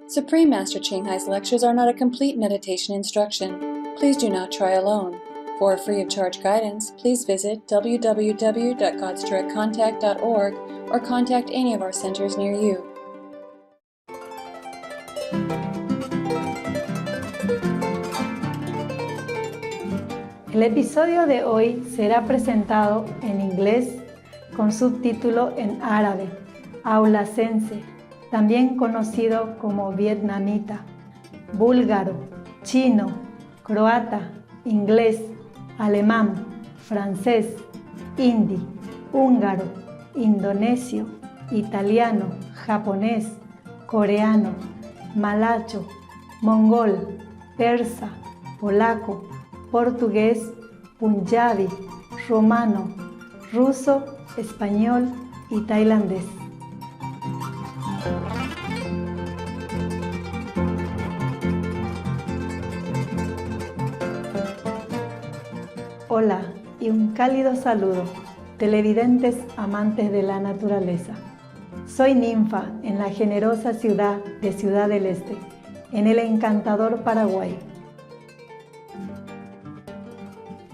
Supreme Master Ching Hai's lectures are not a complete meditation instruction. Please do not try alone. For free of charge guidance, please visit www.godsdirectcontact.org or contact any of our centers near you. El episodio de hoy será presentado en inglés con subtítulo en árabe, aulacense, también conocido como vietnamita, búlgaro, chino, croata, inglés, alemán, francés, hindi, húngaro, indonesio, italiano, japonés, coreano, malacho, mongol, persa, polaco, portugués, punjabi, romano, ruso, español y tailandés. Hola y un cálido saludo, televidentes amantes de la naturaleza. Soy ninfa en la generosa ciudad de Ciudad del Este, en el encantador Paraguay.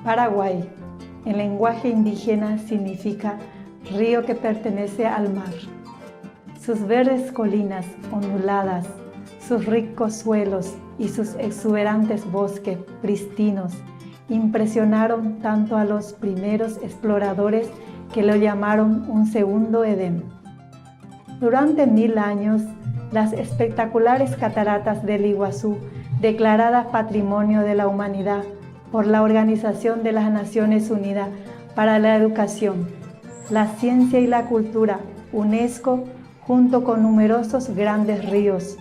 Paraguay, en lenguaje indígena, significa río que pertenece al mar. Sus verdes colinas onduladas, sus ricos suelos y sus exuberantes bosques pristinos impresionaron tanto a los primeros exploradores que lo llamaron un segundo Edén. Durante 1000 años, las espectaculares cataratas del Iguazú, declaradas Patrimonio de la Humanidad por la Organización de las Naciones Unidas para la Educación, la Ciencia y la Cultura, UNESCO, junto con numerosos grandes ríos,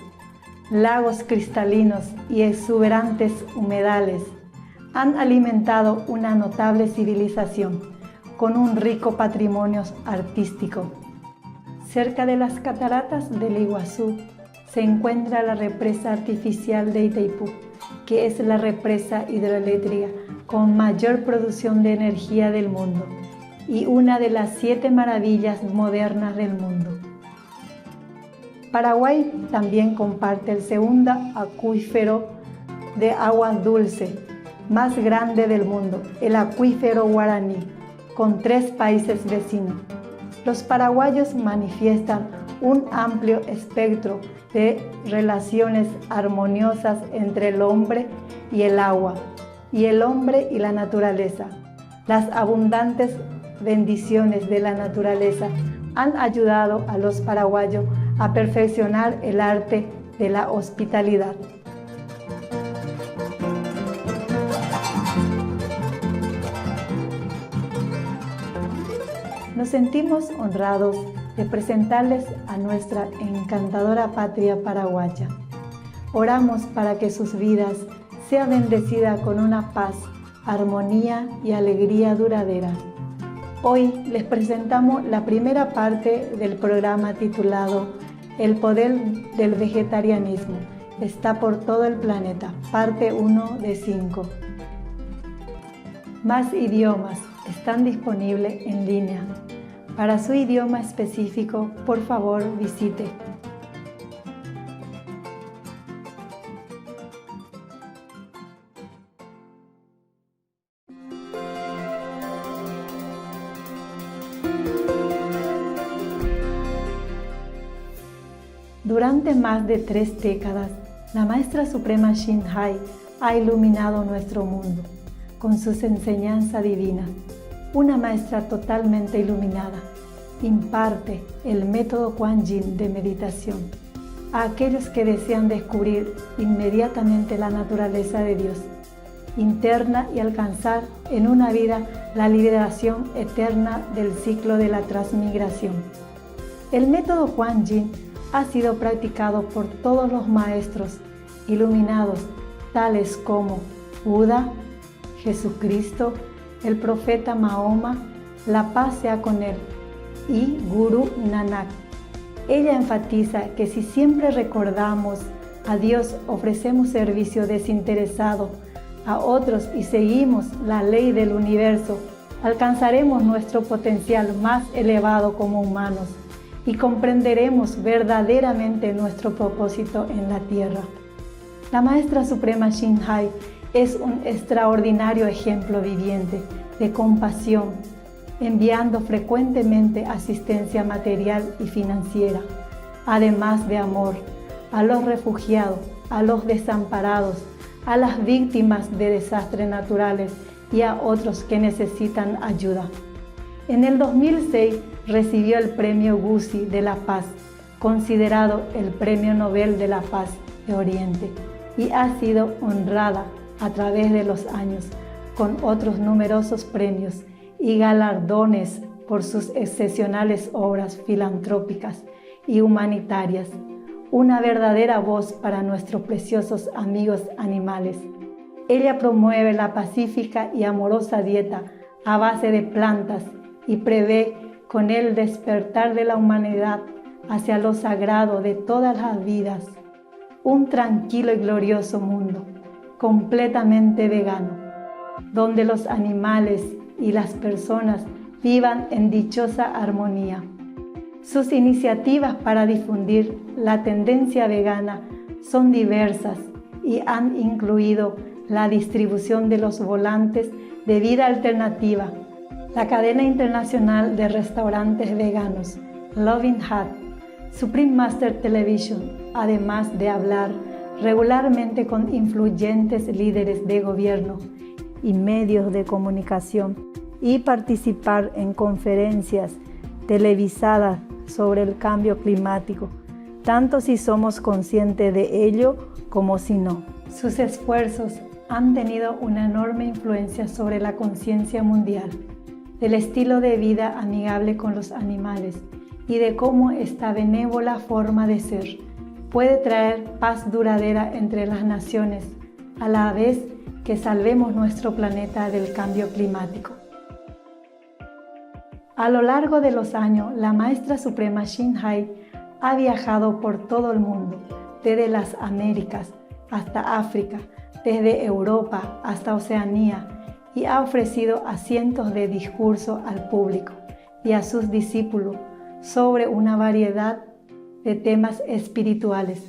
lagos cristalinos y exuberantes humedales, han alimentado una notable civilización con un rico patrimonio artístico. Cerca de las cataratas del Iguazú se encuentra la represa artificial de Itaipú, que es la represa hidroeléctrica con mayor producción de energía del mundo y una de las 7 maravillas modernas del mundo. Paraguay también comparte el segundo acuífero de agua dulce más grande del mundo, el acuífero Guaraní, con 3 países vecinos. Los paraguayos manifiestan un amplio espectro de relaciones armoniosas entre el hombre y el agua, y el hombre y la naturaleza. Las abundantes bendiciones de la naturaleza han ayudado a los paraguayos a perfeccionar el arte de la hospitalidad. Nos sentimos honrados de presentarles a nuestra encantadora patria paraguaya. Oramos para que sus vidas sean bendecidas con una paz, armonía y alegría duradera. Hoy les presentamos la primera parte del programa titulado El poder del vegetarianismo. Está por todo el planeta, parte 1 de 5. Más idiomas están disponibles en línea. Para su idioma específico, por favor, visite. Durante más de 3 décadas, la Maestra Suprema Ching Hai ha iluminado nuestro mundo con sus enseñanzas divinas. Una maestra totalmente iluminada imparte el método Kuan Yin de meditación a aquellos que desean descubrir inmediatamente la naturaleza de Dios interna y alcanzar en una vida la liberación eterna del ciclo de la transmigración. El método Kuan Yin ha sido practicado por todos los maestros iluminados, tales como Buda, Jesucristo, el profeta Mahoma, la paz sea con él, y Guru Nanak. Ella enfatiza que si siempre recordamos a Dios, ofrecemos servicio desinteresado a otros y seguimos la ley del universo, alcanzaremos nuestro potencial más elevado como humanos y comprenderemos verdaderamente nuestro propósito en la Tierra. La Maestra Suprema Shinhai es un extraordinario ejemplo viviente de compasión, enviando frecuentemente asistencia material y financiera, además de amor, a los refugiados, a los desamparados, a las víctimas de desastres naturales y a otros que necesitan ayuda. En el 2006 recibió el Premio Gusi de la Paz, considerado el Premio Nobel de la Paz de Oriente, y ha sido honrada a través de los años con otros numerosos premios y galardones por sus excepcionales obras filantrópicas y humanitarias, una verdadera voz para nuestros preciosos amigos animales. Ella promueve la pacífica y amorosa dieta a base de plantas y prevé con el despertar de la humanidad hacia lo sagrado de todas las vidas, un tranquilo y glorioso mundo, completamente vegano, donde los animales y las personas vivan en dichosa armonía. Sus iniciativas para difundir la tendencia vegana son diversas y han incluido la distribución de los volantes de vida alternativa, la cadena internacional de restaurantes veganos, Loving Hut, Supreme Master Television, además de hablar regularmente con influyentes líderes de gobierno y medios de comunicación y participar en conferencias televisadas sobre el cambio climático, tanto si somos conscientes de ello como si no. Sus esfuerzos han tenido una enorme influencia sobre la conciencia mundial, del estilo de vida amigable con los animales y de cómo esta benévola forma de ser puede traer paz duradera entre las naciones, a la vez que salvemos nuestro planeta del cambio climático. A lo largo de los años, la Maestra Suprema Shinhai ha viajado por todo el mundo, desde las Américas hasta África, desde Europa hasta Oceanía, y ha ofrecido a cientos de discursos al público y a sus discípulos sobre una variedad de temas espirituales.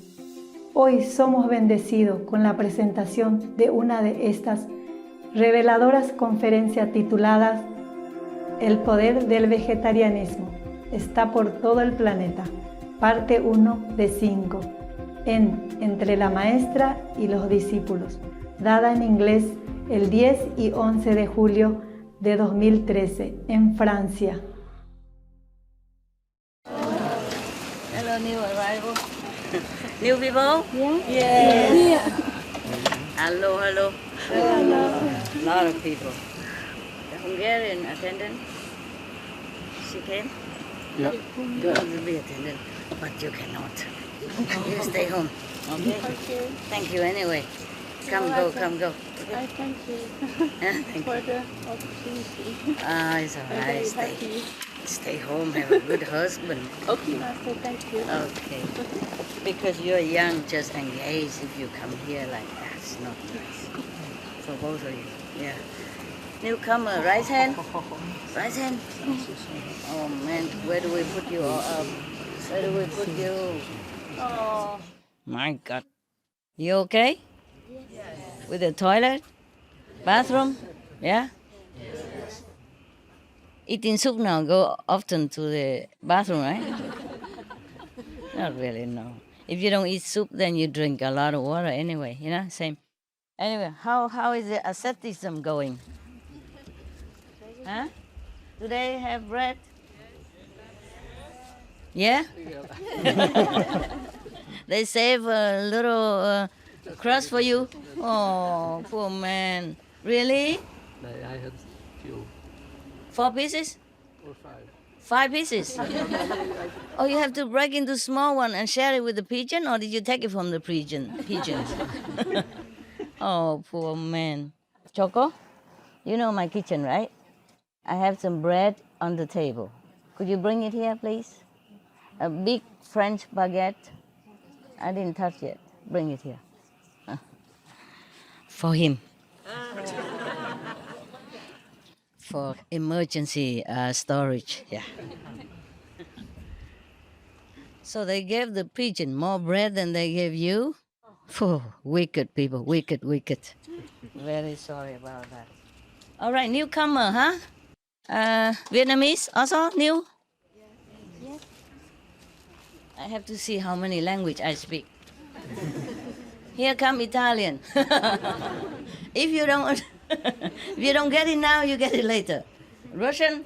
Hoy somos bendecidos con la presentación de una de estas reveladoras conferencias tituladas El poder del vegetarianismo está por todo el planeta, parte 1 de 5, Entre la Maestra y los Discípulos, dada en inglés el 10 y 11 de julio de 2013 en Francia. Hello, new arrival. New people? Yeah. Hello, hello. Hello. A lot of people. The Hungarian attendant, she came? Yeah. You want to be attendant, but you cannot. You stay home. Okay? Okay. Thank you anyway. Come, go, come, go. I thank you Thank you. for the opportunity. It's all I'm right. very Stay. happy. Stay home, have a good husband. Okay, Master, thank you. Okay. Because you're young, just engage if you come here like that. It's not nice. For both of you. Yeah. Newcomer, right hand? Right hand? Oh man, where do we put you? Where do we put you? Oh. My God. You okay? Yes. With the toilet? Bathroom? Yeah? Eating soup now, go often to the bathroom, right? Not really, no. If you don't eat soup, then you drink a lot of water anyway, you know, same. Anyway, how is the asceticism going? Huh? Do they have bread? Yeah? They save a little crust for you? Oh, poor man. Really? I have few 4 pieces? or 5. 5 pieces? Oh, you have to break into small one and share it with the pigeon, or did you take it from the pigeons? Oh, poor man. Choco, you know my kitchen, right? I have some bread on the table. Could you bring it here, please? A big French baguette. I didn't touch it. Bring it here. For him. For emergency storage, yeah. So they gave the pigeon more bread than they gave you? Phew, wicked people, wicked, wicked. Very sorry about that. All right, newcomer, huh? Vietnamese also new? Yes. I have to see how many language I speak. Here come Italian. If you don't if you don't get it now, you get it later. Russian,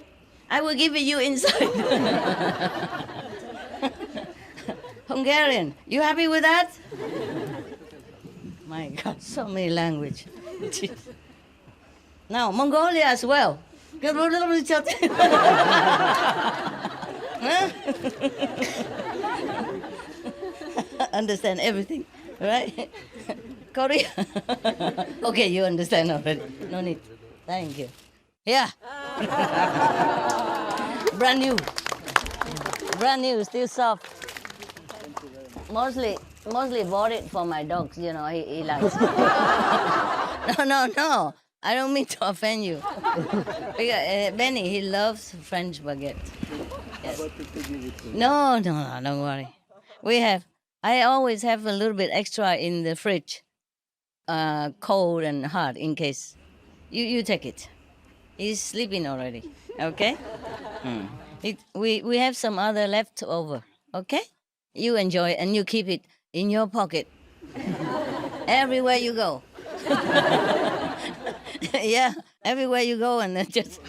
I will give it you inside. Hungarian, you happy with that? My God, so many language. Now, Mongolia as well. Huh? Understand everything, right? Korea. Okay, you understand already. No need. Thank you. Yeah. Brand new. Brand new, still soft. Mostly bought it for my dogs, you know, he likes it. No. I don't mean to offend you. Because, Benny, he loves French baguette. Yes. No, don't worry. I always have a little bit extra in the fridge, cold and hot in case. You take it. He's sleeping already, okay? We have some other left over, okay? You enjoy it and you keep it in your pocket everywhere you go. Yeah, everywhere you go and then just,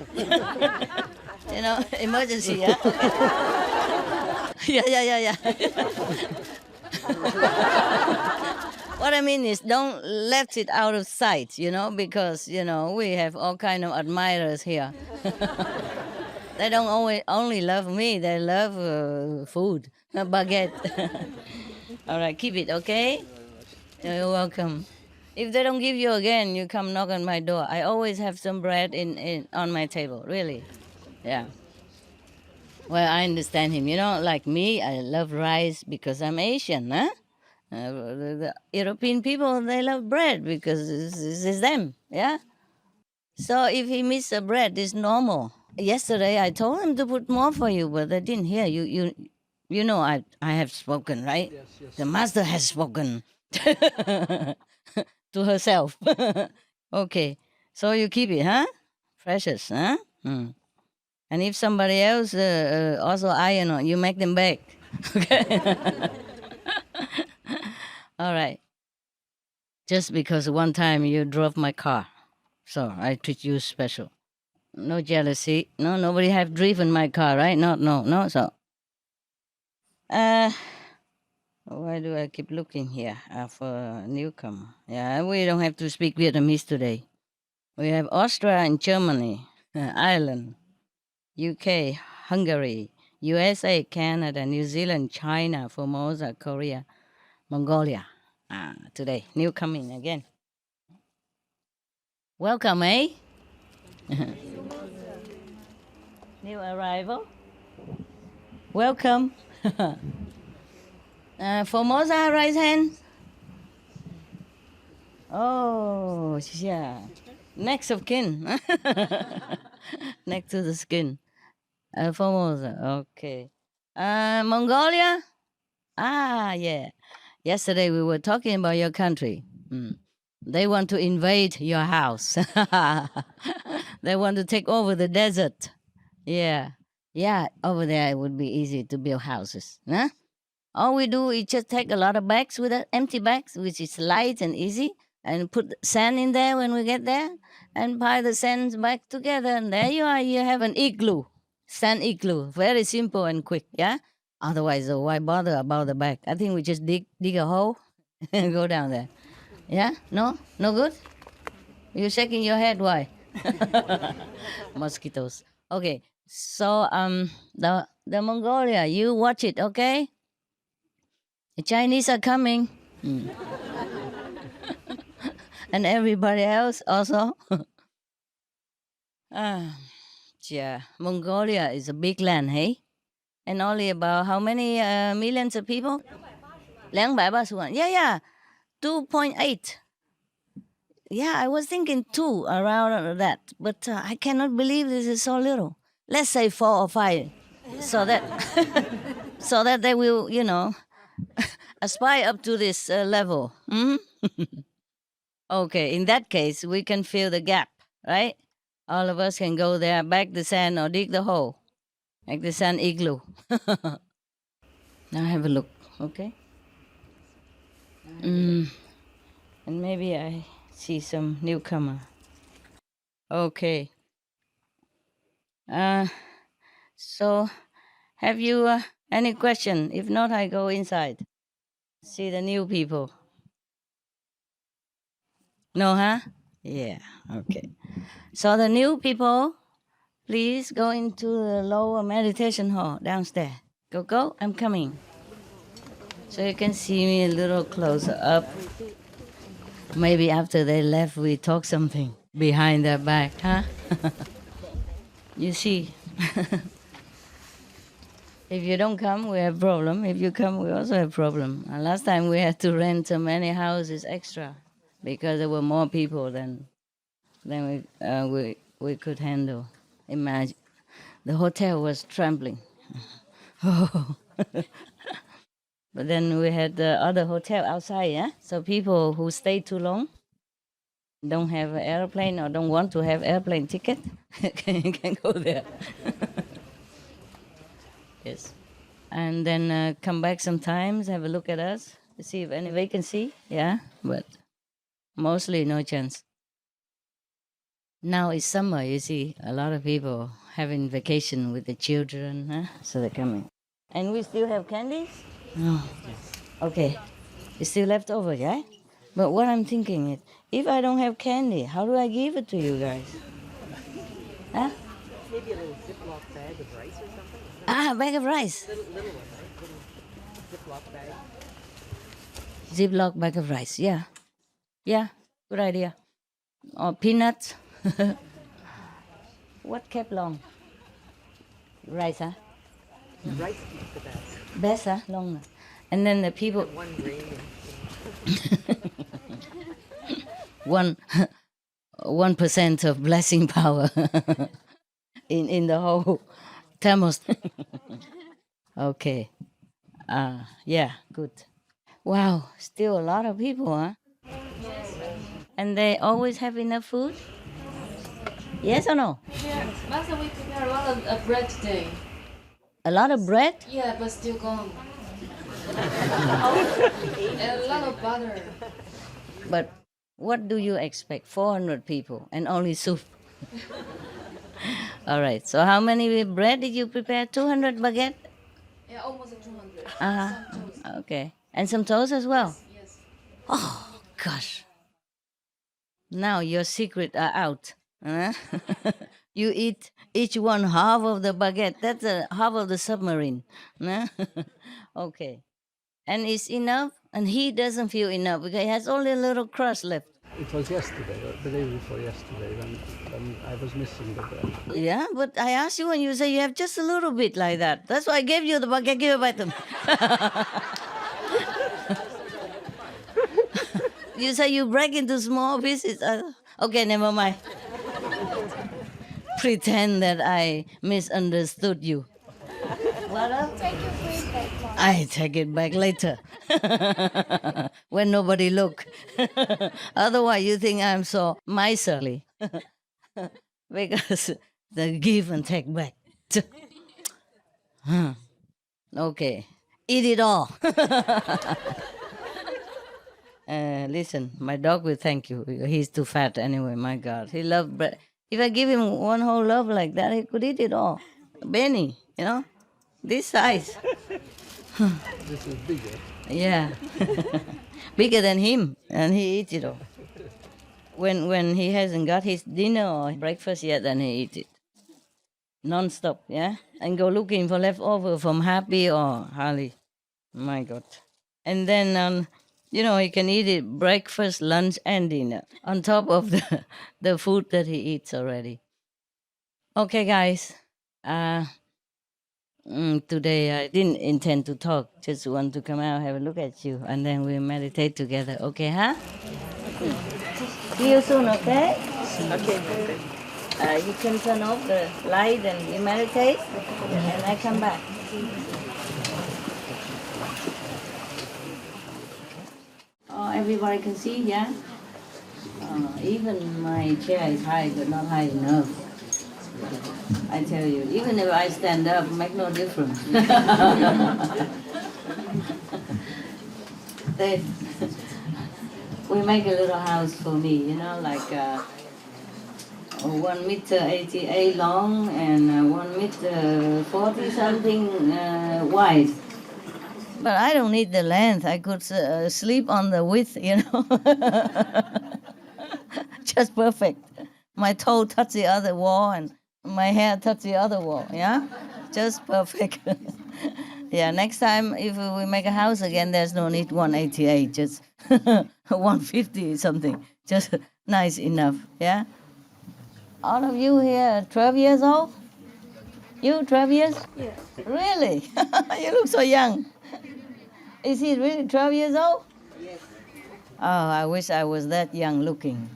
emergency, yeah? Yeah. What I mean is don't let it out of sight, because, we have all kind of admirers here. They don't only love me, they love food, baguette. All right, keep it, okay? You're welcome. If they don't give you again, you come knock on my door. I always have some bread on my table, really. Yeah. Well, I understand him. Like me, I love rice because I'm Asian, huh? The European people, they love bread because it's them, yeah? So if he misses a bread, it's normal. Yesterday, I told him to put more for you, but they didn't hear. I have spoken, right? Yes. The master has spoken to herself. Okay, so you keep it, huh? Precious, huh? And if somebody else also iron on, you make them back. Okay. All right. Just because one time you drove my car, so I treat you special. No jealousy. No, nobody have driven my car, right? No. So, why do I keep looking here for a newcomer? Yeah, we don't have to speak Vietnamese today. We have Austria and Germany, Ireland, UK, Hungary, USA, Canada, New Zealand, China, Formosa, Korea, Mongolia. Today, new coming again. Welcome, eh? New arrival. Welcome. Formosa, right hand. Oh, yeah. Next of kin. Next to the skin. Formosa, okay. Mongolia? Yeah. Yesterday we were talking about your country. They want to invade your house. They want to take over the desert. Yeah. Over there it would be easy to build houses. Huh? All we do is just take a lot of bags with us, empty bags, which is light and easy, and put sand in there when we get there, and pile the sand back together, and there you are. You have an igloo, sand igloo, very simple and quick. Yeah. Otherwise, why bother about the bag? I think we just dig a hole and go down there. Yeah. No good. You're shaking your head. Why? Mosquitoes. Okay. So the Mongolia, you watch it, okay? The Chinese are coming. And everybody else also. Mongolia is a big land, hey? And only about how many millions of people? 280万. Yeah. 2.8. Yeah, I was thinking 2 around that. But I cannot believe this is so little. Let's say 4 or 5. So that so that they will, aspire up to this level. Okay, in that case, we can fill the gap, right? All of us can go there, bag the sand or dig the hole, make the sand igloo. Now have a look, okay? And maybe I see some newcomer. Okay. So, have you any question? If not, I go inside. See the new people. No, huh? Yeah, okay. So the new people, please go into the lower meditation hall downstairs. Go, I'm coming. So you can see me a little closer up. Maybe after they left, we talk something behind their back, huh? You see, if you don't come, we have problem. If you come, we also have problem. And last time we had to rent so many houses extra because there were more people than we could handle. Imagine, the hotel was trembling. But then we had the other hotel outside, yeah? So people who stay too long, don't have an airplane or don't want to have airplane ticket, can go there. Yes. And then come back sometimes, have a look at us, to see if any vacancy, yeah? But mostly no chance. Now it's summer, you see, a lot of people having vacation with the children, huh? So they're coming. And we still have candies? No. Okay. It's still left over, yeah? But what I'm thinking is, if I don't have candy, how do I give it to you guys? Huh? Maybe a little Ziploc bag of rice or something? Ah, bag of rice. Little one, right? Little Ziploc bag. Ziploc bag of rice, yeah. Yeah, good idea. Or peanuts. What kept long? Rice, huh? Rice keeps the best. Best, huh? Long. And then the people... 1 grain. 1% of blessing power in the whole thermos. Okay. Yeah, good. Wow, still a lot of people, huh? And they always have enough food? Yes or no? Yeah, last time we prepared a lot of bread today. A lot of bread? Yeah, but still gone. And a lot of butter. But what do you expect? 400 people and only soup. All right. So how many bread did you prepare? 200 baguette? Yeah, almost 200. Uh-huh. Some toast. Okay. And some toast as well? Yes. Oh, gosh. Now your secret are out. Huh? You eat each one half of the baguette. That's half of the submarine. Huh? Okay. And it's enough? And he doesn't feel enough because he has only a little crust left. It was yesterday, or the day before yesterday, when I was missing the bread. Yeah, but I asked you and you say you have just a little bit like that. That's why I gave you the baguette. Give it back to me. You say you break into small pieces. Okay, never mind. Pretend that I misunderstood you. What else? Take your food back, Mom. I take it back later. When nobody look. Otherwise you think I'm so miserly. Because the give and take back. Okay. Eat it all. Listen, my dog will thank you. He's too fat anyway, my God. He loves bread. If I give him one whole loaf like that, he could eat it all. Benny, this size. This is bigger. Yeah. Bigger than him, and he eats it all. When he hasn't got his dinner or breakfast yet, then he eats it. Non-stop, yeah? And go looking for leftover from Happy or Harley. My God. And then, he can eat it breakfast, lunch, and dinner on top of the food that he eats already. Okay, guys. Today I didn't intend to talk, just want to come out, have a look at you, and then we'll meditate together. Okay, huh? See you soon, okay? Okay. You can turn off the light and you meditate, and I come back. everybody can see, yeah? Even my chair is high, but not high enough. I tell you, even if I stand up, make no difference. they, we make a little house for me, you know, like 1 meter 88 long and 1 meter 40 something wide. But I don't need the length. I could sleep on the width, you know. Just perfect. My toe touch the other wall and my hair touch the other wall, yeah? Just perfect. Yeah, next time if we make a house again, there's no need 188, just 150 something. Just nice enough, yeah? All of you here 12 years old? You 12 years? Yes. Really? You look so young. Is he really 12 years old? Yes. Oh, I wish I was that young looking.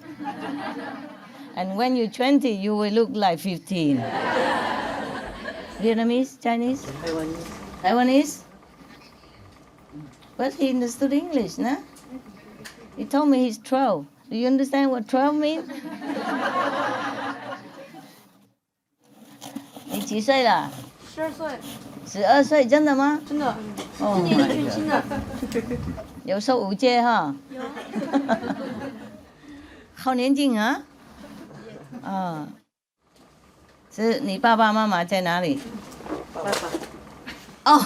And when you're 20, you will look like 15. Vietnamese, Chinese? Taiwanese. Taiwanese? But he understood English, no? He told me he's 12. Do you understand what 12 means? 你几岁了12岁， ？12岁，真的吗？真的，哦今年是新的，有受五戒哈？有。好年轻啊！啊，是你爸爸妈妈在哪里？爸爸。哦，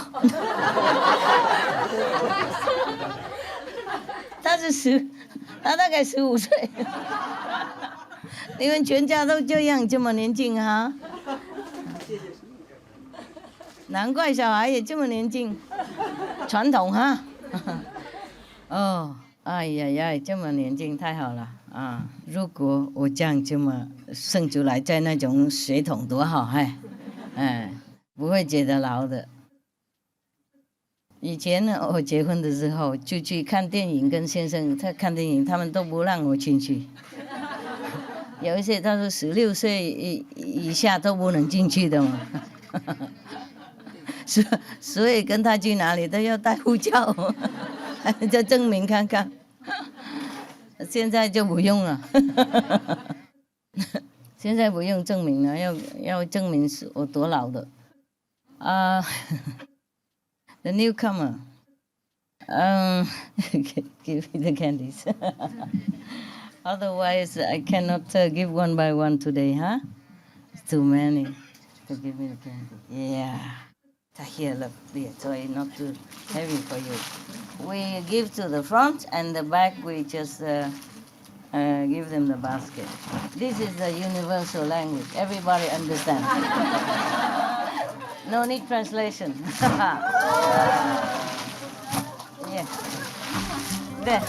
他大概15岁。你们全家都这样这么年轻哈？难怪小孩也这么年轻，传统哈。哦，哎呀呀，这么年轻太好了啊！如果我这样这么生出来，在那种血统多好哎，不会觉得老的。以前呢，我结婚的时候就去看电影，跟先生他看电影，他们都不让我进去。有一些他说16岁以下都不能进去的嘛。所以跟他去哪里都要带护照，再证明看看。现在就不用了，现在不用证明了，要证明是我多老的。The newcomer, give me the candies. Otherwise, I cannot give one by one today, huh? It's too many. So give me the candy. Yeah. Here, look, here, so it's not too heavy for you. We give to the front and the back. We just give them the basket. This is the universal language. Everybody understands. No need translation. Yeah. There.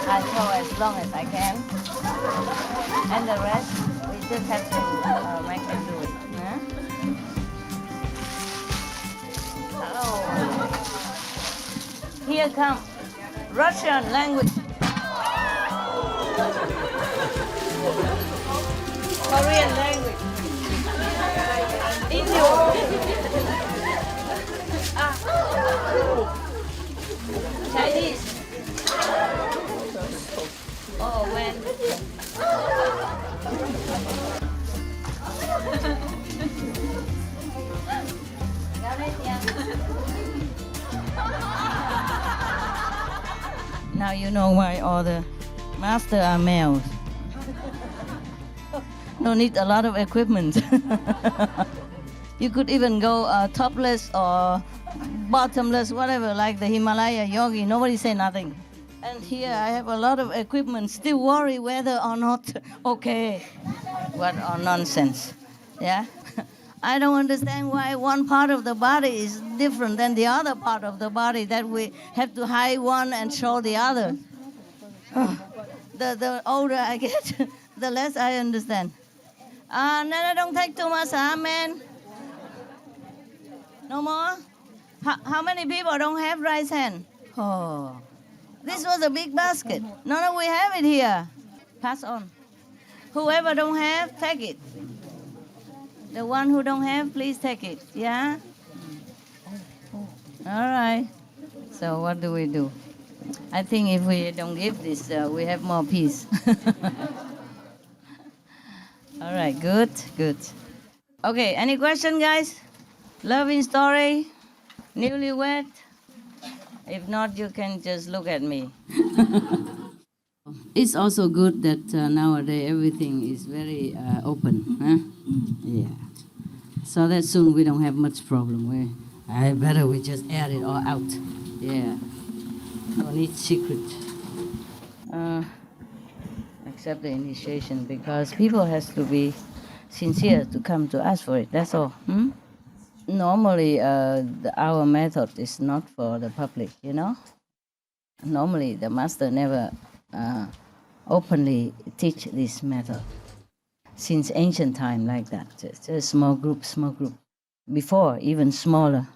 I throw as long as I can. And the rest, we just have to make them do it. Huh? Oh. Here come Russian language. Korean language. Indian. Chinese. Oh man. Now you know why all the masters are males. No need a lot of equipment. You could even go topless or bottomless, whatever, like the Himalaya yogi. Nobody say nothing. And here I have a lot of equipment. Still worry whether or not okay. What a nonsense. Yeah. I don't understand why one part of the body is different than the other part of the body, that we have to hide one and show the other. The older I get, the less I understand. Nana, don't take too much, man. No more? How many people don't have rice hand? Oh, this was a big basket. No, we have it here. Pass on. Whoever don't have, take it. The one who don't have, please take it. Yeah? All right. So what do we do? I think if we don't give this, we have more peace. All right, good, good. Okay, any question, guys? Loving story? Newlywed? If not, you can just look at me. It's also good that nowadays everything is very open. Huh? Yeah. So that soon we don't have much problem. We just air it all out. Yeah. No need secret. Uh, Except the initiation, because people has to be sincere to come to ask for it. That's all. Hmm? Normally, our method is not for the public. Normally, the master never openly teach this method since ancient time like that. Just a small group. Before, even smaller.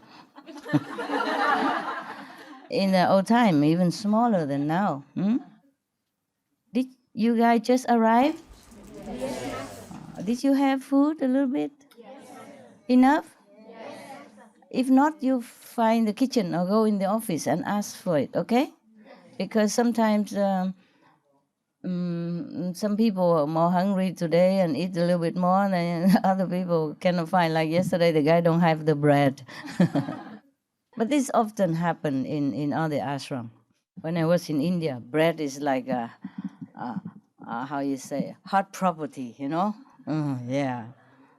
In the old time, even smaller than now. Hmm? Did you guys just arrive? Did you have food a little bit? Enough? If not, you find the kitchen or go in the office and ask for it, okay? Because sometimes some people are more hungry today and eat a little bit more than other people cannot find. Like yesterday, the guy don't have the bread. But this often happen in other ashram. When I was in India, bread is like how you say, hot property, yeah,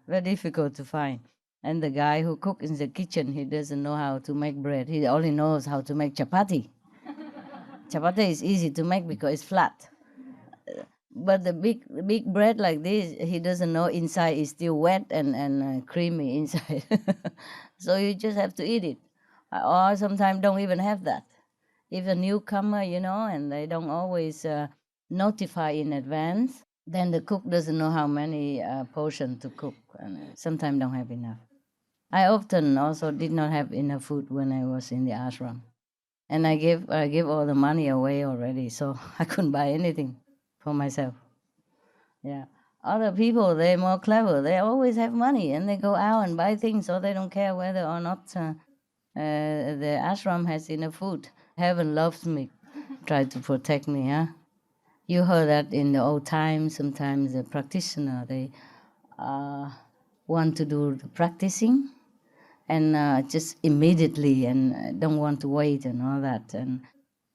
very difficult to find. And the guy who cook in the kitchen, he doesn't know how to make bread. He only knows how to make chapati. Chapati is easy to make because it's flat. But the big bread like this, he doesn't know inside is still wet and creamy inside. So you just have to eat it. Or sometimes don't even have that. If a newcomer, and they don't always notify in advance, then the cook doesn't know how many portions to cook, and sometimes don't have enough. I often also did not have enough food when I was in the ashram, and I gave all the money away already, so I couldn't buy anything for myself. Yeah, other people, they're more clever. They always have money, and they go out and buy things, so they don't care whether or not the ashram has enough food. Heaven loves me, try to protect me. Huh? You heard that in the old times. Sometimes the practitioner, they want to do the practicing and just immediately and don't want to wait and all that. And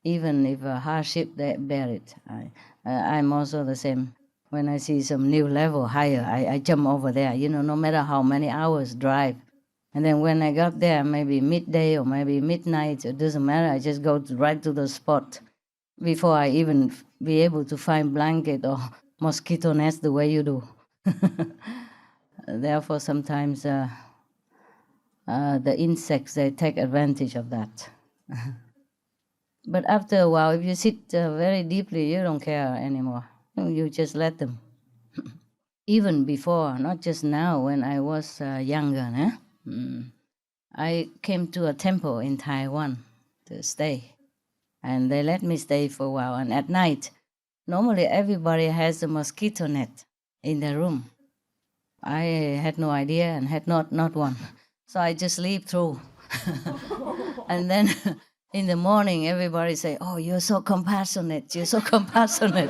even if a hardship, they bear it. I'm also the same. When I see some new level higher, I jump over there, no matter how many hours drive. And then when I got there, maybe midday or maybe midnight, it doesn't matter, I just go right to the spot before I even be able to find blanket or mosquito nest the way you do. Therefore, sometimes the insects, they take advantage of that. But after a while, if you sit very deeply, you don't care anymore. You just let them. Even before, not just now, when I was younger, I came to a temple in Taiwan to stay. And they let me stay for a while. And at night, normally everybody has a mosquito net in their room. I had no idea and had not one. So I just sleep through. And then in the morning, everybody say, "Oh, you're so compassionate. You're so compassionate."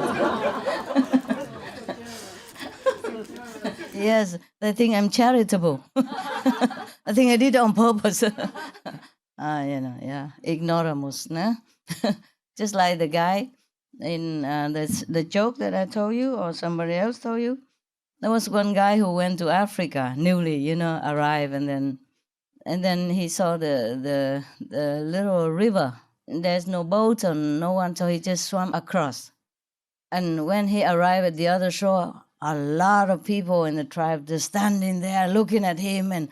Yes, they think I'm charitable. I think I did it on purpose. Ignoramus, no? Just like the guy in the joke that I told you or somebody else told you. There was one guy who went to Africa newly, arrived, and then he saw the little river. There's no boat or no one, so he just swam across. And when he arrived at the other shore, a lot of people in the tribe just standing there looking at him and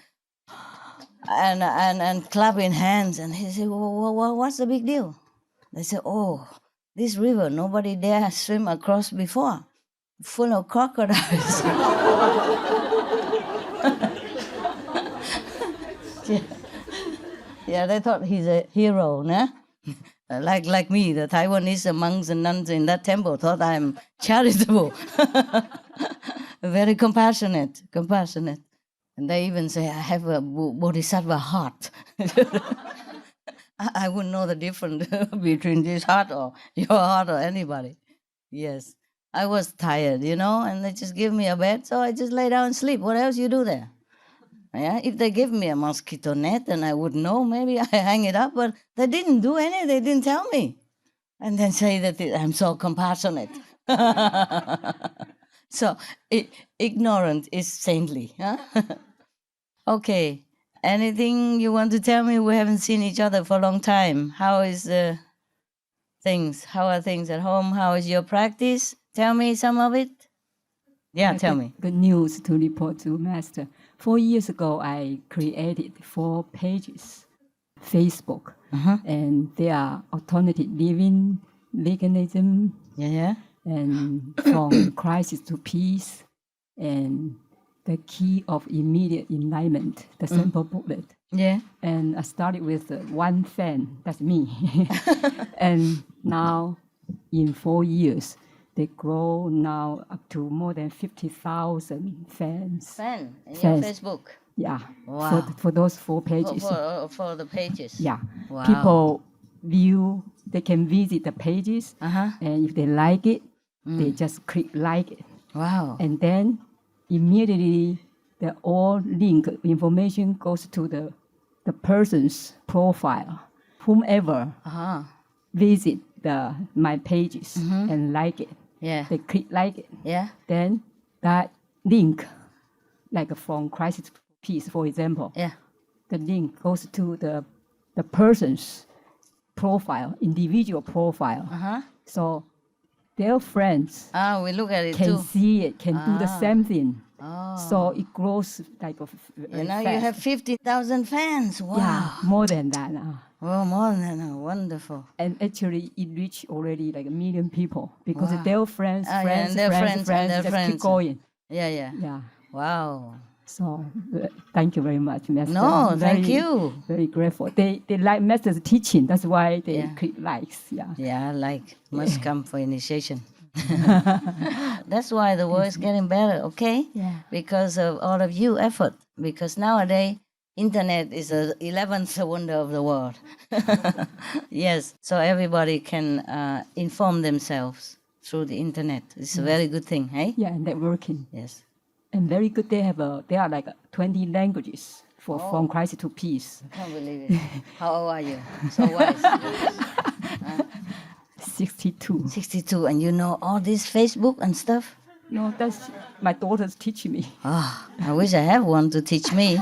clapping hands. And he said, well, "What's the big deal?" They said, "Oh, this river, nobody dare swim across before, full of crocodiles." Yeah, they thought he's a hero, nah? Like me, the Taiwanese monks and nuns in that temple thought I'm charitable. Very compassionate. And they even say, "I have a bodhisattva heart." I wouldn't know the difference between this heart or your heart or anybody. Yes. I was tired, and they just give me a bed, so I just lay down and sleep. What else you do there? Yeah, if they give me a mosquito net, then I would know. Maybe I hang it up, but they didn't do any. They didn't tell me, and then say that I'm so compassionate. So ignorant is saintly. Huh? Okay. Anything you want to tell me? We haven't seen each other for a long time. How is things? How are things at home? How is your practice? Tell me some of it. Yeah, tell me. Good news to report to Master. 4 years ago, I created 4 pages, Facebook, and they are alternative living, veganism, Yeah. and from crisis to peace, and the key of immediate enlightenment, the simple booklet. Yeah. And I started with 1 fan, that's me. And now, in 4 years, they grow now up to more than 50,000 fans. Fan in your Fans. Facebook. Yeah, Wow. for those 4 pages. For the pages. Yeah, Wow. people view, they can visit the pages, and if they like it, they just click like it. Wow. And then immediately the all link information goes to the person's profile. Whomever visit my pages and like it, they click like it. Yeah. Then that link, like from Crisis to Peace, for example, the link goes to the person's profile, individual profile. So their friends we look at it can too. see it, can do the same thing. So it grows like very Now fast. you have 50,000 fans. Wow. Yeah, more than that now. Oh, more than that. Wonderful. And actually, it reached already like 1 million people because their friends, and their friends just keep going. Yeah. Yeah. Wow. So thank you very much, Master. No, thank Very- you. Very grateful. They like Master's teaching. That's why they click likes. Yeah. Yeah, must come for initiation. That's why the world is getting better, okay? Yeah. Because of all of you effort. Because nowadays, internet is the 11th wonder of the world. Yes, so everybody can inform themselves through the internet. It's a very good thing, hey? Yeah, and networking. Yes. And very good. They are like 20 languages from crisis to peace. I can't believe it. How old are you? So wise. 62. 62, and you know all this Facebook and stuff? No, that's my daughter's teaching me. I wish I have one to teach me.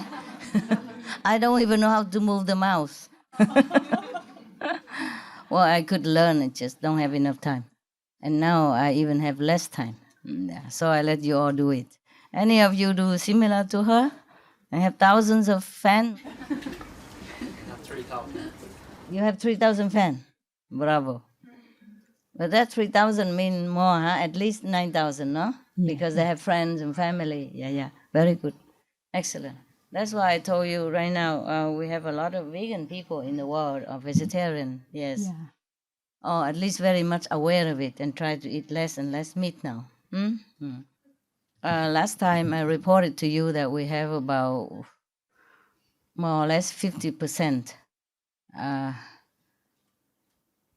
I don't even know how to move the mouse. Well, I could learn it, just don't have enough time. And now I even have less time. So I let you all do it. Any of you do similar to her? I have thousands of fans. I have 3,000. You have 3,000 fans. Bravo. But that 3,000 mean more, huh? At least 9,000, no? Yeah. Because they have friends and family. Yeah. Very good. Excellent. That's why I told you right now, we have a lot of vegan people in the world, or vegetarian, yes. Yeah. Or at least very much aware of it and try to eat less and less meat now. Last time I reported to you that we have about more or less 50%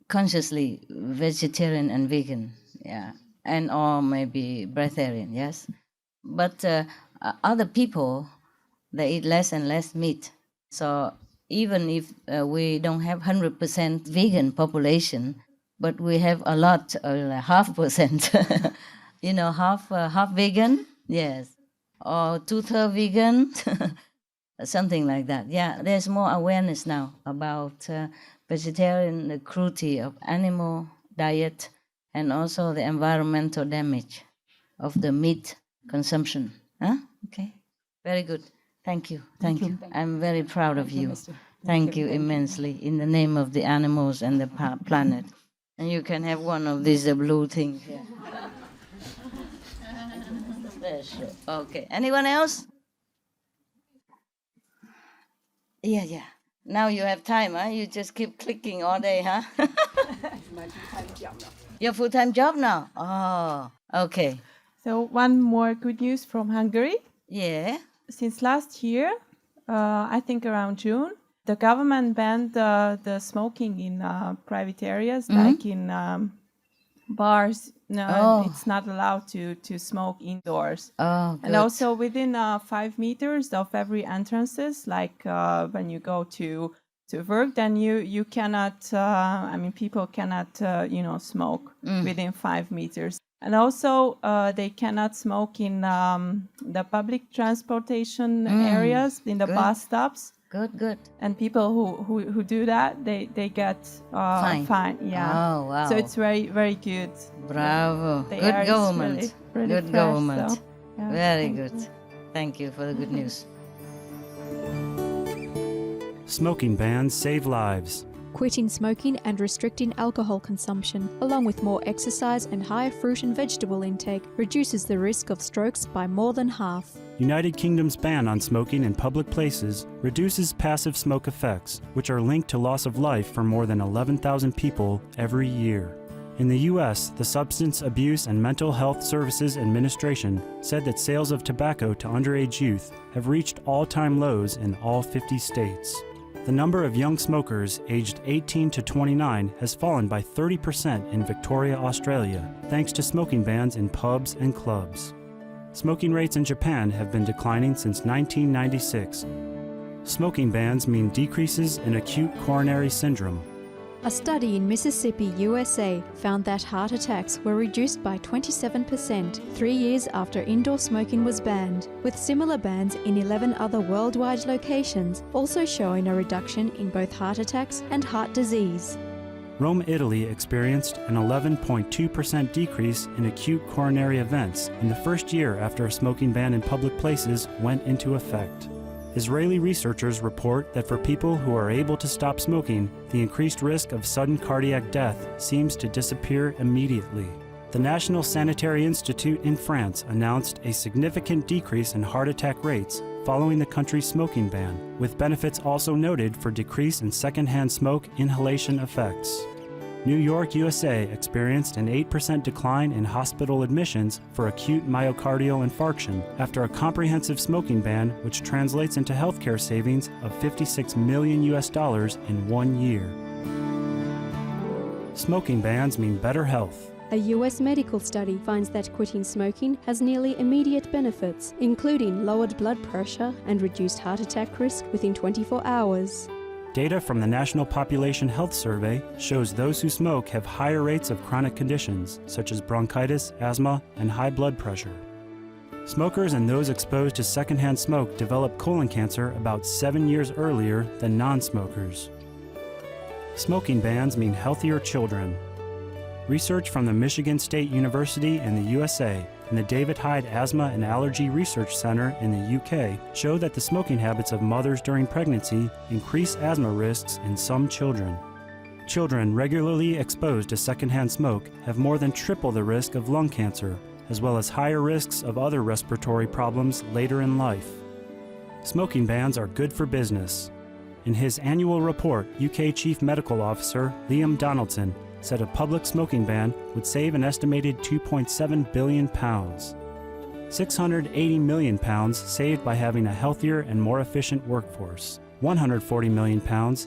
consciously vegetarian and vegan, yeah, and or maybe breatharian, yes. But other people, they eat less and less meat. So even if we don't have 100% vegan population, but we have a lot, 0.5%, half vegan, yes, or 2/3 vegan, something like that. Yeah, there's more awareness now about vegetarian, the cruelty of animal diet, and also the environmental damage of the meat consumption. Okay, very good. Thank you. Thank you. I'm very proud of you. Thank you immensely in the name of the animals and the planet. And you can have one of these blue things here. Special. Okay. Anyone else? Yeah. Now you have time, huh? You just keep clicking all day, huh? My full-time job now. Your full-time job now? Oh, okay. So one more good news from Hungary. Yeah. Since last year, I think around June, the government banned the smoking in private areas, like in bars. No, it's not allowed to smoke indoors. Oh, And also within 5 meters of every entrances, like when you go to work, then you cannot, people cannot, smoke within 5 meters. And also they cannot smoke in the public transportation areas, in the bus stops. Good. And people who do that, they get fine. Yeah. Oh, wow. So it's very, very good. Bravo. The Good air is government. really Good fresh, government. so, yeah, Very thank good. you. Thank you for the good news. Smoking bans save lives. Quitting smoking and restricting alcohol consumption, along with more exercise and higher fruit and vegetable intake, reduces the risk of strokes by more than half. United Kingdom's ban on smoking in public places reduces passive smoke effects, which are linked to loss of life for more than 11,000 people every year. In the U.S., the Substance Abuse and Mental Health Services Administration said that sales of tobacco to underage youth have reached all-time lows in all 50 states. The number of young smokers aged 18 to 29 has fallen by 30% in Victoria, Australia, thanks to smoking bans in pubs and clubs. Smoking rates in Japan have been declining since 1996. Smoking bans mean decreases in acute coronary syndrome. A study in Mississippi, USA, found that heart attacks were reduced by 27% 3 years after indoor smoking was banned, with similar bans in 11 other worldwide locations also showing a reduction in both heart attacks and heart disease. Rome, Italy experienced an 11.2% decrease in acute coronary events in the first year after a smoking ban in public places went into effect. Israeli researchers report that for people who are able to stop smoking, the increased risk of sudden cardiac death seems to disappear immediately. The National Sanitary Institute in France announced a significant decrease in heart attack rates following the country's smoking ban, with benefits also noted for decrease in secondhand smoke inhalation effects. New York, USA experienced an 8% decline in hospital admissions for acute myocardial infarction after a comprehensive smoking ban, which translates into healthcare savings of $56 million in 1 year. Smoking bans mean better health. A US medical study finds that quitting smoking has nearly immediate benefits, including lowered blood pressure and reduced heart attack risk within 24 hours. Data from the National Population Health Survey shows those who smoke have higher rates of chronic conditions, such as bronchitis, asthma, and high blood pressure. Smokers and those exposed to secondhand smoke develop colon cancer about 7 years earlier than non-smokers. Smoking bans mean healthier children. Research from the Michigan State University in the USA and the David Hyde Asthma and Allergy Research Center in the UK show that the smoking habits of mothers during pregnancy increase asthma risks in some children. Children regularly exposed to secondhand smoke have more than triple the risk of lung cancer, as well as higher risks of other respiratory problems later in life. Smoking bans are good for business. In his annual report, UK Chief Medical Officer Liam Donaldson said a public smoking ban would save an estimated £2.7 billion. £680 million saved by having a healthier and more efficient workforce. £140 million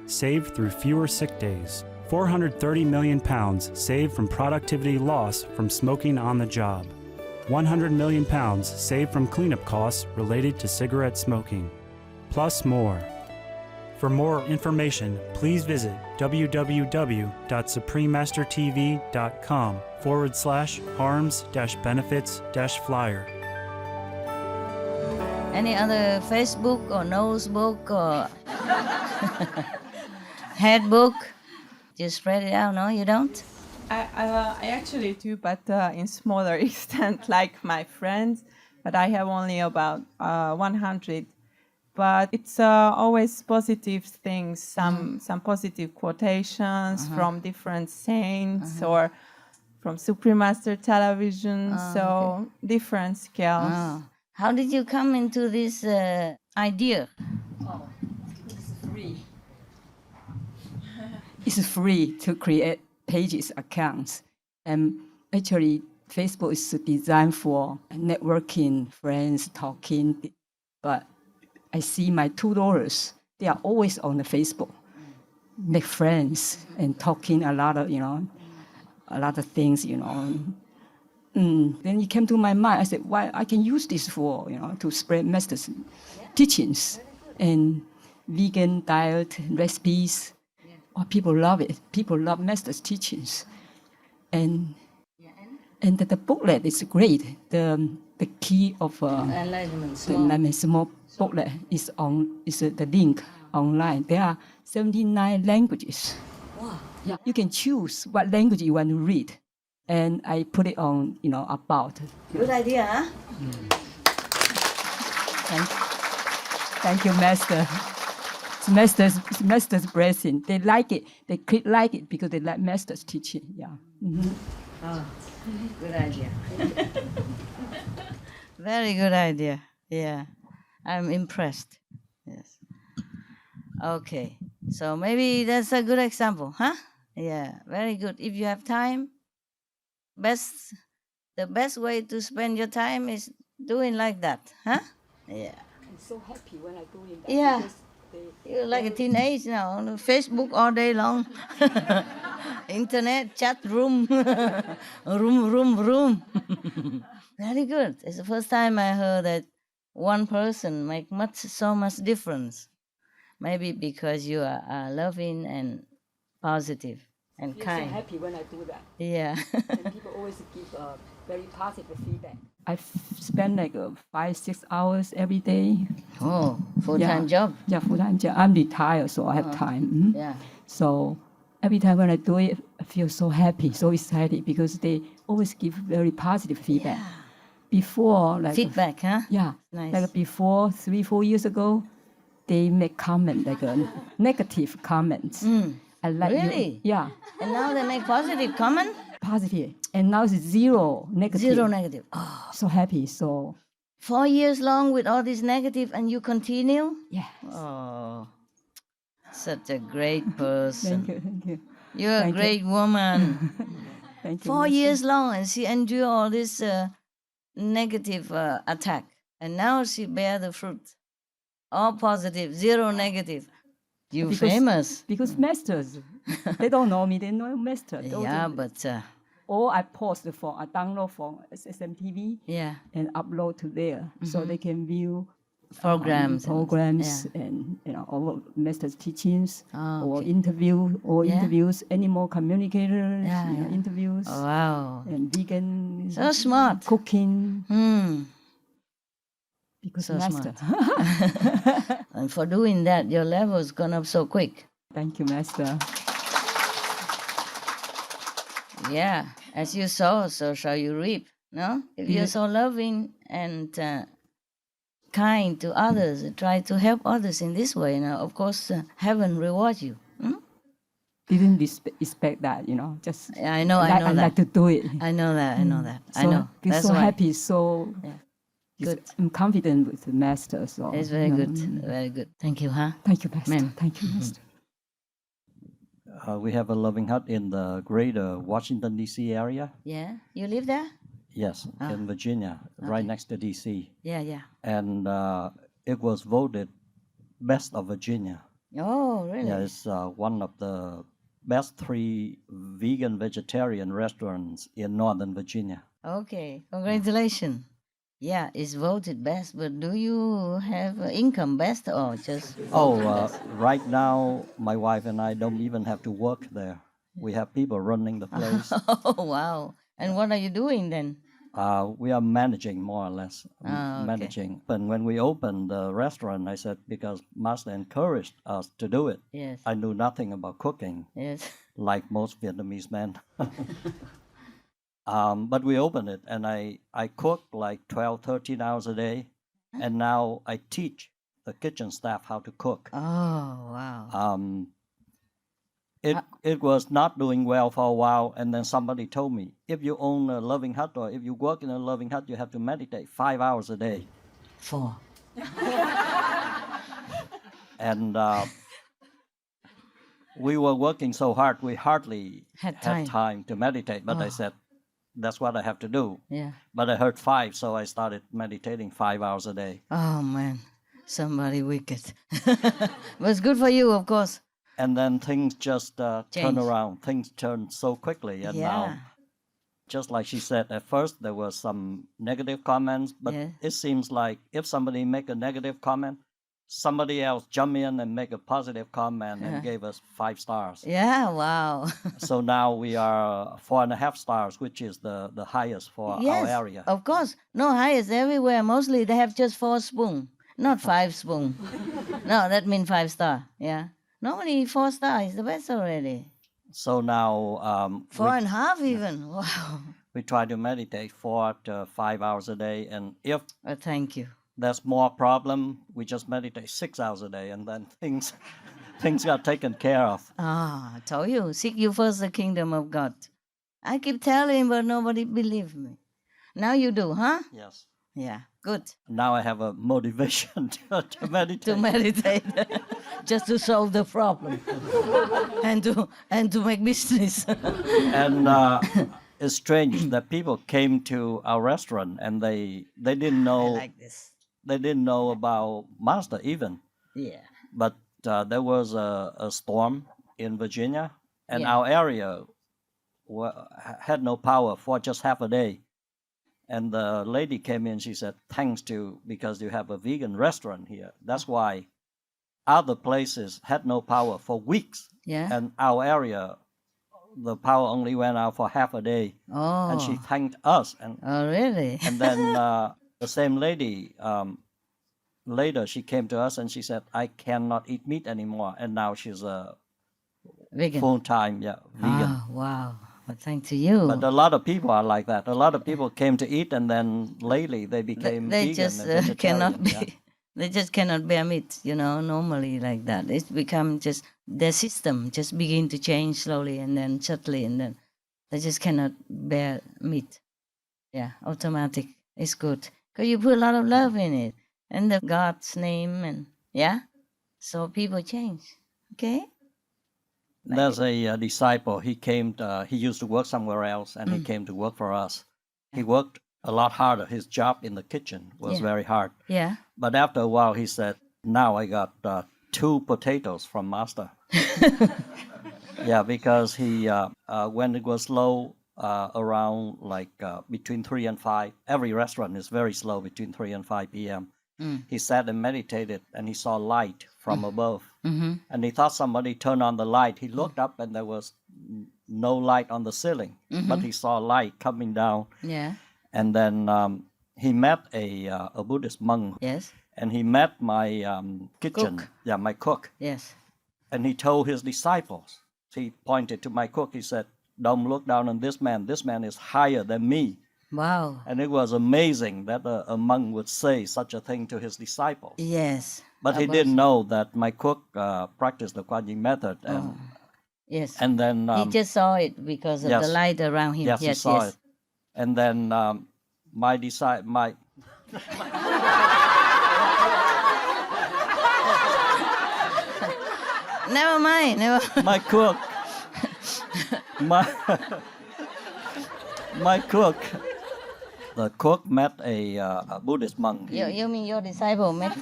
saved through fewer sick days. £430 million saved from productivity loss from smoking on the job. £100 million saved from cleanup costs related to cigarette smoking. Plus more. For more information, please visit www.supremastertv.com/harms-benefits-flyer. Any other Facebook or notebook or headbook? Just spread it out, no? You don't? I actually do, but in smaller extent, like my friends. But I have only about 100. But it's always positive things, some positive quotations from different saints or from Supreme Master Television, so different scales. How did you come into this idea? It's free. It's free to create pages, accounts. And actually, Facebook is designed for networking, friends, talking. But I see my two daughters, they are always on the Facebook, make friends and talking a lot of things, Then it came to my mind. I said, "Why I can use this for, to spread Master's teachings and vegan diet recipes. Oh, people love it. People love Master's teachings, and the booklet is great. The key of Enlightenment the Enlightenment Small booklet is the link online. There are 79 languages. Wow. Yeah, you can choose what language you want to read. And I put it on, about. Good idea, huh? Thank you, Master. It's Master's blessing. They like it. They like it because they like Master's teaching. Yeah. Mm-hmm. Oh, good idea. Very good idea. Yeah, I'm impressed. Yes. Okay, so maybe that's a good example, huh? Yeah, very good. If you have time, the best way to spend your time is doing like that, huh? Yeah. I'm so happy when I do it. Yeah. You're like a teenage now, on Facebook all day long. Internet, chat room, room. Very good. It's the first time I heard that one person make so much difference. Maybe because you are loving and positive and kind. I'm so happy when I do that. Yeah. And people always give very positive feedback. I spend like 5-6 hours every day. Oh, full-time job? Yeah, full-time job. I'm retired, so I have time. Mm-hmm. Yeah. So every time when I do it, I feel so happy, so excited because they always give very positive feedback. Yeah. Before, feedback, huh? Yeah. Nice. Like before, 3-4 years ago, they make comment, like negative comments. I like really? You. Yeah. And now they make positive comment? Positive. And now it's zero negative. Zero negative. Oh. So happy. So 4 years long with all this negative and you continue? Yes. Oh. Such a great person. Thank you. You're a great woman. Thank you. 4 years long and she endured all this negative attack. And now she bear the fruit. All positive, zero negative. You're famous. Because masters, they don't know me, they know master. Yeah, but... or I post I download from SMTV and upload to there so they can view programs and all master's teachings or interviews, animal communicators, interviews. Oh, wow. And vegan. So smart. Cooking. Because so master. Smart. And for doing that, your level's gone up so quick. Thank you, Master. Yeah, as you sow, so shall you reap. No? If you're so loving and kind to others, try to help others in this way, of course, heaven rewards you. Didn't expect that, just I know I that. like to do it. I know that. So I know. That's so why. Happy, so good. I'm confident with the Master. So it's very good, very good. Thank you, huh? Thank you, Master. Ma'am. Thank you, Master. We have a loving hut in the greater Washington, D.C. area. Yeah, you live there? Yes, in Virginia, right next to D.C. Yeah. And it was voted best of Virginia. Oh, really? Yeah, it's one of the best 3 vegan vegetarian restaurants in Northern Virginia. Okay, congratulations. Yeah, it's voted best, but do you have income best or just... right now, my wife and I don't even have to work there. We have people running the place. Oh, wow. And what are you doing then? We are managing, more or less. Okay. Managing. But when we opened the restaurant, I said, because Master encouraged us to do it. Yes. I knew nothing about cooking. Yes. Like most Vietnamese men. But we opened it, and I cook like 12, 13 hours a day. And now I teach the kitchen staff how to cook. Oh, wow. It was not doing well for a while, and then somebody told me, if you own a loving hut or if you work in a loving hut, you have to meditate 5 hours a day. 4. And we were working so hard, we hardly had time to meditate. But I said, that's what I have to do. Yeah. But I heard 5, so I started meditating 5 hours a day. Oh, man. somebody wicked. But it's good for you, of course. And then things just turn Change. around. Things turn so quickly. And now, just like she said, at first there were some negative comments, but it seems like if somebody make a negative comment, somebody else jump in and make a positive comment and gave us 5 stars. Yeah, wow. So now we are 4.5 stars, which is the highest for our area. Of course. No, highest everywhere. Mostly they have just 4 spoons, not 5 spoons. No, that means 5 star. Yeah. Normally 4 star is the best already. So now 4.5 even. Wow. we try to meditate 4 to 5 hours a day, and if thank you. there's more problem, we just meditate 6 hours a day, and then things got taken care of. I told you, seek you first the kingdom of God. I keep telling, but nobody believes me. Now you do, huh? Yes. Yeah, good. Now I have a motivation to meditate. To meditate, just to solve the problem, and to make business. And it's strange that people came to our restaurant and they didn't know. I like this. They didn't know about Master even. Yeah. But there was a storm in Virginia, and our area had no power for just half a day. And the lady came in, she said, thanks to, because you have a vegan restaurant here. That's why other places had no power for weeks. Yeah. And our area, the power only went out for half a day. Oh. And she thanked us. And, oh, really? And then the same lady, later she came to us and she said, I cannot eat meat anymore. And now she's a vegan. Full-time, vegan. Oh, wow. Well, thanks to you. But a lot of people are like that. A lot of people came to eat, and then lately they became they vegan. Just cannot be. They just cannot bear meat. Normally like that. It's become just their system just begin to change slowly and then subtly, and then they just cannot bear meat. Yeah, automatic. It's good because you put a lot of love in it and the God's name, and so people change. Okay. There's a disciple. He came. He used to work somewhere else, and he came to work for us. He worked a lot harder. His job in the kitchen was very hard. Yeah. But after a while, he said, "Now I got 2 potatoes from Master." Yeah, because he when it was slow around between 3 and 5. Every restaurant is very slow between 3 and 5 p.m. He sat and meditated, and he saw light from above. And he thought somebody turned on the light. He looked up, and there was no light on the ceiling, but he saw light coming down. Yeah. And then he met a Buddhist monk. Yes. And he met my kitchen. Cook. Yeah, my cook. Yes. And he told his disciples. He pointed to my cook. He said, "Don't look down on this man. This man is higher than me." Wow. And it was amazing that a monk would say such a thing to his disciples. Yes. But he didn't know that my cook practiced the Kuan Yin method. And, yes. And then he just saw it because of the light around him. Yes, he saw it. And then my Never mind. My cook. My cook. The cook met a Buddhist monk. You mean your disciple met?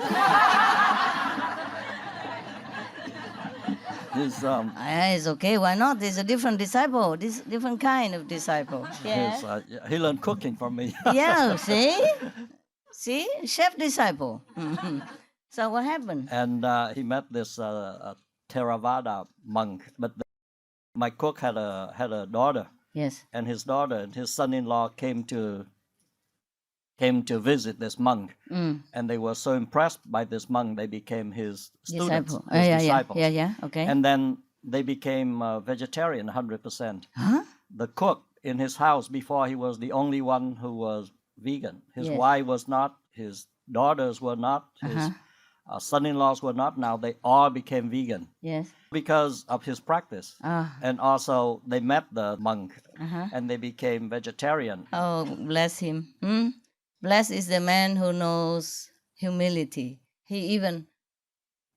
It's okay. Why not? There's a different disciple. This different kind of disciple. Yeah. He learned cooking from me. Yeah. See, chef disciple. So what happened? And he met this Theravada monk. But my cook had a daughter. Yes. And his daughter and his son-in-law came to visit this monk, and they were so impressed by this monk, they became his students, disciples. Yeah. Okay. And then they became vegetarian 100%. Huh? The cook in his house, before, he was the only one who was vegan. His wife was not, his daughters were not, his son-in-laws were not. Now they all became vegan. Yes. Because of his practice. And also they met the monk, and they became vegetarian. Oh, bless him. Blessed is the man who knows humility. He even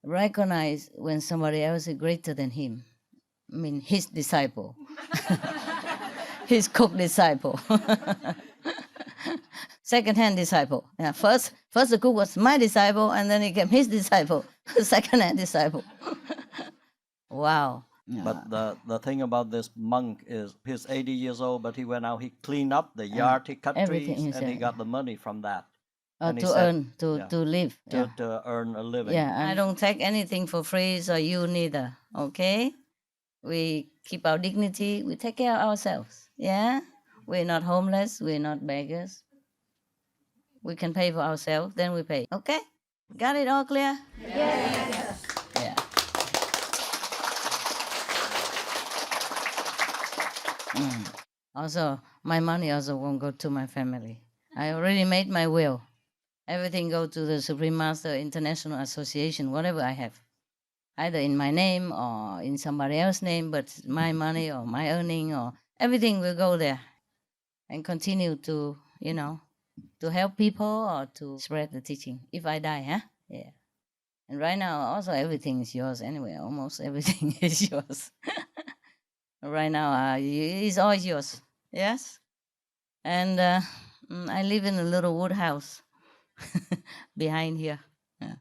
recognized when somebody else is greater than him. I mean, his disciple. His cook disciple. Second-hand disciple. Yeah, first First the cook was my disciple, and then he became his disciple, second-hand disciple. Wow. But the thing about this monk is he's 80 years old, but he went out, he cleaned up the yard, he cut everything trees, and he himself. got the money from that. And he To said- earn, to live. to earn a living. Yeah, I don't take anything for free, so you neither. Okay? We keep our dignity, we take care of ourselves. Yeah? We're not homeless, we're not beggars. We can pay for ourselves, then we pay. Okay? Got it all clear? Yes. Yeah. Also, my money also won't go to my family. I already made my will. Everything go to the Supreme Master International Association, whatever I have. Either in my name or in somebody else's name, but my money or my earning or everything will go there and continue to, to help people or to spread the teaching if I die, huh? Yeah. And right now, also everything is yours anyway. Almost everything is yours. Right now, it's all yours. Yes? And I live in a little wood house behind here. Yeah.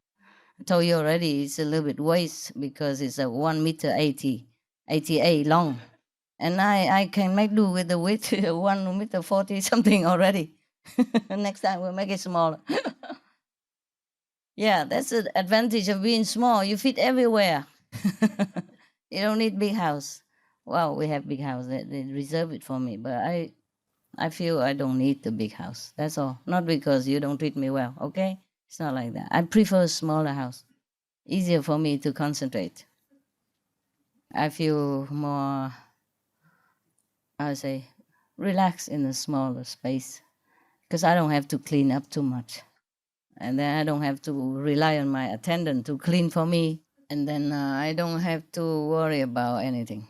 I told you already, it's a little bit waste because it's a 1 meter 88 long. And I can make do with the width 1 meter 40 something already. Next time we'll make it smaller. Yeah, that's the advantage of being small. You fit everywhere. You don't need big house. Well, we have big house. They reserve it for me, but I feel I don't need the big house. That's all. Not because you don't treat me well, okay? It's not like that. I prefer a smaller house. Easier for me to concentrate. I feel more, relaxed in a smaller space because I don't have to clean up too much. And then I don't have to rely on my attendant to clean for me. And then I don't have to worry about anything.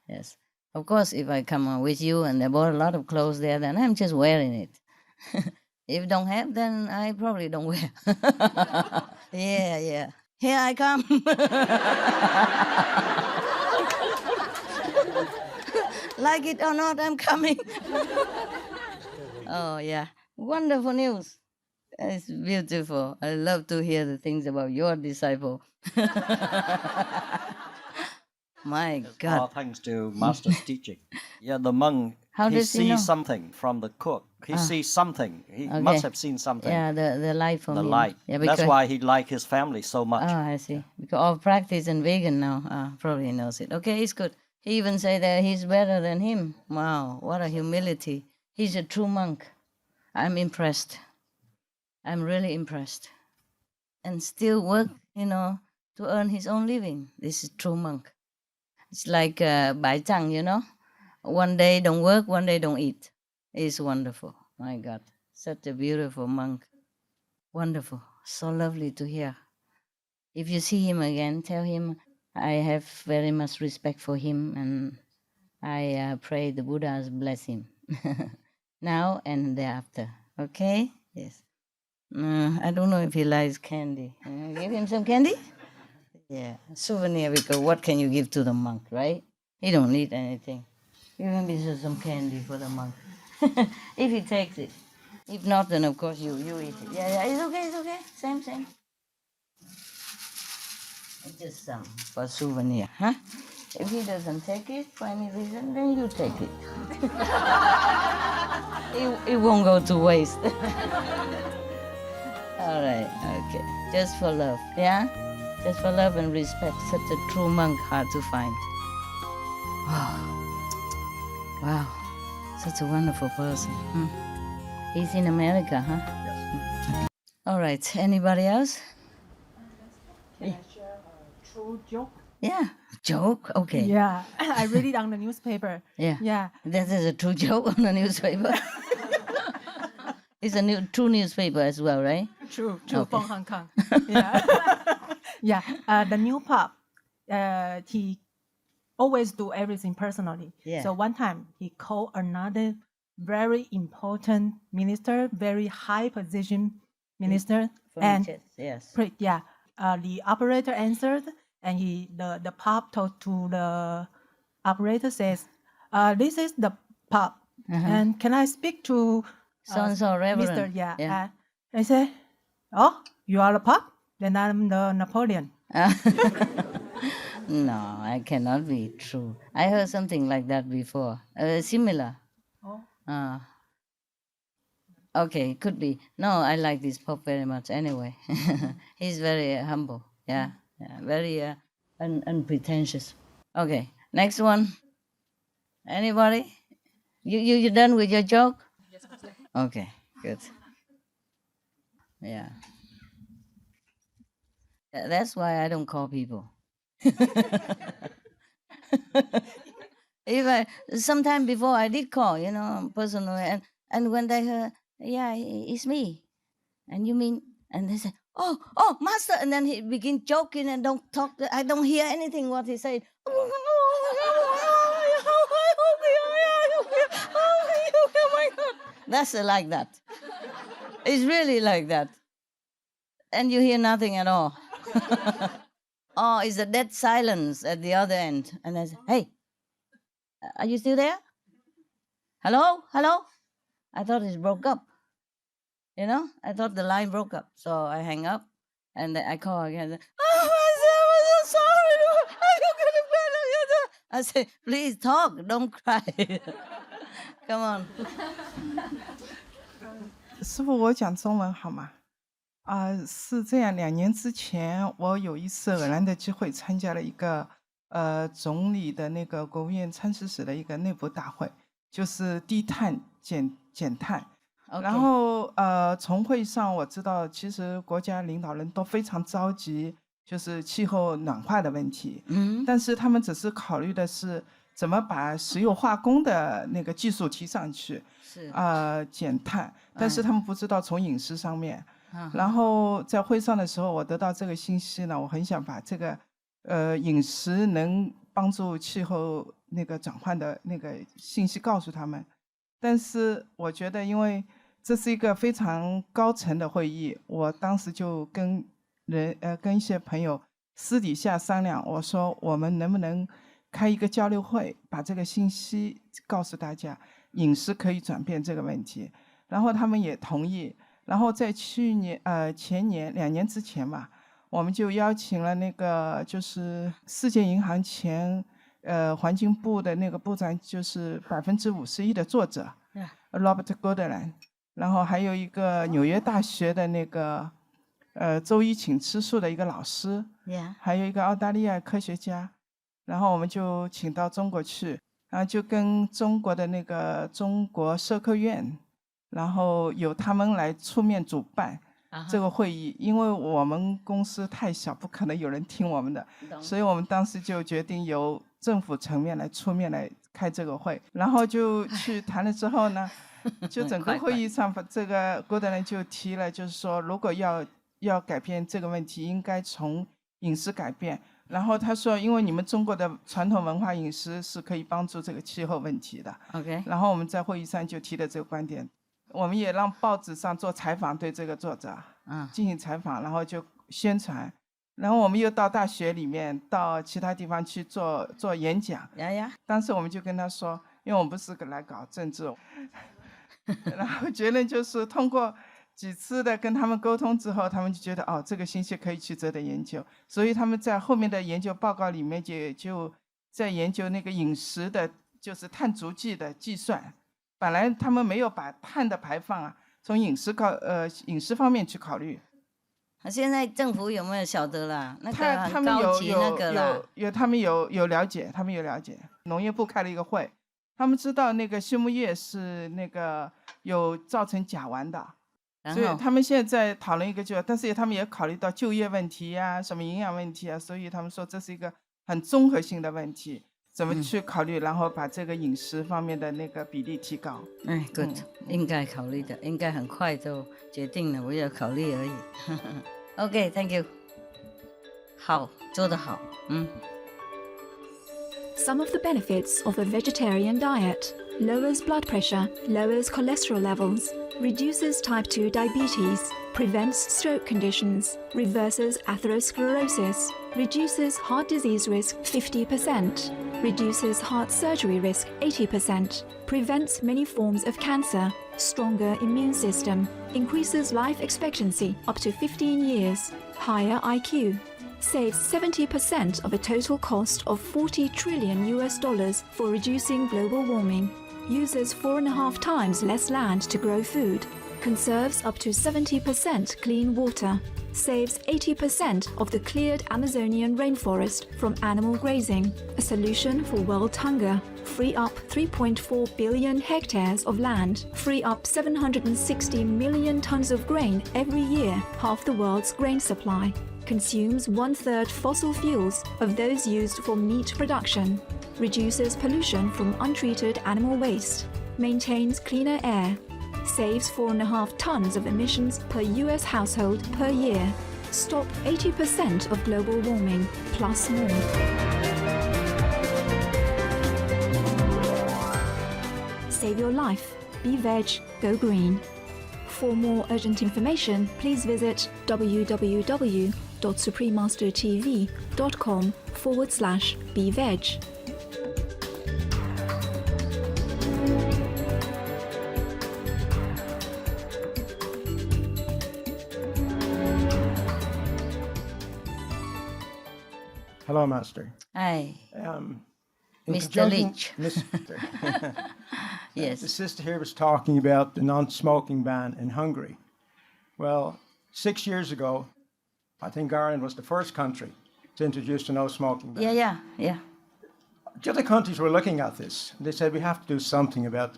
Yes. Of course, if I come with you and they bought a lot of clothes there, then I'm just wearing it. If don't have, then I probably don't wear. Yeah. Here I come. Like it or not, I'm coming. Oh, yeah. Wonderful news. It's beautiful. I love to hear the things about your disciple. My All God. thanks to Master's teaching. Yeah, the monk, How he does he know? sees something from the cook. He sees something. He Okay. must have seen something. Yeah, the light from The him. light. Yeah, That's why he liked his family so much. I see. Because all practice and vegan now, probably knows it. Okay, it's good. He even say that he's better than him. Wow, what a humility. He's a true monk. I'm impressed. I'm really impressed. And still work, to earn his own living. This is true monk. It's like Bai Chang, One day don't work, one day don't eat. It's wonderful. My God, such a beautiful monk. Wonderful. So lovely to hear. If you see him again, tell him I have very much respect for him and I pray the Buddhas bless him now and thereafter. Okay? Yes. I don't know if he likes candy. Give him some candy? Yeah. Souvenir, because what can you give to the monk, right? He don't need anything. Give him some candy for the monk. If he takes it. If not, then of course you eat it. Yeah, it's okay. Same. It's just some for souvenir, huh? If he doesn't take it for any reason, then you take it. It won't go to waste. All right, okay. Just for love, yeah? Just for love and respect. Such a true monk, hard to find. Wow. Such a wonderful person. He's in America, huh? Yes. All right, anybody else? Can I share a true joke? Yeah, joke? Okay. Yeah, I read it on the newspaper. Yeah. That is a true joke on the newspaper. It's a true newspaper as well, right? True, Okay. from Hong Kong. Yeah. The new Pope, he always do everything personally. Yeah. So one time he called another very important minister, very high position minister, From and the church, yes. The operator answered, and the Pope told to the operator says, "This is the Pope, and can I speak to So-and-so reverend." Mr. Yeah. Yeah. I say, oh, you are a pop? Then I'm the Napoleon. No, I cannot be true. I heard something like that before. Similar. Oh. Okay, could be. No, I like this Pope very much anyway. He's very humble. Yeah, very unpretentious. Okay, next one. Anybody? You done with your joke? Okay, good. Yeah. That's why I don't call people. Sometime before I did call, personally, and when they heard, yeah, it's me, and you mean, and they say, oh, master, and then he begin joking and don't talk. I don't hear anything what he said. Oh my God, that's like that. It's really like that, and you hear nothing at all. Oh, it's a dead silence at the other end, and I say, hey. Are you still there? Hello? I thought it broke up. I thought the line broke up. So I hang up and I call again. Oh, I'm so sorry. I say, please talk, don't cry. Come on. 师傅，我讲中文好吗？是这样，2年之前，我有一次偶然的机会参加了一个总理的那个国务院参事室的一个内部大会，就是低碳减碳。然后从会上我知道，其实国家领导人都非常着急，就是气候暖化的问题。但是他们只是考虑的是怎么把石油化工的那个技术提上去，减碳。但是他们不知道从饮食上面。然后在会上的时候，我得到这个信息呢，我很想把这个饮食能帮助气候那个转换的那个信息告诉他们。但是我觉得，因为这是一个非常高层的会议，我当时就跟一些朋友私底下商量，我说我们能不能开一个交流会，把这个信息告诉大家，饮食可以转变这个问题。然后他们也同意。然后在前年2年之前嘛，我们就邀请了那个就是世界银行前环境部的那个部长，就是51%的作者 Robert Goodland， 然后还有一个纽约大学的那个周一请吃素的一个老师，还有一个澳大利亚科学家，然后我们就请到中国去，然后就跟中国的那个中国社科院。然后由他们来出面主办这个会议，因为我们公司太小，不可能有人听我们的，所以我们当时就决定由政府层面来出面来开这个会。然后就去谈了之后呢，就整个会议上，这个郭德人就提了，就是说如果要改变这个问题，应该从饮食改变。然后他说，因为你们中国的传统文化饮食是可以帮助这个气候问题的。然后我们在会议上就提了这个观点。我们也让报纸上做采访，对这个作者进行采访，然后就宣传。然后我们又到大学里面，到其他地方去做演讲。当时我们就跟他说，因为我们不是来搞政治，然后结论就是通过几次的跟他们沟通之后，他们就觉得这个信息可以去值得研究，所以他们在后面的研究报告里面就在研究那个饮食的，就是碳足迹的计算。本来他们没有把碳的排放从饮食方面去考虑。现在政府有没有晓得啦？那个他们很高级那个啦。他们有了解，农业部开了一个会，他们知道那个畜牧业是那个有造成甲烷的，所以他们现在讨论一个但是他们也考虑到就业问题呀，什么营养问题啊，所以他们说这是一个很综合性的问题。怎么去考虑，然后把这个饮食方面的那个比例提高。good，应该考虑的，应该很快就决定了，我要考虑而已。OK，thank you。好，做得好。Some of the benefits of a vegetarian diet: lowers blood pressure, lowers cholesterol levels, reduces type 2 diabetes, prevents stroke conditions, reverses atherosclerosis, reduces heart disease risk 50%. reduces heart surgery risk 80%, prevents many forms of cancer, stronger immune system, increases life expectancy up to 15 years, higher IQ, saves 70% of a total cost of $40 trillion for reducing global warming, uses 4.5 times less land to grow food, conserves up to 70% clean water, saves 80% of the cleared Amazonian rainforest from animal grazing, a solution for world hunger, free up 3.4 billion hectares of land, free up 760 million tons of grain every year, half the world's grain supply, consumes 1/3 fossil fuels of those used for meat production, reduces pollution from untreated animal waste, maintains cleaner air, saves 4.5 tons of emissions per US household per year, stop 80% of global warming, plus more. Save your life. Be veg, go green. For more urgent information, please visit www.suprememastertv.com/beveg. Hello, Master. Hi. In Mr. conjunction- Leach. Mr. Yes. The sister here was talking about the non-smoking ban in Hungary. Well, 6 years ago, I think Ireland was the first country to introduce the no-smoking ban. Yeah. The other countries were looking at this. They said we have to do something to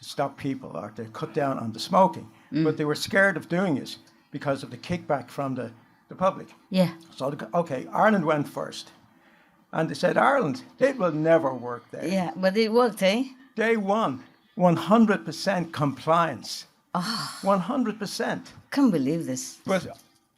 stop people or to cut down on the smoking. But they were scared of doing it because of the kickback from the public. Yeah. So, okay, Ireland went first. And they said, Ireland, it will never work there. Yeah, but it worked, eh? Day one, 100% compliance. 100%. Can't believe this. But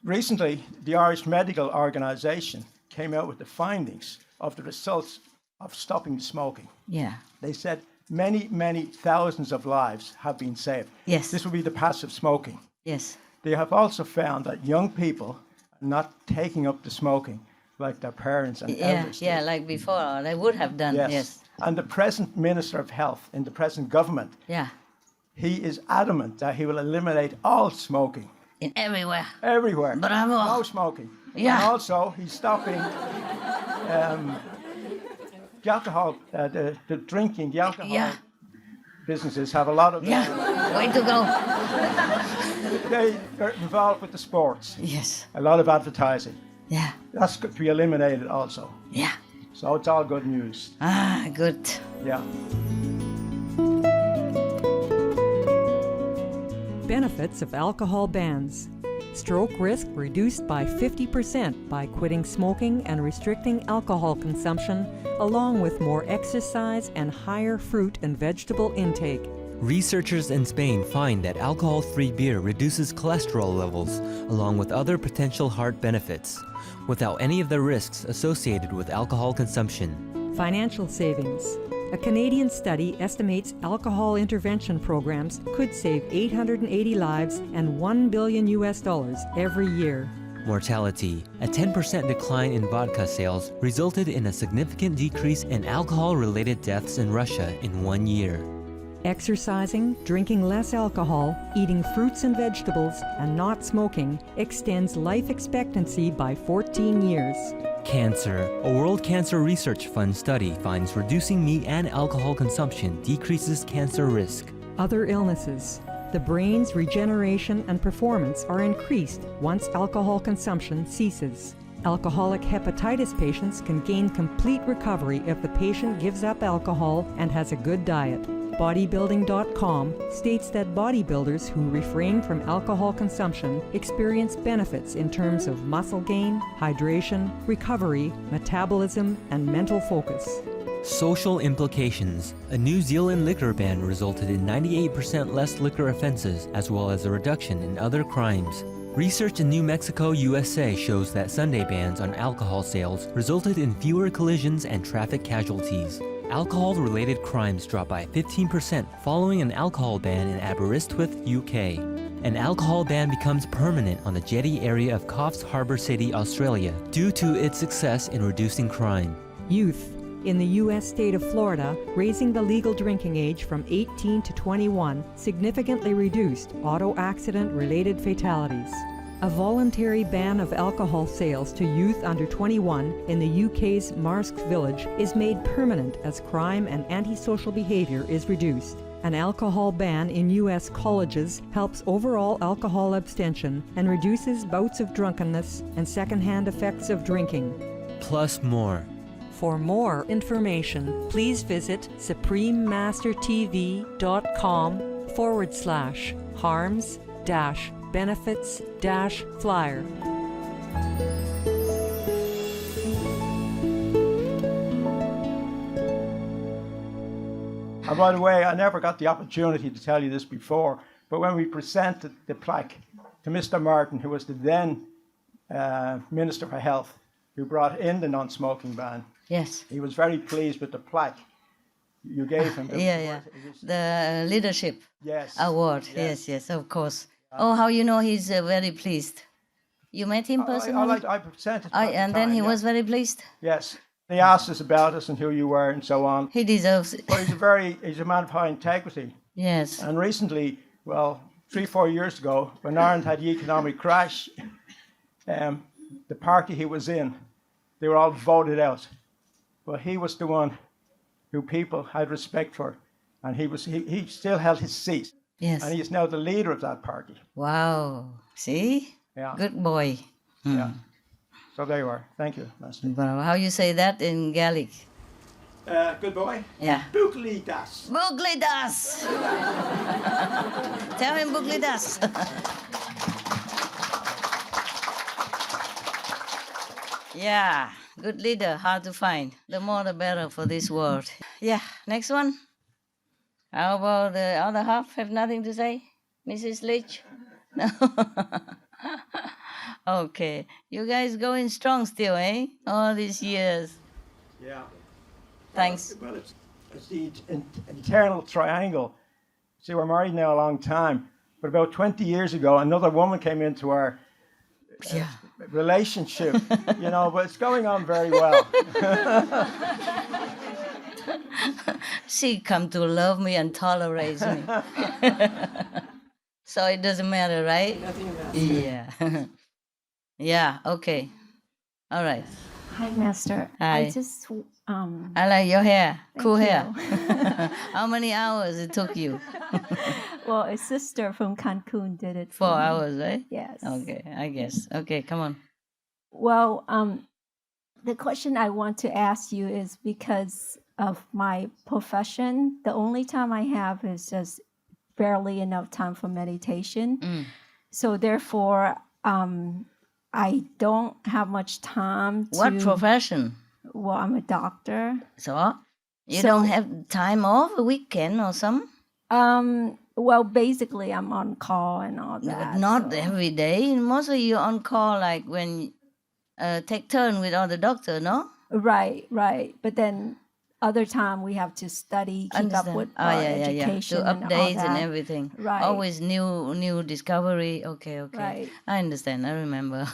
recently, the Irish Medical Organisation came out with the findings of the results of stopping smoking. Yeah. They said many, many thousands of lives have been saved. Yes. This will be the passive smoking. Yes. They have also found that young people are not taking up the smoking like their parents and elders Yeah, did. like before, they would have done. Yes. And the present Minister of Health in the present government, Yeah. he is adamant that he will eliminate all smoking. In everywhere. Everywhere. Bravo. No smoking. Yeah. And also, he's stopping the alcohol, the drinking, the alcohol businesses have a lot of... Way to go. They are involved with the sports. Yes. A lot of advertising. Yeah. That's to be eliminated also. Yeah. So it's all good news. Good. Yeah. Benefits of alcohol bans. Stroke risk reduced by 50% by quitting smoking and restricting alcohol consumption, along with more exercise and higher fruit and vegetable intake. Researchers in Spain find that alcohol-free beer reduces cholesterol levels, along with other potential heart benefits, without any of the risks associated with alcohol consumption. Financial savings. A Canadian study estimates alcohol intervention programs could save 880 lives and $1 billion every year. Mortality. A 10% decline in vodka sales resulted in a significant decrease in alcohol-related deaths in Russia in 1 year. Exercising, drinking less alcohol, eating fruits and vegetables, and not smoking extends life expectancy by 14 years. Cancer. A World Cancer Research Fund study finds reducing meat and alcohol consumption decreases cancer risk. Other illnesses. The brain's regeneration and performance are increased once alcohol consumption ceases. Alcoholic hepatitis patients can gain complete recovery if the patient gives up alcohol and has a good diet. Bodybuilding.com states that bodybuilders who refrain from alcohol consumption experience benefits in terms of muscle gain, hydration, recovery, metabolism, and mental focus. Social implications. A New Zealand liquor ban resulted in 98% less liquor offenses, as well as a reduction in other crimes. Research in New Mexico, USA shows that Sunday bans on alcohol sales resulted in fewer collisions and traffic casualties. Alcohol-related crimes dropped by 15% following an alcohol ban in Aberystwyth, UK. An alcohol ban becomes permanent on the jetty area of Coffs Harbour City, Australia, due to its success in reducing crime. Youth. In the U.S. state of Florida, raising the legal drinking age from 18 to 21 significantly reduced auto accident-related fatalities. A voluntary ban of alcohol sales to youth under 21 in the UK's Marsk village is made permanent as crime and antisocial behavior is reduced. An alcohol ban in U.S. colleges helps overall alcohol abstention and reduces bouts of drunkenness and secondhand effects of drinking. Plus more. For more information, please visit suprememastertv.com/harms-benefits-flyer. And by the way, I never got the opportunity to tell you this before, but when we presented the plaque to Mr. Martin, who was the then Minister for Health, who brought in the non-smoking ban, Yes. he was very pleased with the plaque you gave him. The leadership Yes. award. Yes, of course. Oh, how you know he's very pleased? You met him personally? I presented And then he was very pleased? Yes. They asked us about us and who you were and so on. He deserves it. But he's a man of high integrity. Yes. And recently, well, 3-4 years ago, when Ireland had the economic crash, the party he was in, they were all voted out. But he was the one who people had respect for. And he still held his seat. Yes. And he is now the leader of that party. Wow. See? Yeah. Good boy. Yeah. So there you are. Thank you, Master. Bravo. How you say that in Gaelic? Good boy. Yeah. Bugli das. Bugli das. Tell him Bugli das. Yeah. Good leader. Hard to find. The more the better for this world. Yeah. Next one. How about the other half? Have nothing to say? Mrs. Leach? No. Okay. You guys going strong still, eh? All these years. Yeah. Thanks. Well, it's the eternal triangle. See, we're married now a long time, but about 20 years ago, another woman came into our relationship, but it's going on very well. She come to love me and tolerate me. So it doesn't matter, right? Nothing matters. Yeah. Yeah, okay. All right. Hi, Master. Hi. I just I like your hair. Cool you. hair. How many hours it took you? well, a sister from Cancun did it. 4 for me. hours, right? Yes. Okay, I guess. Okay, come on. Well, the question I want to ask you is because of my profession, the only time I have is just barely enough time for meditation. So therefore, I don't have much time to... What profession? Well, I'm a doctor. So you don't have time off a weekend or something? Well, basically, I'm on call and all that. But not every day. Mostly you're on call like when take turn with other doctor, no? Right. But then other time we have to study, keep up with education to update and all that. everything. Right. Always new discovery. Okay. Right. I understand. I remember.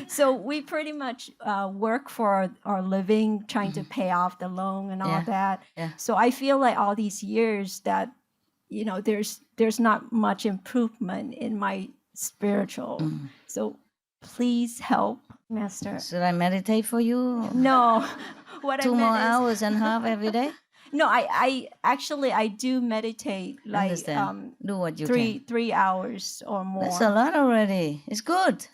So we pretty much work for our living, trying to pay off the loan and all that. Yeah. So I feel like all these years that there's not much improvement in my spiritual. So please help, Master. Should I meditate for you? No. What 2 I meant more is- hours and a half every day? No, I actually do meditate like Do what you three can. 3 hours or more. That's a lot already. It's good.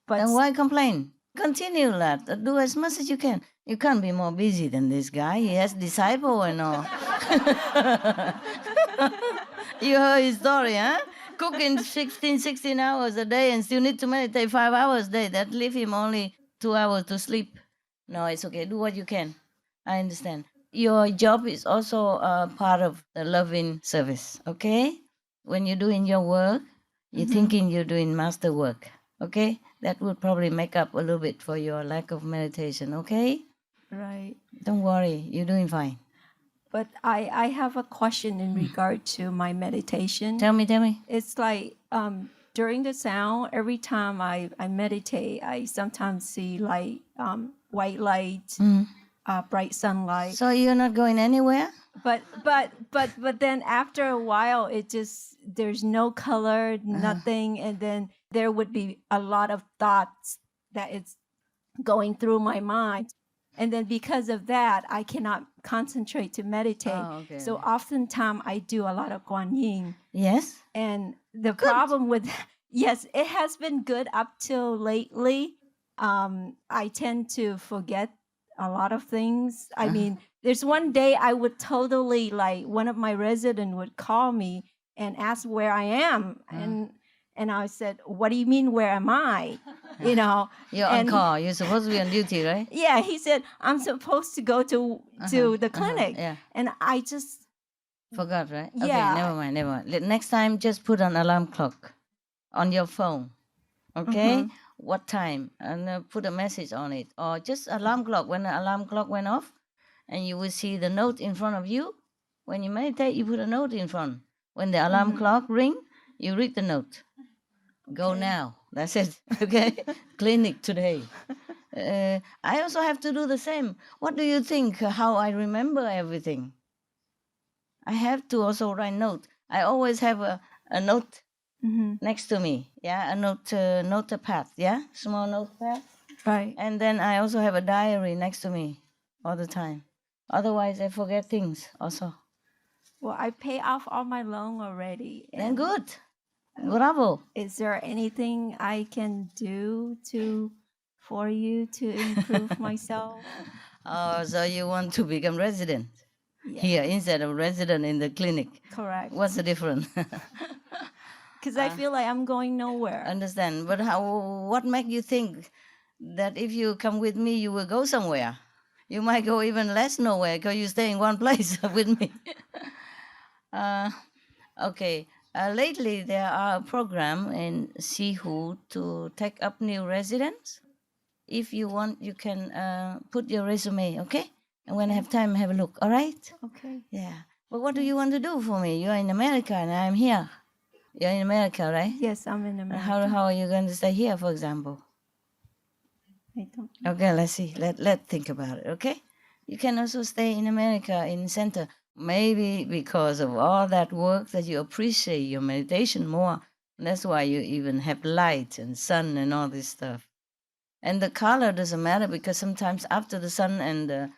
But then why complain? Continue that. Do as much as you can. You can't be more busy than this guy. He has disciple and all. You heard his story, huh? Cooking 16 hours a day and still need to meditate 5 hours a day. That leave him only 2 hours to sleep. No, it's okay. Do what you can. I understand. Your job is also part of the loving service, okay? When you're doing your work, you're thinking you're doing master work, okay? That would probably make up a little bit for your lack of meditation, okay? Right. Don't worry. You're doing fine. But I have a question in regard to my meditation. Tell me. It's like during the sound, every time I meditate, I sometimes see like white light bright sunlight. So you're not going anywhere? But then after a while, there's no color, nothing, and then there would be a lot of thoughts that it's going through my mind. And then because of that, I cannot concentrate to meditate. Oh, okay. So oftentimes I do a lot of Guan Yin. Yes. And the problem with, yes, it has been good up till lately. I tend to forget a lot of things. I mean, there's one day I would totally, like, one of my residents would call me and ask where I am. And I said, what do you mean, where am I? You know. You're on call. You're supposed to be on duty, right? Yeah, he said, I'm supposed to go to the clinic. Yeah. And I just forgot, right? Yeah. Okay, never mind. Next time, just put an alarm clock on your phone. Okay? What time? And put a message on it. Or just alarm clock. When the alarm clock went off, and you will see the note in front of you. When you meditate, you put a note in front. When the alarm clock ring, you read the note. Go now. That's it. Okay? Clinic today. I also have to do the same. What do you think how I remember everything? I have to also write note. I always have a note next to me. Yeah, a notepad. Yeah, small notepad. Right. And then I also have a diary next to me all the time. Otherwise, I forget things also. Well, I pay off all my loan already. Then good. Bravo. Is there anything I can do for you to improve myself? Oh, so you want to become resident here instead of resident in the clinic? Correct. What's the difference? Because I feel like I'm going nowhere. Understand. But what make you think that if you come with me, you will go somewhere? You might go even less nowhere because you stay in one place with me. Okay. Lately, there are a program in Sihu to take up new residents. If you want, you can put your resume, okay? And when I have time, have a look, all right? Okay. Yeah. But what do you want to do for me? You're in America and I'm here. You're in America, right? Yes, I'm in America. How are you going to stay here, for example? I don't know. Okay, let's see. Let's think about it, okay? You can also stay in America, in center. Maybe because of all that work that you appreciate your meditation more. That's why you even have light and sun and all this stuff. And the color doesn't matter because sometimes after the sun and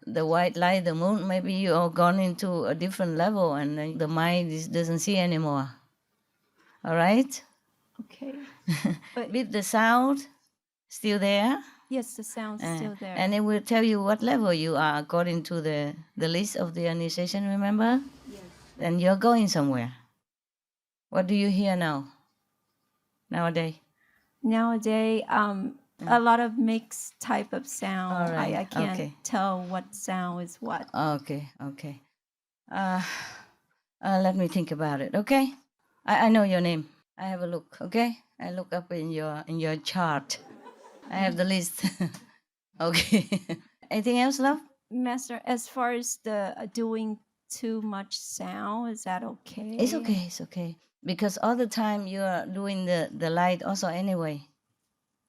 the white light, the moon, maybe you are gone into a different level and then the mind doesn't see anymore. All right? Okay. With the sound still there? Yes, the sound's still there. And it will tell you what level you are according to the list of the initiation, remember? Yes. And you're going somewhere. What do you hear now? Nowadays? Nowadays, a lot of mixed type of sound. All right. I can't tell what sound is what. Okay. Let me think about it, okay? I know your name. I have a look, okay? I look up in your chart. I have the list. Okay. Anything else, love? Master, as far as the doing too much sound, is that okay? It's okay. Because all the time you are doing the light also anyway.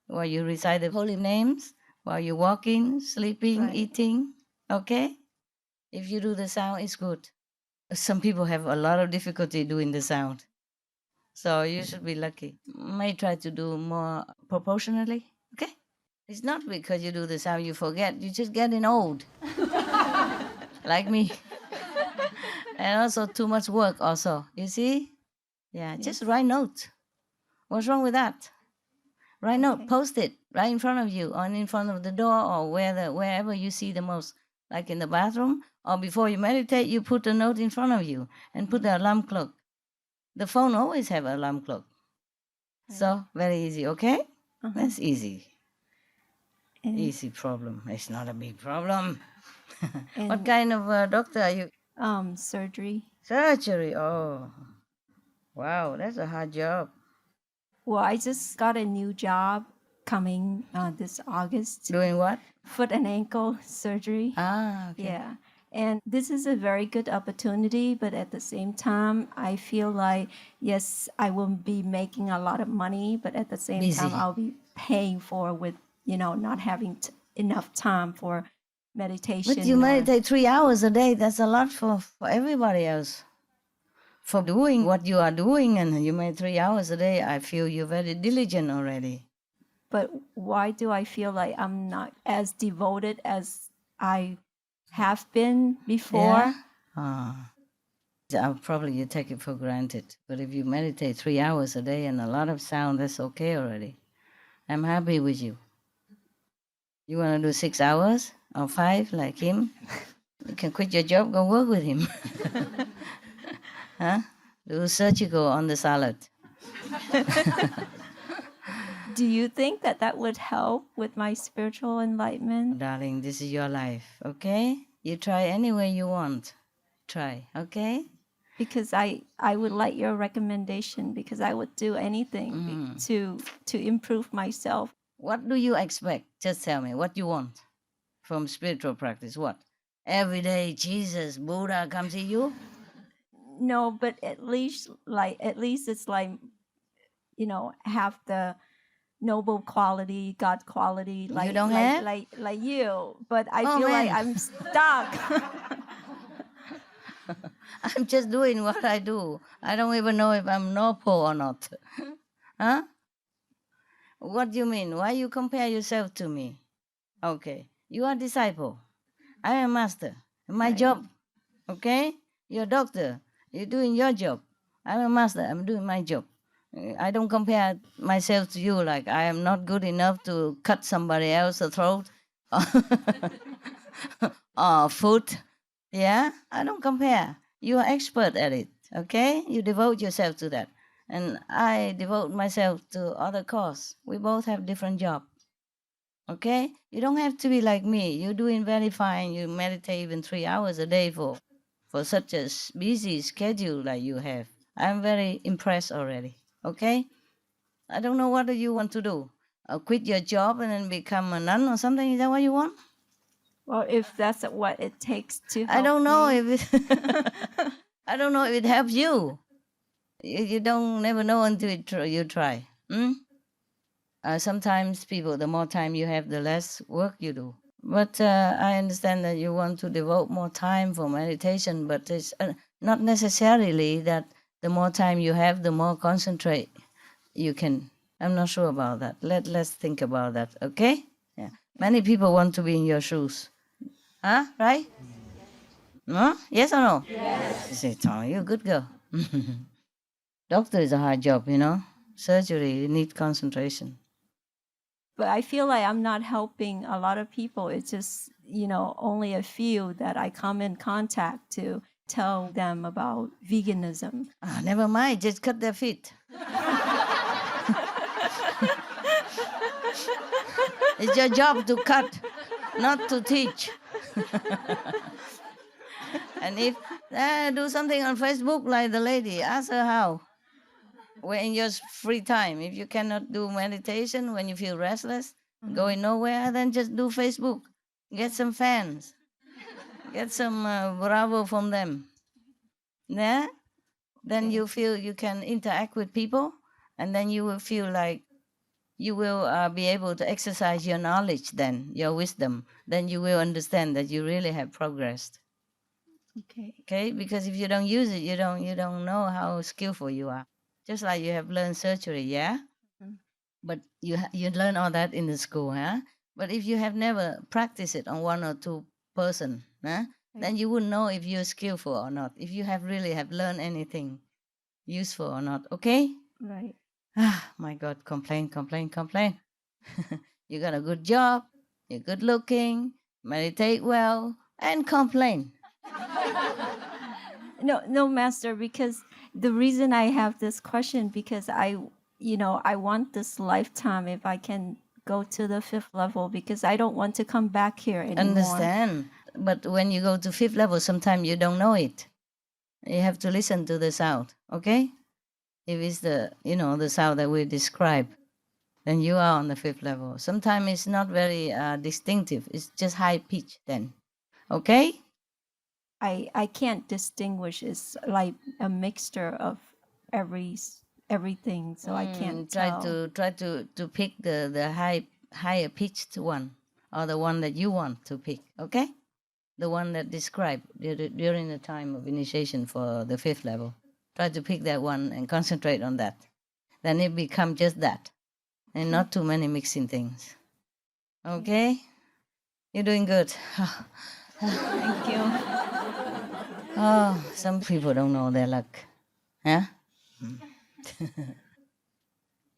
While you recite the holy names, while you're walking, sleeping, eating, okay? If you do the sound, it's good. Some people have a lot of difficulty doing the sound. So you should be lucky. May try to do more proportionally, okay? It's not because you do the sound you forget. You're just getting old. Like me. And also too much work also, you see? Yeah, just write notes. What's wrong with that? Write note, post it right in front of you or in front of the door or wherever you see the most. Like in the bathroom or before you meditate, you put a note in front of you and put the alarm clock. The phone always have an alarm clock. So, very easy, okay? That's easy. Easy problem. It's not a big problem. What kind of doctor are you? Surgery. Surgery, oh. Wow, that's a hard job. Well, I just got a new job coming this August. Doing what? Foot and ankle surgery. Ah, okay. Yeah. And this is a very good opportunity, but at the same time, I feel like, yes, I will be making a lot of money, but at the same time, I'll be paying for with, not having enough time for meditation. But you meditate 3 hours a day. That's a lot for everybody else. For doing what you are doing, and you meditate 3 hours a day, I feel you're very diligent already. But why do I feel like I'm not as devoted as I have been before? Probably you take it for granted. But if you meditate 3 hours a day and a lot of sound, that's okay already. I'm happy with you. You want to do 6 hours or 5 like him? You can quit your job, go work with him. Huh? Do surgical on the salad. Do you think that that would help with my spiritual enlightenment? Darling, this is your life, okay? You try any way you want. Try, okay? Because I would like your recommendation, because I would do anything to improve myself. What do you expect? Just tell me what you want from spiritual practice. What? Every day Jesus, Buddha come see you? No, but at least it's like, have the noble quality, God quality, like you don't have? like you. But I feel like I'm stuck. I'm just doing what I do. I don't even know if I'm noble or not. Huh? What do you mean? Why you compare yourself to me? Okay, you are a disciple. I am a master. My job, okay? You're a doctor. You're doing your job. I'm a master. I'm doing my job. I don't compare myself to you like I am not good enough to cut somebody else's throat or foot. Yeah, I don't compare. You are expert at it, okay? You devote yourself to that. And I devote myself to other cause. We both have different jobs, okay? You don't have to be like me. You're doing very fine. You meditate even 3 hours a day for such a busy schedule like you have. I'm very impressed already, okay? I don't know what do you want to do. Quit your job and then become a nun or something? Is that what you want? Well, if that's what it takes to help I don't know me. if it I don't know if it helps you. You don't never know until you try. Sometimes people, the more time you have, the less work you do. But I understand that you want to devote more time for meditation, but it's not necessarily that the more time you have, the more concentrate you can. I'm not sure about that. Let's think about that, okay? Yeah. Many people want to be in your shoes. Huh? Right? No? Yes or no? Yes. You say, oh, you're a good girl. Doctor is a hard job, Surgery, you need concentration. But I feel like I'm not helping a lot of people. It's just, only a few that I come in contact to tell them about veganism. Never mind, just cut their feet. It's your job to cut, not to teach. And if do something on Facebook like the lady, ask her how. When in your free time, if you cannot do meditation, when you feel restless, going nowhere, then just do Facebook. Get some fans. Get some bravo from them. Yeah? Then you feel you can interact with people, and then you will feel like you will be able to exercise your knowledge then, your wisdom. Then you will understand that you really have progressed. Okay? Because if you don't use it, you don't know how skillful you are. Just like you have learned surgery, yeah? But you learn all that in the school, huh? But if you have never practiced it on one or two person, huh? Then you wouldn't know if you're skillful or not, if you have learned anything useful or not, okay? Right. My God, complain. You got a good job, you're good looking, meditate well, and complain. No, Master, because the reason I have this question, because I want this lifetime, if I can go to the 5th level, because I don't want to come back here anymore. Understand. But when you go to 5th level, sometimes you don't know it. You have to listen to the sound, okay? If it's the sound that we describe, then you are on the 5th level. Sometimes it's not very distinctive. It's just high pitch then, okay? I can't distinguish. It's like a mixture of everything, so I can't try tell. to pick the higher pitched one. or the one that you want to pick, okay? The one that described during the time of initiation for the 5th level. Try to pick that one and concentrate on that. Then it becomes just that, and not too many mixing things. Okay? You're doing good. Thank you. Oh, some people don't know their luck. Huh?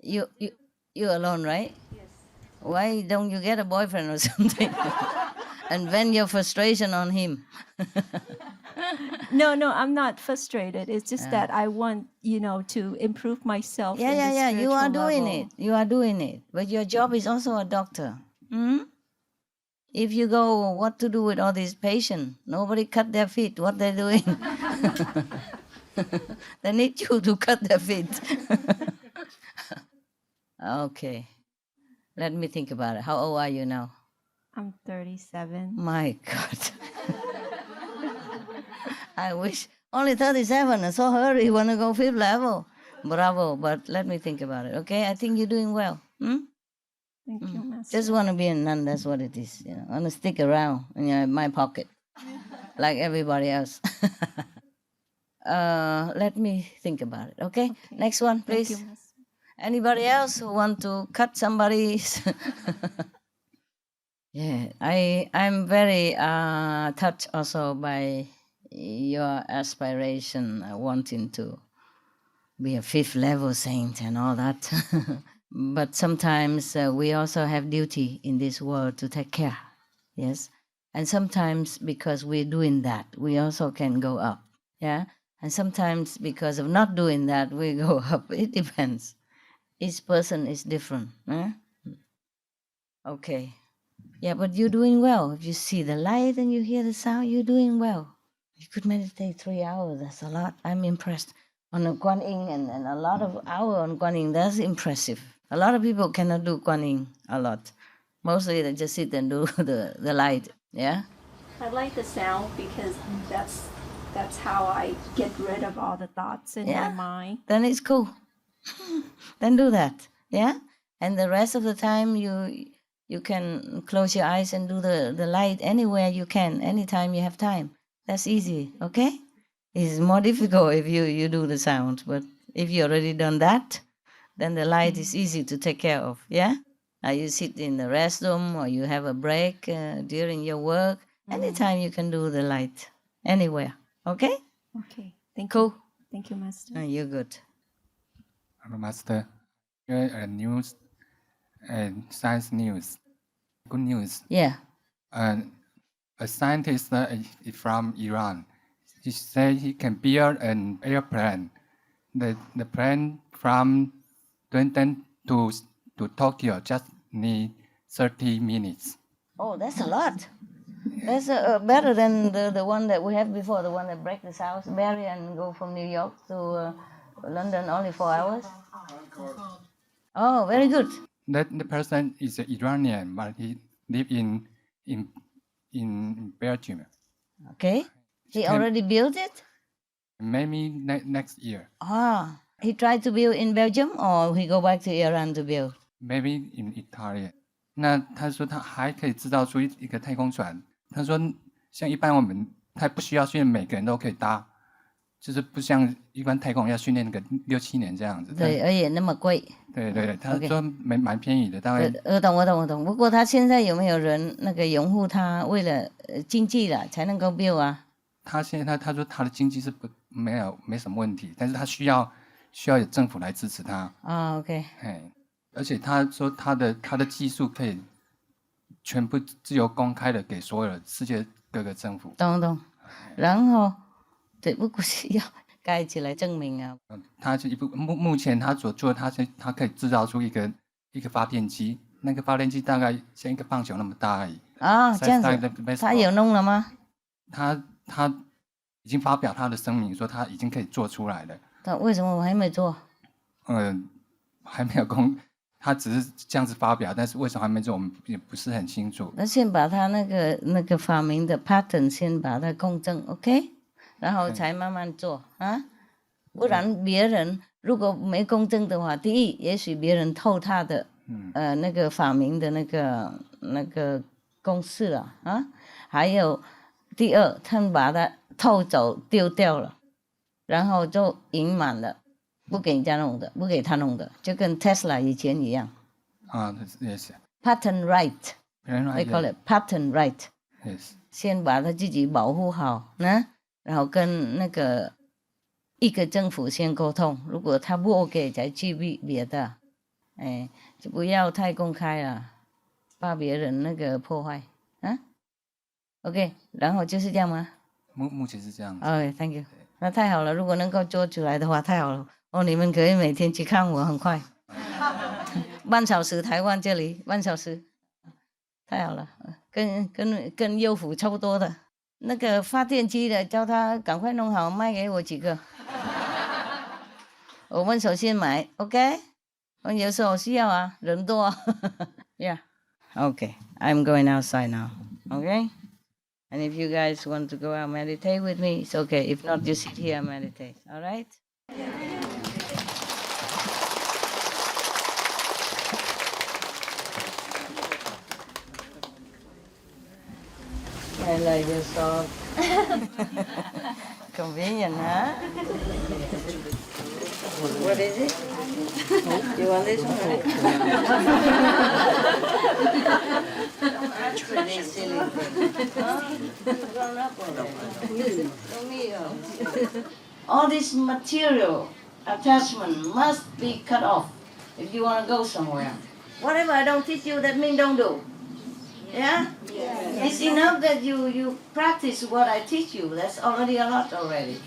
you alone, right? Yes. Why don't you get a boyfriend or something? And vent your frustration on him. No, I'm not frustrated. It's just that I want, to improve myself. Yeah. You are doing level. it. You are doing it. But your job is also a doctor. If you go, what to do with all these patients? Nobody cut their feet. What they're doing? They need you to cut their feet. Okay. Let me think about it. How old are you now? I'm 37. My God. I wish. Only 37 and so hurry, want to go 5th level. Bravo, but let me think about it, okay? I think you're doing well. Thank you, Master. Just want to be a nun, that's what it is. I want to stick around in my pocket, like everybody else. Let me think about it, okay? Next one, please. Thank you, Master. Anybody else who want to cut somebody's? Yeah, I'm very touched also by your aspiration, wanting to be a 5th level saint and all that. But sometimes we also have duty in this world to take care, yes? And sometimes because we're doing that, we also can go up, yeah? And sometimes because of not doing that, we go up. It depends. Each person is different. Okay. Yeah, but you're doing well. If you see the light and you hear the sound, you're doing well. You could meditate 3 hours. That's a lot. I'm impressed. On a Guan Yin and a lot of hours on Guan Yin, that's impressive. A lot of people cannot do Guan Yin a lot. Mostly they just sit and do the light, yeah? I like the sound because that's how I get rid of all the thoughts in my mind. Then it's cool. Then do that, yeah? And the rest of the time you can close your eyes and do the light anywhere you can, anytime you have time. That's easy, okay? It's more difficult if you do the sound, but if you already done that, then the light is easy to take care of, yeah? You sit in the restroom or you have a break during your work, anytime you can do the light, anywhere, okay? Okay, thank you. Cool. Thank you, Master. You're good. Hello, Master. Here are news and science news. Good news. Yeah. A scientist from Iran, he said he can build an airplane. The plane from London to Tokyo just need 30 minutes. Oh, that's a lot. That's better than the one that we have before, the one that break the south barrier and go from New York to London only 4 hours. Oh, very good. The person is an Iranian, but he lives in Belgium. Okay. He already built it? Maybe next year. Ah, he tried to build in Belgium or he go back to Iran to build? Maybe in Italy. 那他说他还可以制造出一个太空船。他说像一般我们他不需要训练每个人都可以搭，就是不像一般太空要训练那个6、7年这样子。对，而且那么贵。对，他说蛮便宜的，大概。我懂。不过他现在有没有人那个拥护他？为了经济了才能够 build 啊？他现在他说他的经济是没什么问题，但是他需要有政府来支持他。啊 ，OK。而且他说他的技术可以全部自由公开的给所有的世界各个政府。懂。然后只不过是要盖起来证明啊。他是目前他所做的，他可以制造出一个发电机，那个发电机大概像一个棒球那么大而已。啊，这样子。他有弄了吗？他已经发表他的声明说他已经可以做出来了。但为什么我还没做？还没有公。他只是这样子发表，但是为什么还没做，我们也不是很清楚。那先把他那个发明的 patent 先把它公证 ，OK， 然后才慢慢做啊。不然别人如果没公证的话，第一，也许别人偷他的那个发明的那个公式了啊。还有第二，他们把它偷走丢掉了，然后就隐瞒了，不给人家弄的，不给他弄的，就跟 Tesla 以前一样。Yes. Patent right，they call it patent right。Yes. 先把他自己保护好呢，然后跟那个一个政府先沟通，如果他不 OK 才去别的，哎，就不要太公开了，怕别人那个破坏啊。OK， 然后就是这样吗？目前是这样子。Thank you。那太好了，如果能够做出来的话，太好了。你们可以每天去看我，很快，半小时，台湾这里半小时，太好了，跟幼福差不多的。那个发电机的，叫他赶快弄好，卖给我几个。我们首先买 ，OK？ 我有时候需要啊，人多。Yeah. Okay. I'm going outside now. Okay? And if you guys want to go out and meditate with me, it's okay. If not, you sit here and meditate. All right? I like your sock. Convenient, huh? What is it? You want this one? That's pretty silly. Grown up already. All this material attachment must be cut off if you want to go somewhere. Whatever I don't teach you, that means don't do. Yeah? Yes. It's enough that you practice what I teach you. That's already a lot already.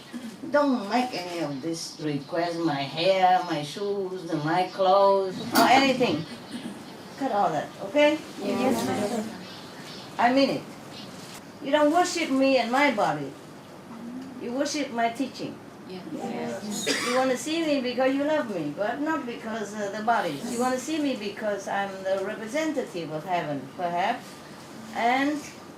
Don't make any of this request, my hair, my shoes, my clothes, or anything. Cut all that, okay? Yes. I mean it. You don't worship me and my body. You worship my teaching. Yes. You want to see me because you love me, but not because of the body. You want to see me because I'm the representative of heaven, perhaps, and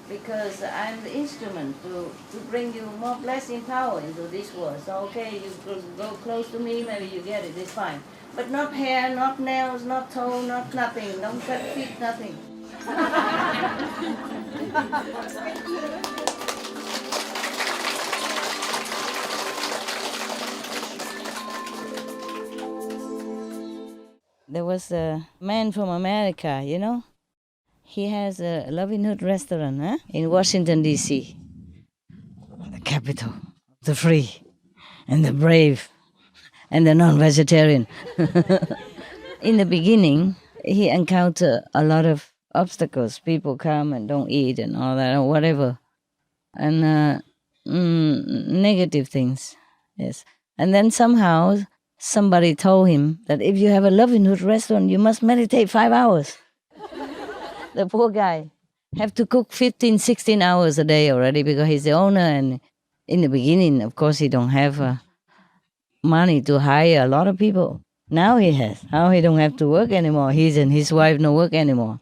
because I'm the instrument to bring you more blessing power into this world. So, okay, you go close to me, maybe you get it, it's fine. But not hair, not nails, not toe, not nothing. Don't cut feet, nothing. There was a man from America, you know. He has a Loving Hood restaurant in Washington, D.C., the capital, the free and the brave and the non-vegetarian. In the beginning, he encountered a lot of obstacles. People come and don't eat and all that or whatever. And negative things, yes. And then somehow somebody told him that if you have a Loving Hood restaurant, you must meditate 5 hours. The poor guy have to cook 15, 16 hours a day already because he's the owner. And in the beginning, of course, he don't have money to hire a lot of people. Now he has. Now he don't have to work anymore. He and his wife no work anymore.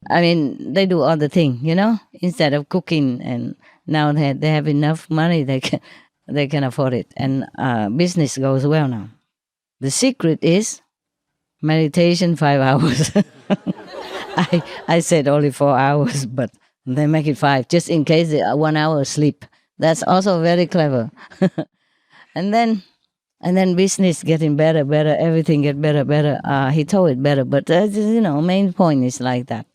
I mean, they do other things, you know, instead of cooking. And now they have enough money, they can afford it. And business goes well now. The secret is meditation 5 hours. I said only 4 hours, but they make it 5, just in case they 1 hour sleep. That's also very clever. And then business getting better, everything get better. He told it better, but main point is like that.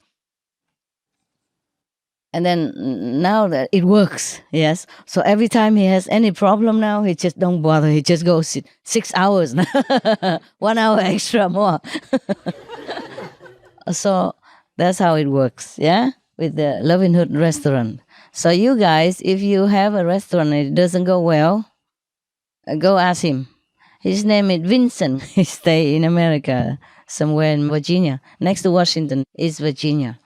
And then now that it works, yes. So every time he has any problem now, he just don't bother. He just goes 6 hours now, 1 hour extra more. So that's how it works, yeah, with the Loving Hood restaurant. So you guys, if you have a restaurant and it doesn't go well, go ask him. His name is Vincent. He stay in America, somewhere in Virginia. Next to Washington is Virginia.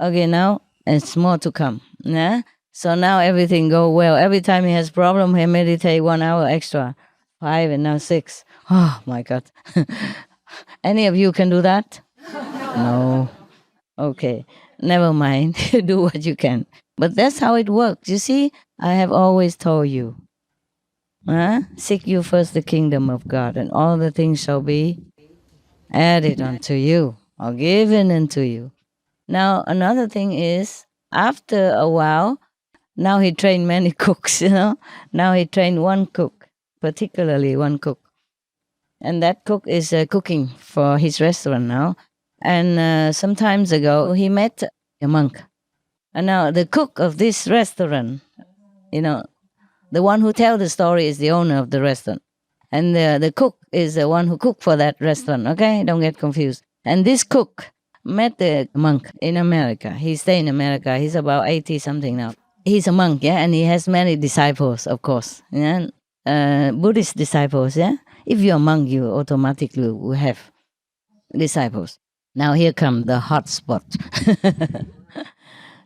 Okay, now it's more to come. Yeah? So now everything go well. Every time he has problem, he meditate 1 hour extra. 5 and now 6. Oh my God. Any of you can do that? No. Okay. Never mind. Do what you can. But that's how it works. You see, I have always told you. Seek you first the kingdom of God, and all the things shall be added unto you or given unto you. Now, another thing is, after a while, now he trained many cooks, Now he trained one cook, particularly one cook. And that cook is cooking for his restaurant now. And some times ago, he met a monk. And now the cook of this restaurant, the one who tells the story is the owner of the restaurant. And the cook is the one who cooked for that restaurant, okay? Don't get confused. And this cook met the monk in America. He stayed in America. He's about 80-something now. He's a monk, yeah? And he has many disciples, of course. Yeah? Buddhist disciples, yeah? If you're a monk, you automatically will have disciples. Now here comes the hot spot.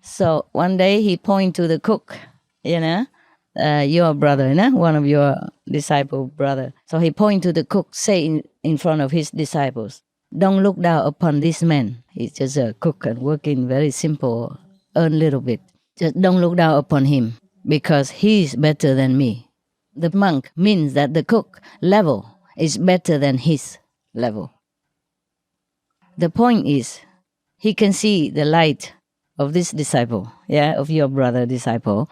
So one day he pointed to the cook, your brother, one of your disciple brother. So he pointed to the cook, say in front of his disciples, don't look down upon this man. He's just a cook and working very simple, earn a little bit. Just don't look down upon him because he's better than me. The monk means that the cook level is better than his level. The point is, he can see the light of this disciple, of your brother disciple.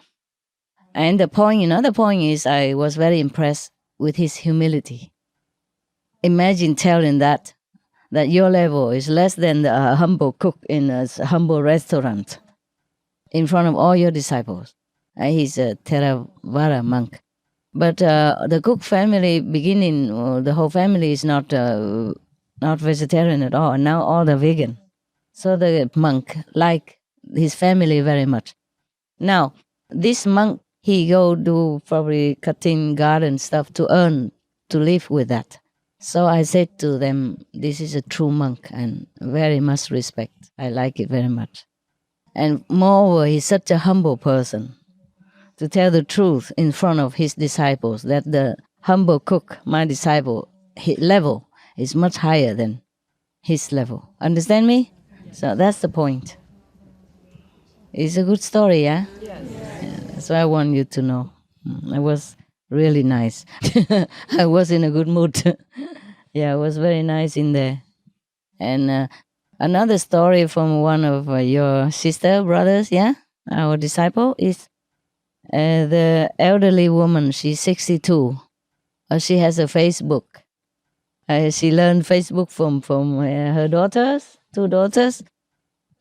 And the point is, I was very impressed with his humility. Imagine telling that your level is less than the humble cook in a humble restaurant in front of all your disciples. He's a Theravada monk. But the cook family the whole family is not vegetarian at all. Now all are vegan. So the monk liked his family very much. Now, this monk, he go do probably cutting garden stuff to earn, to live with that. So I said to them, this is a true monk and very much respect. I like it very much. And moreover, he's such a humble person to tell the truth in front of his disciples that the humble cook, my disciple, his level is much higher than his level. Understand me? So that's the point. It's a good story, yeah? Yes. Yeah, so I want you to know. It was really nice. I was in a good mood. Yeah, it was very nice in there. And another story from one of your sister brothers, our disciple, is the elderly woman. She's 62. She has a Facebook. She learned Facebook from her daughters, 2 daughters,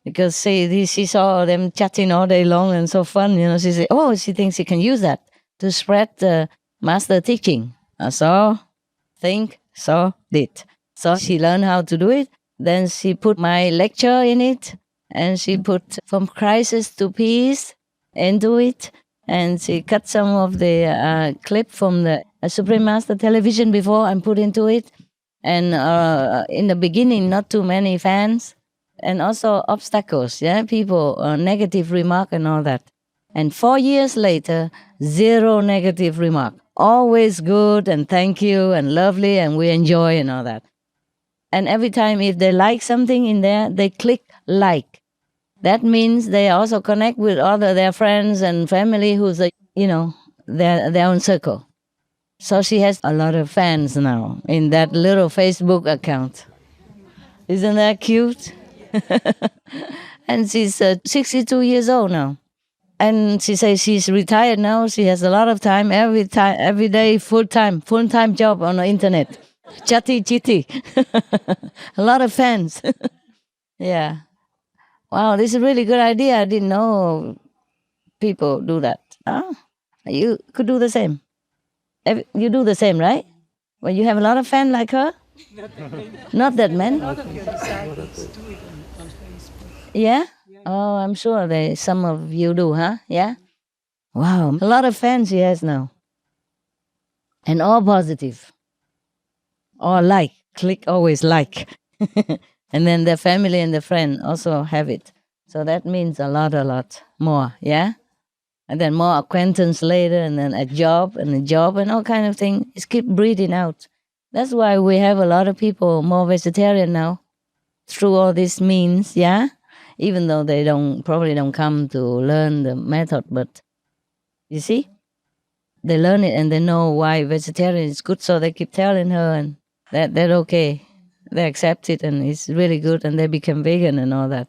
because she saw them chatting all day long and so fun. She said, she thinks she can use that to spread the master teaching. So did. So she learned how to do it. Then she put my lecture in it, and she put From Crisis to Peace into it, and she cut some of the clip from the Supreme Master television before and put into it. And in the beginning, not too many fans, and also obstacles, people, negative remark and all that. And 4 years later, 0 negative remark. Always good and thank you and lovely and we enjoy and all that. And every time if they like something in there, they click like. That means they also connect with their friends and family who's, their own circle. So she has a lot of fans now in that little Facebook account. Isn't that cute? And she's 62 years old now. And she says she's retired now. She has a lot of time, every day, full-time job on the internet. Chatty chitty. A lot of fans. Yeah. Wow, this is a really good idea. I didn't know people do that. You could do the same. You do the same, right? When you have a lot of fans like her? Not that many. A lot of your disciples do it on Facebook. Yeah? Oh, I'm sure some of you do, huh? Yeah? Wow, a lot of fans she has now. And all positive. All like. Click always like. And then the family and the friend also have it. So that means a lot more, yeah? And then more acquaintance later, and then a job and all kind of things. It's keep breathing out. That's why we have a lot of people more vegetarian now. Through all these means, yeah? Even though they probably don't come to learn the method, but you see? They learn it and they know why vegetarian is good, so they keep telling her and they're okay. They accept it and it's really good and they become vegan and all that.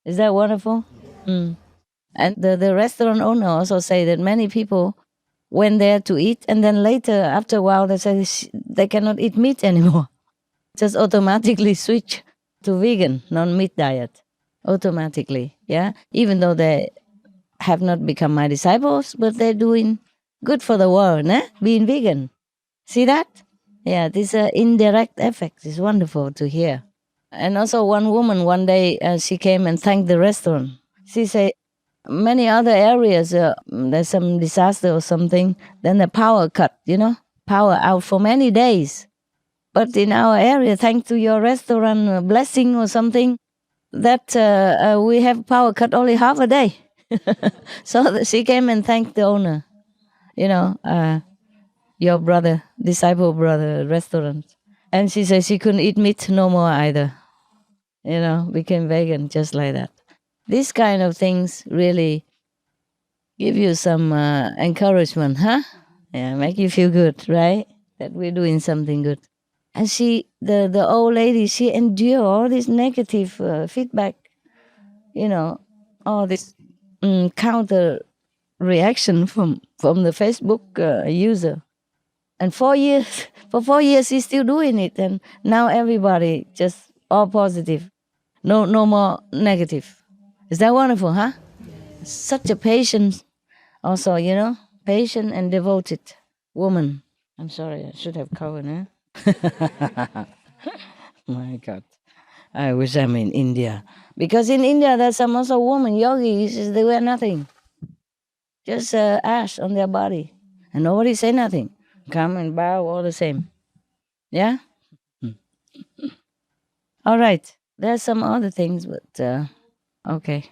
Is that wonderful? And the restaurant owner also say that many people went there to eat, and then later, after a while, they say they cannot eat meat anymore. Just automatically switch to vegan, non-meat diet, automatically, yeah? Even though they have not become my disciples, but they're doing good for the world, being vegan. See that? Yeah, this indirect effect is wonderful to hear. And also one woman, one day, she came and thanked the restaurant. She said, many other areas, there's some disaster or something, then the power cut, power out for many days. But in our area, thanks to your restaurant blessing or something, that we have power cut only half a day. So she came and thanked the owner, your brother, disciple brother restaurant. And she said she couldn't eat meat no more either. Became vegan just like that. These kind of things really give you some encouragement, huh? Yeah, make you feel good, right? That we're doing something good. And the old lady, she endured all this negative feedback, all this counter reaction from the Facebook user. And 4 years, for 4 years, she's still doing it. And now everybody just all positive. No more negative. Is that wonderful, huh? Yes. Such a patient, also, patient and devoted woman. I'm sorry, I should have covered, huh? My God. I wish I'm in India. Because in India, there's some also women, yogis, they wear nothing. Just ash on their body. And nobody say nothing. Come and bow all the same. Yeah? All right. There's some other things, but okay.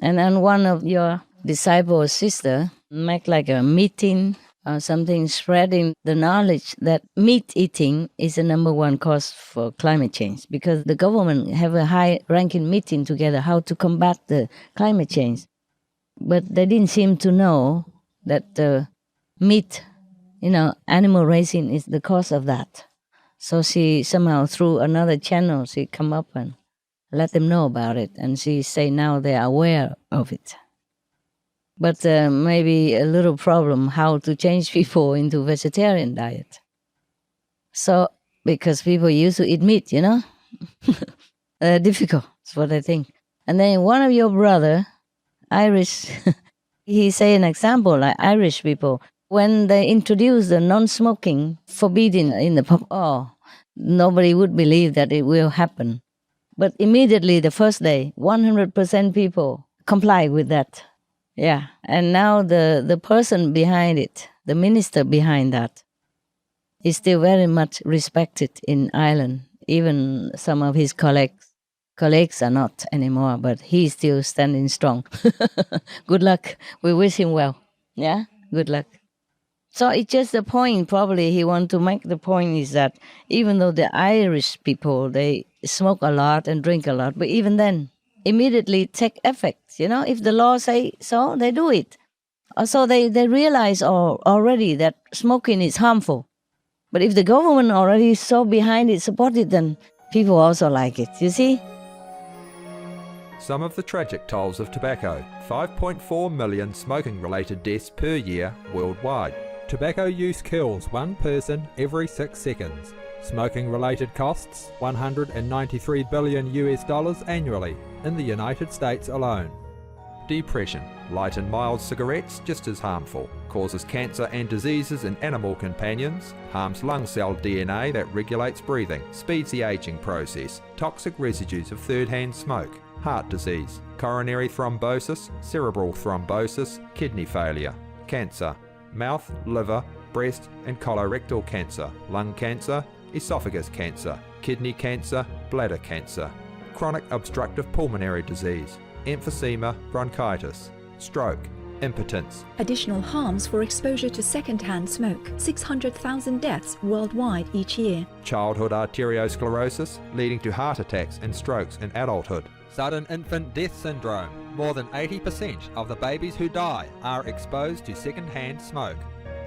And then one of your disciples' sister make like a meeting or something, spreading the knowledge that meat eating is the number one cause for climate change, because the government have a high-ranking meeting together how to combat the climate change. But they didn't seem to know that meat, animal raising is the cause of that. So she somehow, through another channel, she come up and let them know about it. And she say now they are aware of it. But maybe a little problem how to change people into vegetarian diet. So, because people used to eat meat, difficult, that's what I think. And then one of your brother, Irish, he say an example, like Irish people, when they introduce the non-smoking forbidden in the pub, nobody would believe that it will happen. But immediately the first day, 100% people comply with that. Yeah, and now the person behind it, the minister behind that, is still very much respected in Ireland. Even some of his colleagues are not anymore, but he's still standing strong. Good luck. We wish him well. Yeah, good luck. So it's just the point, probably he want to make the point is that even though the Irish people, they smoke a lot and drink a lot, but even then, immediately take effect. If the law say so, they do it. So they realize already that smoking is harmful. But if the government already so behind it, support it, then people also like it, you see? Some of the tragic tolls of tobacco: 5.4 million smoking-related deaths per year worldwide. Tobacco use kills one person every 6 seconds. Smoking-related costs $193 billion annually in the United States alone. Depression: light and mild cigarettes just as harmful. Causes cancer and diseases in animal companions. Harms lung cell DNA that regulates breathing. Speeds the aging process. Toxic residues of third-hand smoke. Heart disease. Coronary thrombosis. Cerebral thrombosis. Kidney failure. Cancer: mouth, liver, breast and colorectal cancer. Lung cancer. Esophagus cancer. Kidney cancer. Bladder cancer. Chronic obstructive pulmonary disease. Emphysema, bronchitis. Stroke. Impotence. Additional harms for exposure to second-hand smoke: 600,000 deaths worldwide each year. Childhood arteriosclerosis, leading to heart attacks and strokes in adulthood. Sudden infant death syndrome. More than 80% of the babies who die are exposed to second-hand smoke.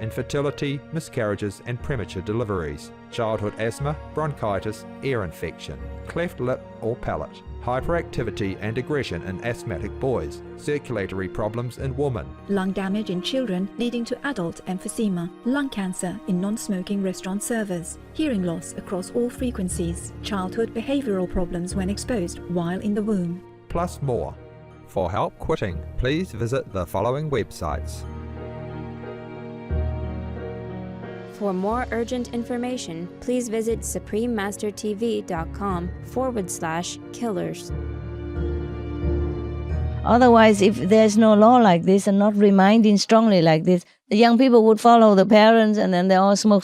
infertility, miscarriages and premature deliveries, childhood asthma, bronchitis, ear infection, cleft lip or palate, hyperactivity and aggression in asthmatic boys, circulatory problems in women, lung damage in children leading to adult emphysema, lung cancer in non-smoking restaurant servers, hearing loss across all frequencies, childhood behavioral problems when exposed while in the womb. plus more. For help quitting, please visit the following websites. For more urgent information, please visit suprememastertv.com/killers. Otherwise, if there's no law like this and not reminding strongly like this, the young people would follow the parents and then they all smoke.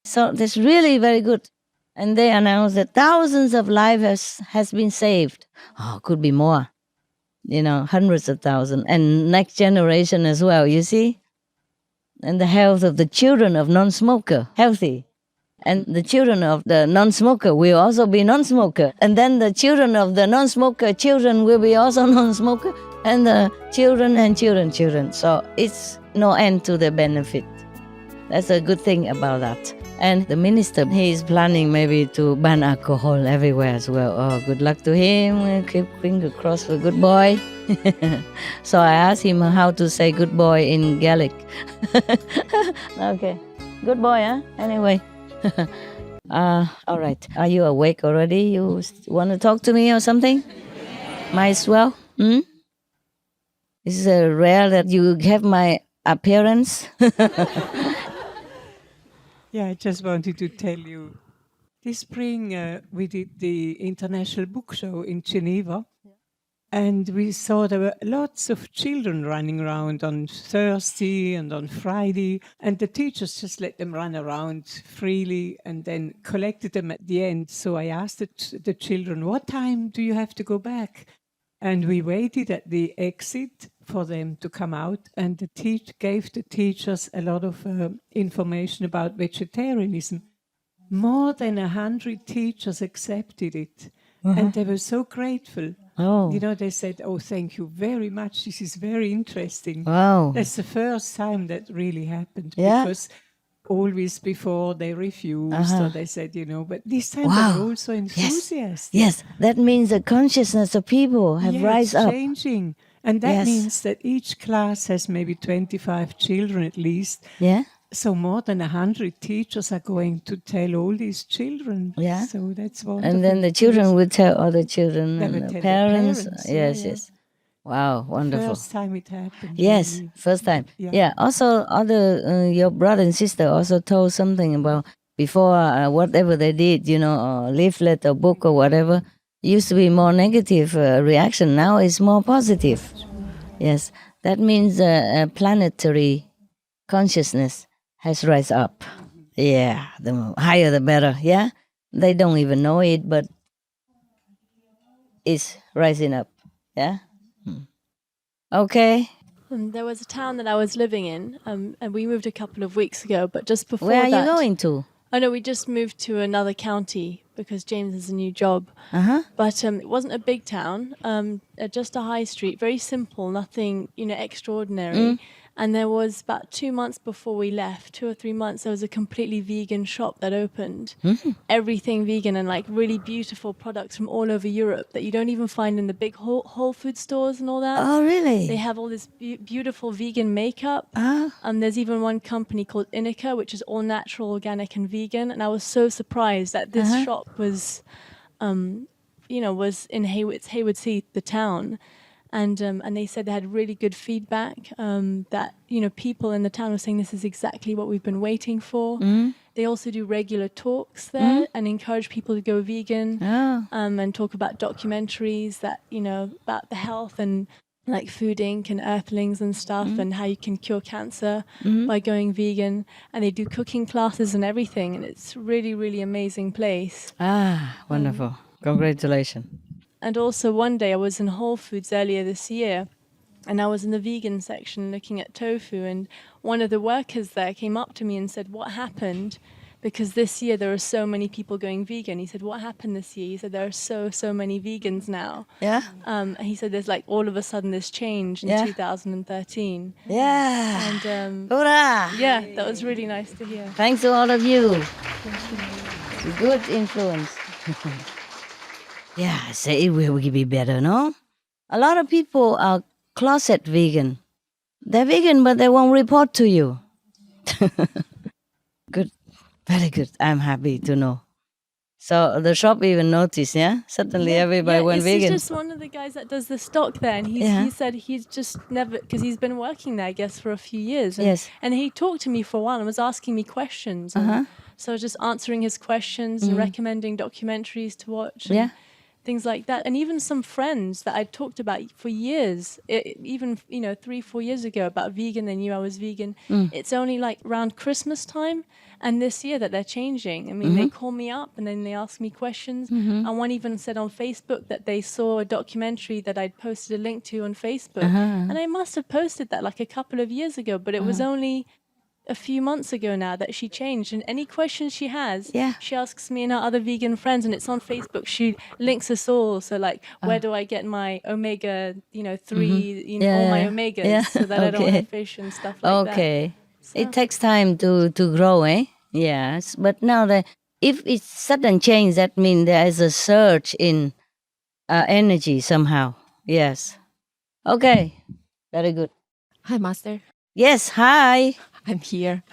So that's really very good. And they announced that thousands of lives has been saved. Oh, could be more. Hundreds of thousands. And next generation as well, you see? And the health of the children of non-smoker, healthy. And the children of the non-smoker will also be non-smoker. And then the children of the non-smoker children will be also non-smoker. And the children and children. So it's no end to the benefit. That's a good thing about that. And the minister, he is planning maybe to ban alcohol everywhere as well. Oh, good luck to him. Keep finger crossed for good boy. So I asked him how to say good boy in Gaelic. Okay. Good boy, huh? Anyway. All right. Are you awake already? You want to talk to me or something? Might as well. It's rare that you have my appearance. Yeah, I just wanted to tell you, this spring we did the International Book Show in Geneva, and we saw there were lots of children running around on Thursday and on Friday, and the teachers just let them run around freely and then collected them at the end. So I asked the children, what time do you have to go back? And we waited at the exit for them to come out, and the gave the teachers a lot of information about vegetarianism. More than 100 teachers accepted it, and they were so grateful. Oh. They said, oh, thank you very much. This is very interesting. Wow. That's the first time that really happened. Yeah. Because always before they refused or they said, but this time Wow. they're also enthusiastic. Yes, that means the consciousness of people have rise it's up. changing. And that means that each class has maybe 25 children at least. Yeah. So more than 100 teachers are going to tell all these children. Yeah. So that's wonderful. And then the children will tell other children They and will the tell parents. the parents, Yes. Wow, wonderful. First time it happened. Yes, really. first time. Yeah. Yeah. Also, your brother and sister also told something about before whatever they did, leaflet or book or whatever, used to be more negative reaction. Now it's more positive. Yes, that means planetary consciousness has rise up. Yeah, the higher the better. Yeah, they don't even know it, but it's rising up. Yeah. Okay. There was a town that I was living in, and we moved a couple of weeks ago. But just before Where are that, you going to? Oh no, we just moved to another county because James has a new job. But it wasn't a big town, just a high street, very simple, nothing extraordinary. And there was about 2 months before we left, 2 or 3 months, there was a completely vegan shop that opened. Everything vegan and like really beautiful products from all over Europe that you don't even find in the big Whole Food stores and all that. Oh, really? They have all this beautiful vegan makeup. There's even one company called Inica, which is all natural, organic and vegan. And I was so surprised that this shop was, was in Hayward Heath, the town. And they said they had really good feedback, that, people in the town were saying this is exactly what we've been waiting for. They also do regular talks there and encourage people to go vegan and talk about documentaries that, about the health and like Food Inc. and Earthlings and stuff and how you can cure cancer by going vegan. And they do cooking classes and everything. And it's really, really amazing place. Wonderful. Congratulations. And also one day I was in Whole Foods earlier this year and I was in the vegan section looking at tofu, and one of the workers there came up to me and said, what happened because this year there are so many people going vegan. He said, what happened this year? He said, there are so many vegans now. Yeah. He said there's like all of a sudden this change in Yeah. 2013. Yeah. And Hurrah! yeah, that was really nice to hear. Thanks to all of you. Good influence. Yeah, say it will be better, no? A lot of people are closet vegan. They're vegan, but they won't report to you. Good. Very good. I'm happy to know. So the shop even noticed, yeah? Suddenly everybody went vegan. It's just one of the guys that does the stock there, and he said he's just never, because he's been working there, I guess, for a few years. And, Yes. And he talked to me for a while and was asking me questions. And so I was just answering his questions and recommending documentaries to watch. And Yeah. things like that. And even some friends that I'd talked about for years, even 3-4 years ago about vegan, they knew I was vegan. It's only like around Christmas time and this year that they're changing. I mean, they call me up and then they ask me questions. And one even said on Facebook that they saw a documentary that I'd posted a link to on Facebook. And I must have posted that like a couple of years ago, but it was only a few months ago now that she changed. And any questions she has, she asks me and her other vegan friends, and it's on Facebook. She links us all. So like, where do I get my omega, 3, all my omegas, so that I don't have fish and stuff like that. Okay. It takes time to grow, eh? Yes. But now if it's sudden change, that means there is a surge in energy somehow. Yes. Okay. Very good. Hi, Master. Yes, hi. I'm here.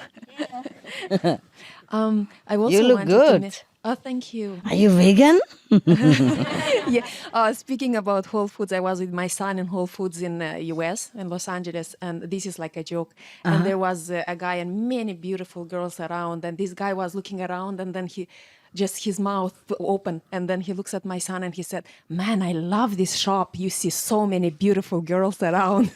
I also You look wanted good. To oh, thank you. Are you vegan? Yeah. Speaking about Whole Foods, I was with my son in Whole Foods in U.S. in Los Angeles, and this is like a joke. And there was a guy and many beautiful girls around, and this guy was looking around, and then his mouth open, and then he looks at my son and he said, "Man, I love this shop. You see so many beautiful girls around."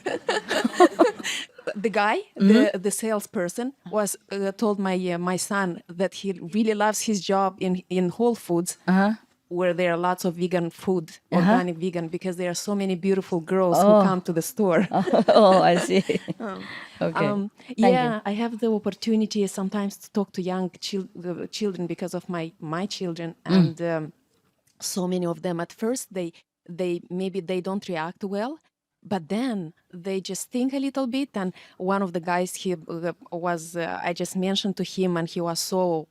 The guy, the salesperson, was told my son that he really loves his job in Whole Foods, where there are lots of vegan food, organic vegan, because there are so many beautiful girls who come to the store. Oh, I see. Okay. I have the opportunity sometimes to talk to young children because of my children, and so many of them at first they maybe they don't react well. But then they just think a little bit, and one of the guys, he was, I just mentioned to him, and he was so,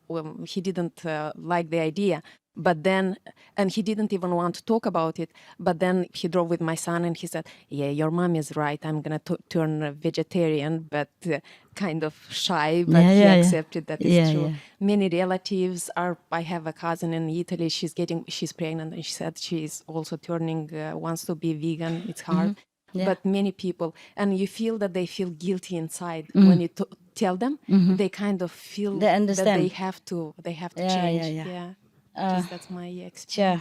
he didn't like the idea. But then, and he didn't even want to talk about it. But then he drove with my son and he said, "Yeah, your mom is right. I'm going to turn vegetarian," but kind of shy, but he accepted that it's true. Many relatives I have a cousin in Italy, she's pregnant, and she said she's also wants to be vegan. It's hard. But many people, and you feel that they feel guilty inside when you tell them. They kind of feel they understand. that they have to change. Yeah. That's my experience. Yeah,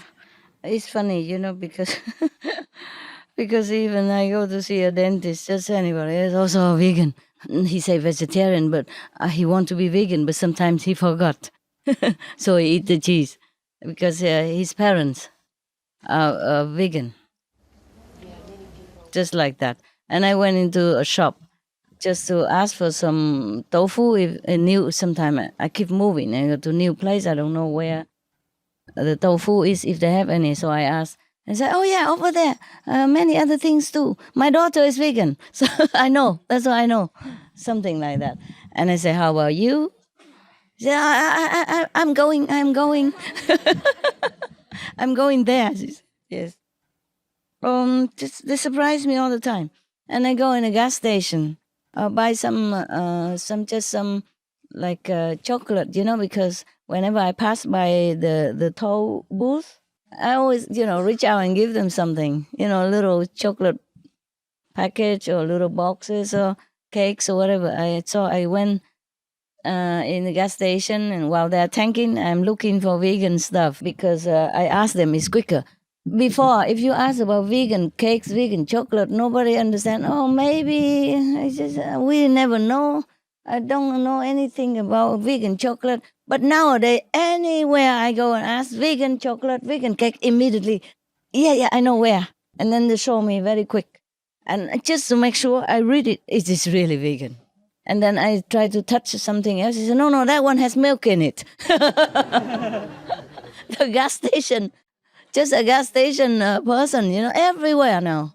it's funny, because because even I go to see a dentist, just anybody, is also a vegan. He say vegetarian, but he want to be vegan, but sometimes he forgot, so he eat the cheese because his parents are vegan. Just like that. And I went into a shop just to ask for some tofu. Sometime I keep moving. I go to new place. I don't know where the tofu is, if they have any. So I asked and said, "Oh yeah, over there. Many other things too. My daughter is vegan." So I know. That's what I know. Something like that. And I say, "How about you?" She said, I'm going. I'm going there. Yes. They surprise me all the time. And I go in a gas station, buy some like chocolate, because whenever I pass by the toll booth, I always, reach out and give them something, a little chocolate package or little boxes or cakes or whatever. I went in the gas station, and while they're tanking, I'm looking for vegan stuff because I asked them, it's quicker. Before, if you ask about vegan cakes, vegan chocolate, nobody understand. Oh, maybe we never know. I don't know anything about vegan chocolate. But nowadays, anywhere I go and ask vegan chocolate, vegan cake, immediately, yeah, I know where. And then they show me very quick. And just to make sure I read it, it is really vegan. And then I try to touch something else. He said, no, that one has milk in it. The gas station, just a gas station person, everywhere now.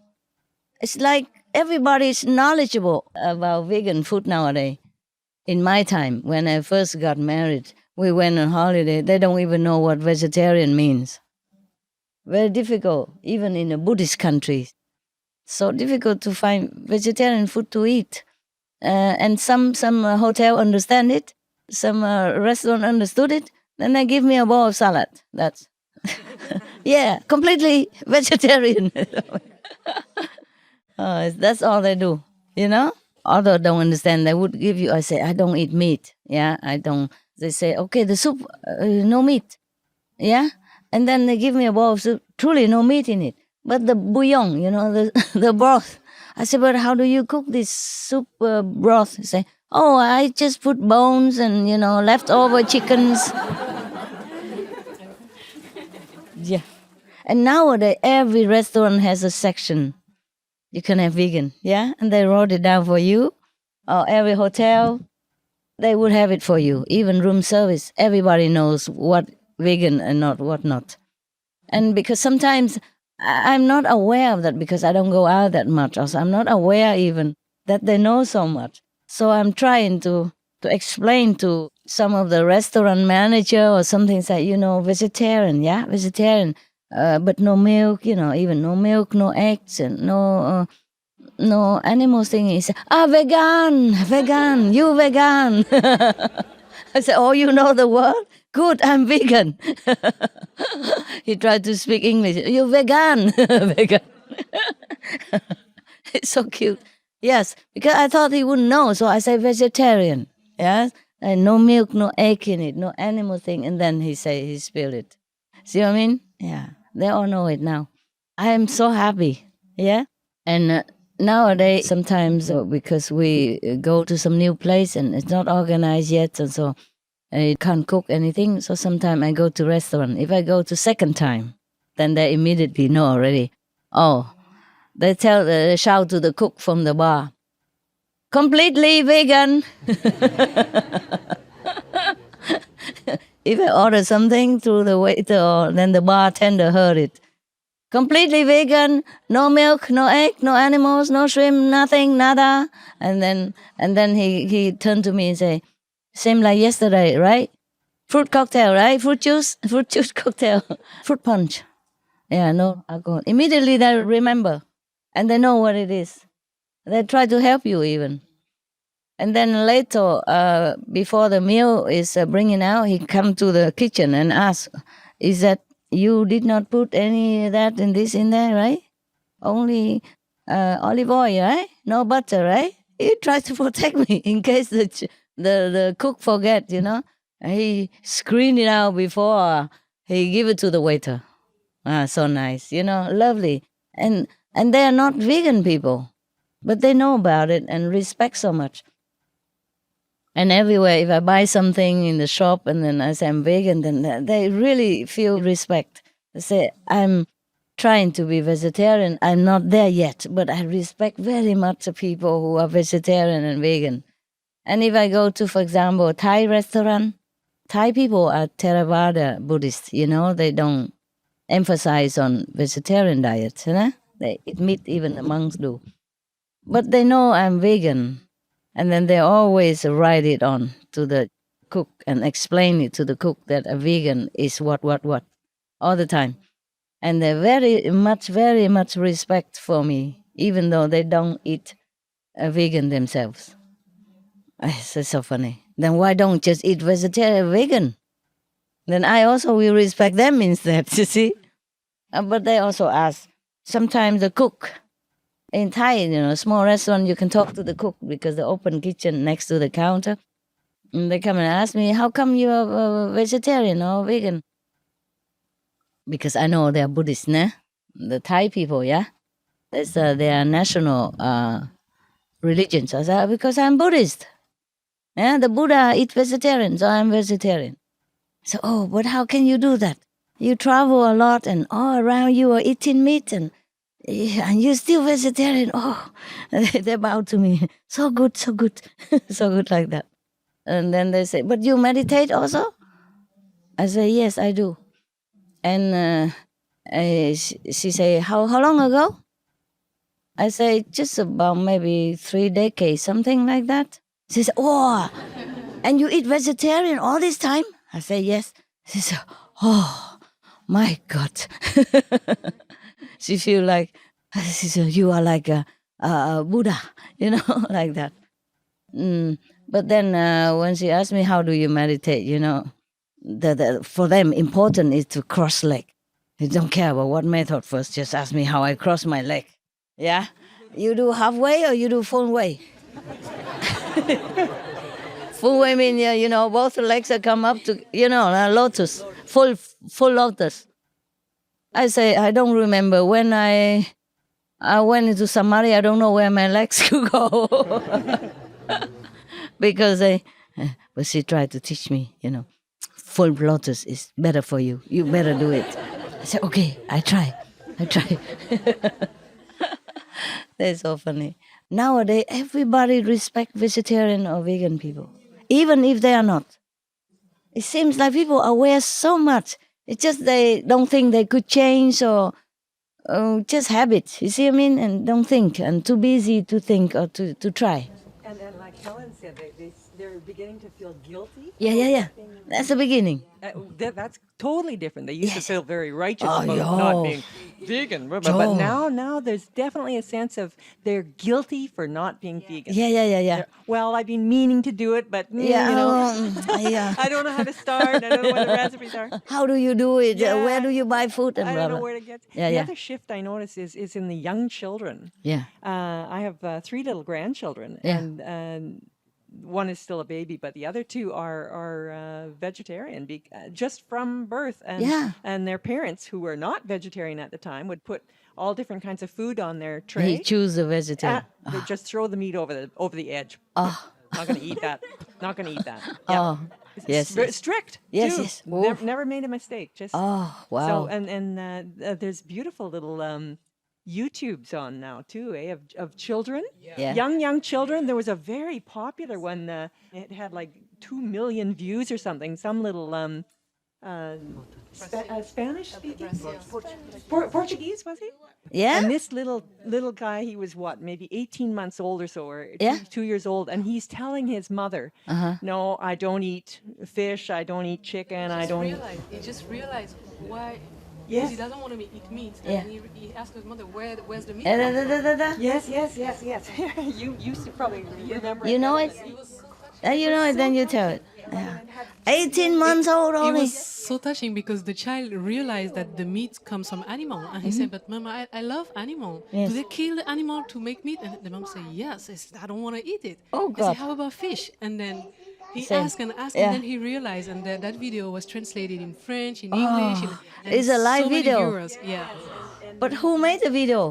It's like everybody is knowledgeable about vegan food nowadays. In my time, when I first got married, we went on holiday. They don't even know what vegetarian means. Very difficult, even in a Buddhist country. So difficult to find vegetarian food to eat. And some hotel understand it, some restaurant understood it. Then they give me a bowl of salad. That's yeah, completely vegetarian. That's all they do, Although don't understand, they would give you. I say I don't eat meat. Yeah, I don't. They say okay, the soup, no meat. Yeah, and then they give me a bowl of soup. Truly, no meat in it, but the bouillon, the broth. I say, but how do you cook this soup broth? They say, oh, I just put bones and, leftover chickens. Yeah. And nowadays, every restaurant has a section. You can have vegan, yeah? And they wrote it down for you. Or every hotel, they would have it for you. Even room service, everybody knows what vegan and what not. And because sometimes I'm not aware of that because I don't go out that much. Also, I'm not aware even that they know so much. So I'm trying to explain to some of the restaurant manager or something, say, vegetarian, yeah, vegetarian, but no milk, even no milk, no eggs, and no animal thing. He said, vegan, you vegan. I said, oh, you know the word? Good, I'm vegan. He tried to speak English. You're vegan. Vegan. It's so cute. Yes, because I thought he wouldn't know, so I say vegetarian. Yes, and no milk, no egg in it, no animal thing. And then he spilled it. See what I mean? Yeah, they all know it now. I am so happy. Yeah, and nowadays sometimes because we go to some new place and it's not organized yet, and so I can't cook anything. So sometimes I go to restaurant. If I go to second time, then they immediately know already. Oh, they shout to the cook from the bar, completely vegan. If I order something through the waiter, then the bartender heard it. Completely vegan, no milk, no egg, no animals, no shrimp, nothing, nada. And then he turned to me and say, same like yesterday, right? Fruit cocktail, right? Fruit juice cocktail, fruit punch. Yeah, no alcohol. Immediately they remember, and they know what it is. They try to help you even. And then later, before the meal is bringing out, he come to the kitchen and ask, is that you did not put any of that and this in there, right? Only olive oil, right? No butter, right? He tries to protect me in case the cook forget, He screened it out before he give it to the waiter. So nice, lovely. And they are not vegan people, but they know about it and respect so much. And everywhere, if I buy something in the shop and then I say I'm vegan, then they really feel respect. They say, I'm trying to be vegetarian. I'm not there yet, but I respect very much the people who are vegetarian and vegan. And if I go to, for example, a Thai restaurant, Thai people are Theravada Buddhists, they don't emphasize on vegetarian diet, They eat meat, even the monks do. But they know I'm vegan. And then they always write it on to the cook and explain it to the cook that a vegan is what, all the time. And they very much respect for me, even though they don't eat a vegan themselves. It's so funny. Then why don't just eat vegetarian vegan? Then I also will respect them instead, you see? But they also ask, sometimes the cook, in Thai, small restaurant, you can talk to the cook because the open kitchen next to the counter. And they come and ask me, how come you're vegetarian or vegan? Because I know they're Buddhist, the Thai people, yeah? That's their national religion. So I said, because I'm Buddhist. Yeah, the Buddha eat vegetarian, so I'm vegetarian. So, oh, but how can you do that? You travel a lot and all around you are eating meat and Yeah, and you're still vegetarian? Oh, they bow to me. So good, so good, so good like that. And then they say, but you meditate also? I say, yes, I do. And she say, how long ago? I say, just about maybe 3 decades, something like that. She said, oh, and you eat vegetarian all this time? I say, yes. She said, oh, my God. She feel like, she said, you are like a Buddha, like that. But then when she asked me, how do you meditate, for them important is to cross leg. They don't care about what method first, just ask me how I cross my leg. Yeah? You do halfway or you do full way? Full way means, both legs are come up to, lotus, full lotus. I say, I don't remember. When I went into Samadhi, I don't know where my legs could go. Because but she tried to teach me, full lotus is better for you. You better do it. I said, okay, I try. That's so funny. Nowadays, everybody respect vegetarian or vegan people, even if they are not. It seems like people are aware so much. It's just they don't think they could change or just habit. You see what I mean? And don't think and too busy to think or to try. And then, like Helen said, they're beginning to feel guilty. Yeah. That's the beginning. That's totally different. They used to feel very righteous Oh, about yo. not being vegan, but Yo. now there's definitely a sense of they're guilty for not being vegan. Yeah. They're, well, I've been meaning to do it, but Yeah. I don't know how to start. I don't know what the recipes are. How do you do it? Yeah. Where do you buy food? And I blah, don't know blah. where to get. Yeah, the yeah. other shift I notice is in the young children. Yeah. I have 3 little grandchildren, Yeah. and one is still a baby, but the other 2 are vegetarian just from birth. And their parents, who were not vegetarian at the time, would put all different kinds of food on their tray. They choose the vegetarian. They just throw the meat over the edge. Oh. Not going to eat that. Not going to eat that. Oh, yes. Very strict. Yes, too. yes. Never made a mistake. Just Oh, wow. So and there's beautiful little YouTubes on now too, of children, Yeah. young children. There was a very popular one. It had like 2 million views or something. Some little Spanish speaking, Portuguese was he? Yeah. And this little guy, he was what, maybe 18 months old or so, or Yeah. 2 years old, and he's telling his mother, "No, I don't eat fish. I don't eat chicken. I don't eat." He just realized why. Yes. He doesn't want to eat meat. Yeah. And he asked his mother, where's the meat? Yes. you used to probably remember. You know it? You know it, then you tell it. Yeah. 18 months old It only. was so touching because the child realized that the meat comes from animal, and he said, "But Mama, I love animal. Yes. Do they kill the animal to make meat?" And the mom said, "Yes." I said, "I don't want to eat it." Oh, I God. said, "How about fish?" And then he Same. asked and asked, Yeah. and then he realized, and that video was translated in French, in English. And It's a live so many video. viewers. Yeah. But who made the video?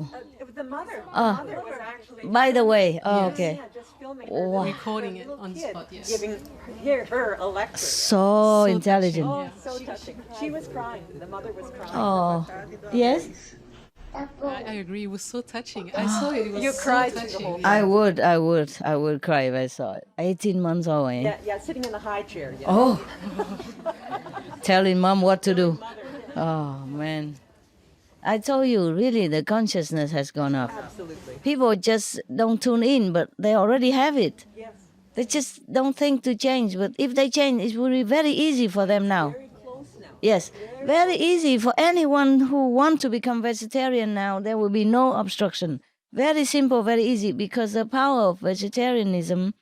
The mother. Oh. The mother was actually. By the way, Yes. okay. Yeah, just filming Wow. Recording it on the spot, yes. Giving her a lecture. So intelligent. Oh, so touching. She was crying. The mother was crying. Oh, yes. I agree. It was so touching. I saw it. It was You so cried through the touching. whole I would cry if I saw it. 18 months old, eh? Yeah, sitting in the high chair. Yeah. Oh, telling mom what to do. Oh, man. I told you, really, the consciousness has gone up. Absolutely. People just don't tune in, but they already have it. Yes. They just don't think to change. But if they change, it will be very easy for them now. Very close now. Yes, very easy for anyone who wants to become vegetarian now. There will be no obstruction. Very simple, very easy, because the power of vegetarianism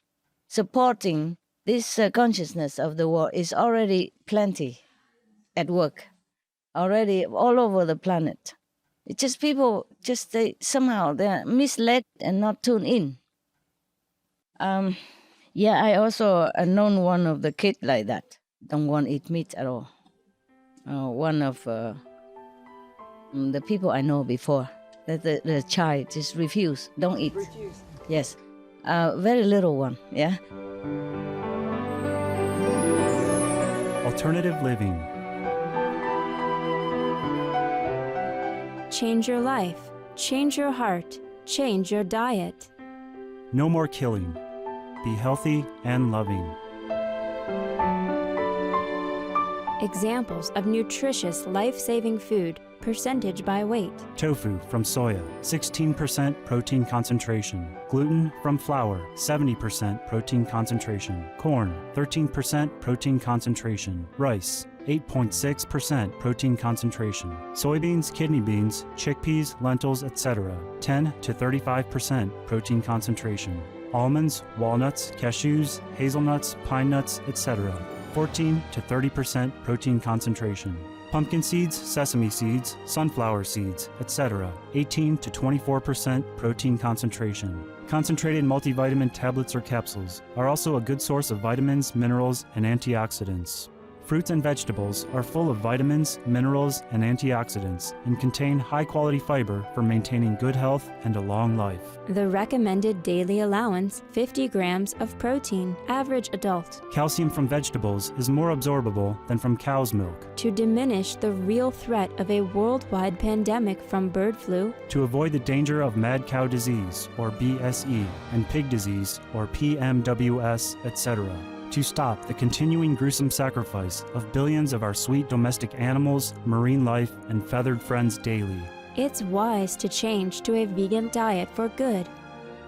supporting this consciousness of the world is already plenty at work, already all over the planet. It's just people, somehow they're misled and not tuned in. Yeah, I also known one of the kids like that. Don't want to eat meat at all. One of the people I know before, that the child just refused, don't eat. Refused. Yes, very little one, yeah. Alternative living. Change your life. Change your heart. Change your diet. No more killing. Be healthy and loving. Examples of nutritious, life-saving food, percentage by weight. Tofu from soya, 16% protein concentration. Gluten from flour, 70% protein concentration. Corn, 13% protein concentration. Rice, 8.6% protein concentration. Soybeans, kidney beans, chickpeas, lentils, etc. 10 to 35% protein concentration. Almonds, walnuts, cashews, hazelnuts, pine nuts, etc. 14 to 30% protein concentration. Pumpkin seeds, sesame seeds, sunflower seeds, etc. 18 to 24% protein concentration. Concentrated multivitamin tablets or capsules are also a good source of vitamins, minerals, and antioxidants. Fruits and vegetables are full of vitamins, minerals, and antioxidants and contain high-quality fiber for maintaining good health and a long life. The recommended daily allowance, 50 grams of protein, average adult. Calcium from vegetables is more absorbable than from cow's milk. To diminish the real threat of a worldwide pandemic from bird flu, To avoid the danger of mad cow disease, or BSE, and pig disease, or PMWS, etc. To stop the continuing gruesome sacrifice of billions of our sweet domestic animals, marine life, and feathered friends daily. it's wise to change to a vegan diet for good.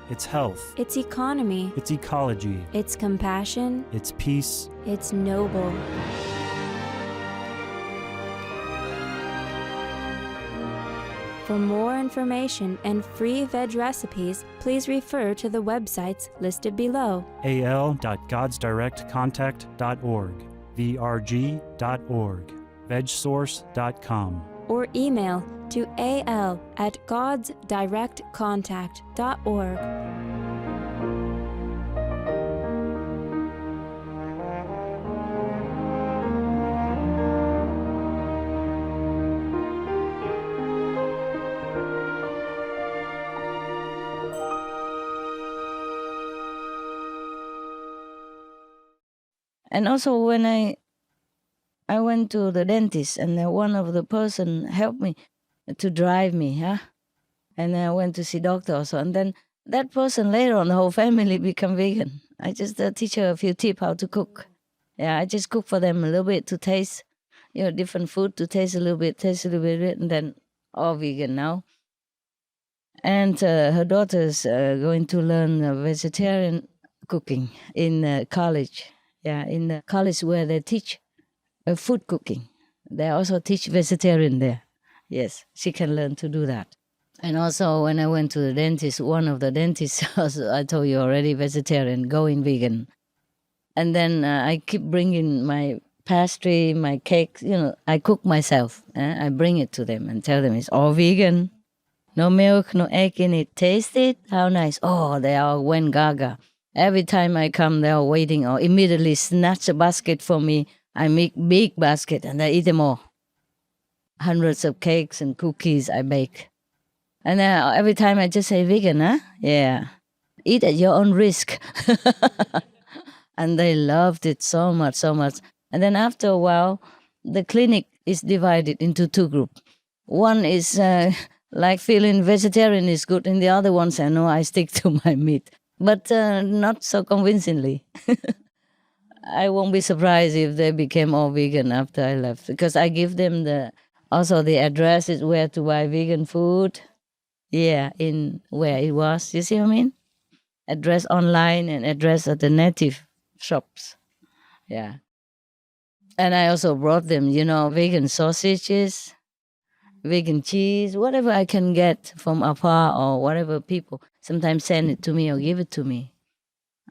It's health, It's economy. it's ecology, It's compassion. it's peace. It's noble. For more information and free veg recipes, please refer to the websites listed below. al.godsdirectcontact.org, vrg.org, vegsource.com. Or email to al@godsdirectcontact.org. And also when I went to the dentist, and one of the person helped me to drive me, and I went to see doctor also. And then that person later on, the whole family become vegan. I just teach her a few tips how to cook. Yeah, I just cook for them a little bit to taste, different food to taste a little bit, and then all vegan now. And her daughter's going to learn vegetarian cooking in college. Yeah, in the college where they teach food cooking. They also teach vegetarian there. Yes, she can learn to do that. And also when I went to the dentist, one of the dentists, I told you already, vegetarian, going vegan. And then I keep bringing my pastry, my cakes, I cook myself. I bring it to them and tell them it's all vegan. No milk, no egg in it. Taste it, how nice. Oh, they all went gaga. Every time I come, they're waiting or immediately snatch a basket for me. I make big basket and I eat them all. Hundreds of cakes and cookies I bake. And every time I just say, vegan, huh? Yeah. Eat at your own risk. And they loved it so much, so much. And then after a while, the clinic is divided into two groups. One is like feeling vegetarian is good, and the other one say, no, I stick to my meat. But not so convincingly. I won't be surprised if they became all vegan after I left, because I give them also the address is where to buy vegan food. Yeah, in where it was. You see what I mean? Address online and address at the native shops. Yeah. And I also brought them, vegan sausages, vegan cheese, whatever I can get from afar or whatever people sometimes send it to me or give it to me.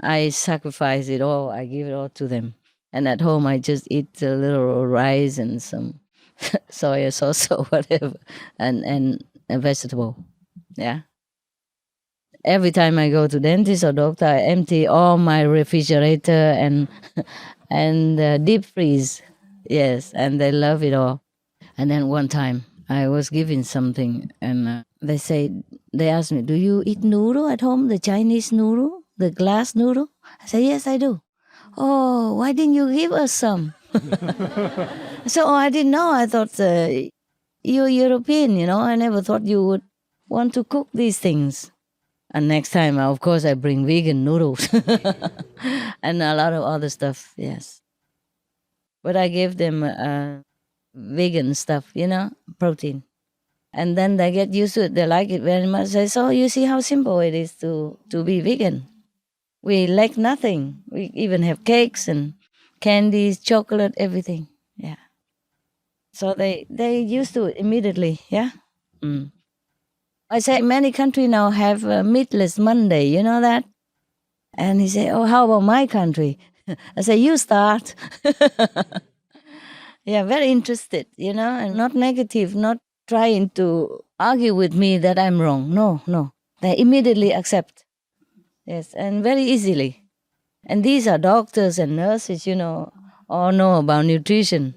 I sacrifice it all. I give it all to them. And at home, I just eat a little rice and some soy sauce or whatever, and a vegetable. Yeah. Every time I go to dentist or doctor, I empty all my refrigerator and deep freeze. Yes, and they love it all. And then one time, I was giving something, and they asked me, do you eat noodle at home, the Chinese noodle, the glass noodle? I said, yes, I do. Oh, why didn't you give us some? So I didn't know. I thought, you're European, I never thought you would want to cook these things. And next time, of course, I bring vegan noodles and a lot of other stuff, yes. But I give them vegan stuff, protein. And then they get used to it. They like it very much. They say, so you see how simple it is to be vegan. We lack nothing. We even have cakes and candies, chocolate, everything. Yeah. So they used to it immediately, yeah. I say many countries now have meatless Monday, you know that? And he said, oh, how about my country? I say, you start. Yeah, very interested, and not negative, not trying to argue with me that I'm wrong. No. They immediately accept. Yes, and very easily. And these are doctors and nurses, all know about nutrition.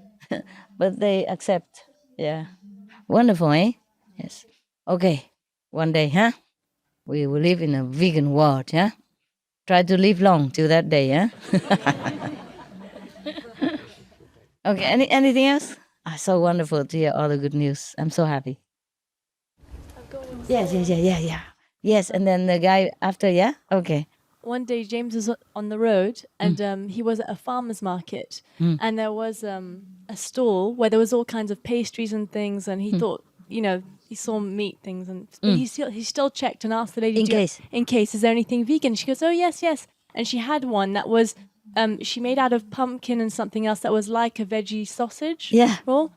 But they accept. Yeah. Wonderful, eh? Yes. Okay. One day, huh? We will live in a vegan world, yeah? Try to live long till that day, yeah? Okay, anything else? So wonderful to hear all the good news. I'm so happy. Yes. Yes, and then the guy after, yeah? Okay. One day James was on the road and he was at a farmer's market and there was a stall where there was all kinds of pastries and things and he thought, he saw meat things and but he still checked and asked the lady in case is there anything vegan? She goes, oh yes, and she had one that was she made out of pumpkin and something else that was like a veggie sausage roll.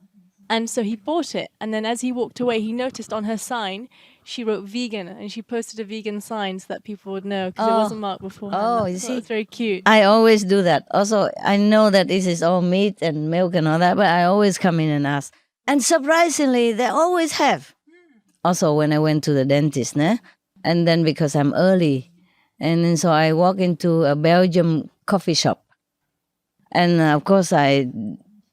And so he bought it. And then as he walked away, he noticed on her sign, she wrote vegan. And she posted a vegan sign so that people would know because it wasn't marked beforehand. Oh, you see? It's very cute. I always do that. Also, I know that this is all meat and milk and all that, but I always come in and ask. And surprisingly, they always have. Also, when I went to the dentist, and then because I'm early, and then so I walk into a Belgian coffee shop. And of course,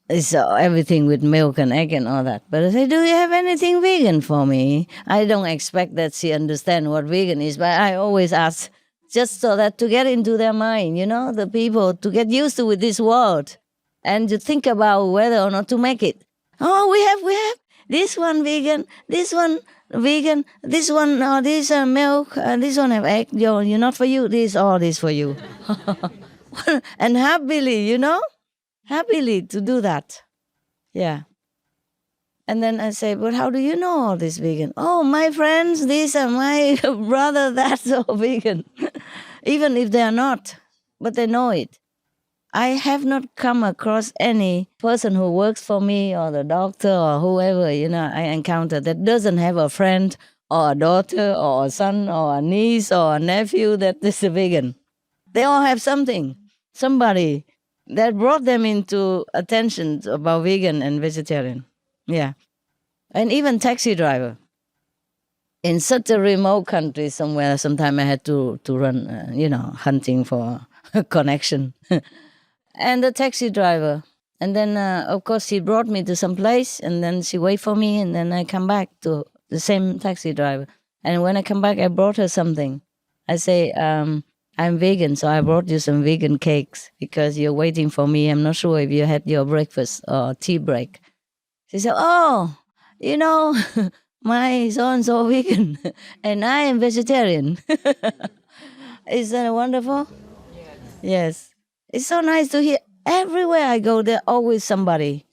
it's everything with milk and egg and all that. But I say, do you have anything vegan for me? I don't expect that she understands what vegan is, but I always ask just so that to get into their mind, the people, to get used to with this world and to think about whether or not to make it. Oh, we have this one vegan, this one vegan, this one, this milk, this one have egg. You're not for you, all this for you. And happily, happily to do that. Yeah. And then I say, but how do you know all this vegan? Oh, my friends, these are my brother, that's all vegan. Even if they are not, but they know it. I have not come across any person who works for me or the doctor or whoever, I encounter that doesn't have a friend or a daughter or a son or a niece or a nephew that is a vegan. They all have somebody that brought them into attention about vegan and vegetarian. Yeah. And even taxi driver. In such a remote country somewhere, sometime I had to run, hunting for a connection. And the taxi driver. And then, of course, she brought me to some place and then she wait for me and then I come back to the same taxi driver. And when I come back, I brought her something. I say, I'm vegan, so I brought you some vegan cakes because you're waiting for me. I'm not sure if you had your breakfast or tea break. She said, oh, my so-and-so vegan and I am vegetarian. Isn't that wonderful? Yes. It's so nice to hear. Everywhere I go, there's always somebody.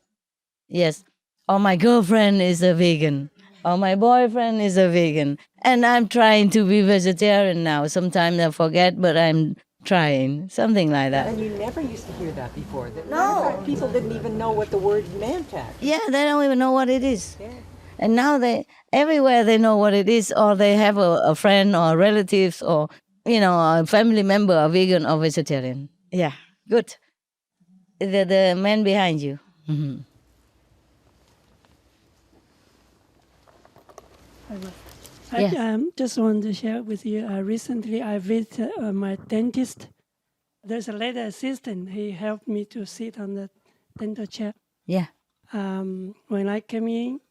Yes. Or my girlfriend is a vegan. Or my boyfriend is a vegan. And I'm trying to be vegetarian now. Sometimes I forget, but I'm trying. Something like that. And you never used to hear that before. No. People didn't even know what the word meant, actually. Yeah, they don't even know what it is. Yeah. And now everywhere they know what it is, or they have a friend or relatives or, a family member, a vegan or vegetarian. Yeah, good. The man behind you. Mm-hmm. I just want to share with you. Recently, I visited my dentist. There's a lady assistant. He helped me to sit on the dental chair. Yeah. When I came in,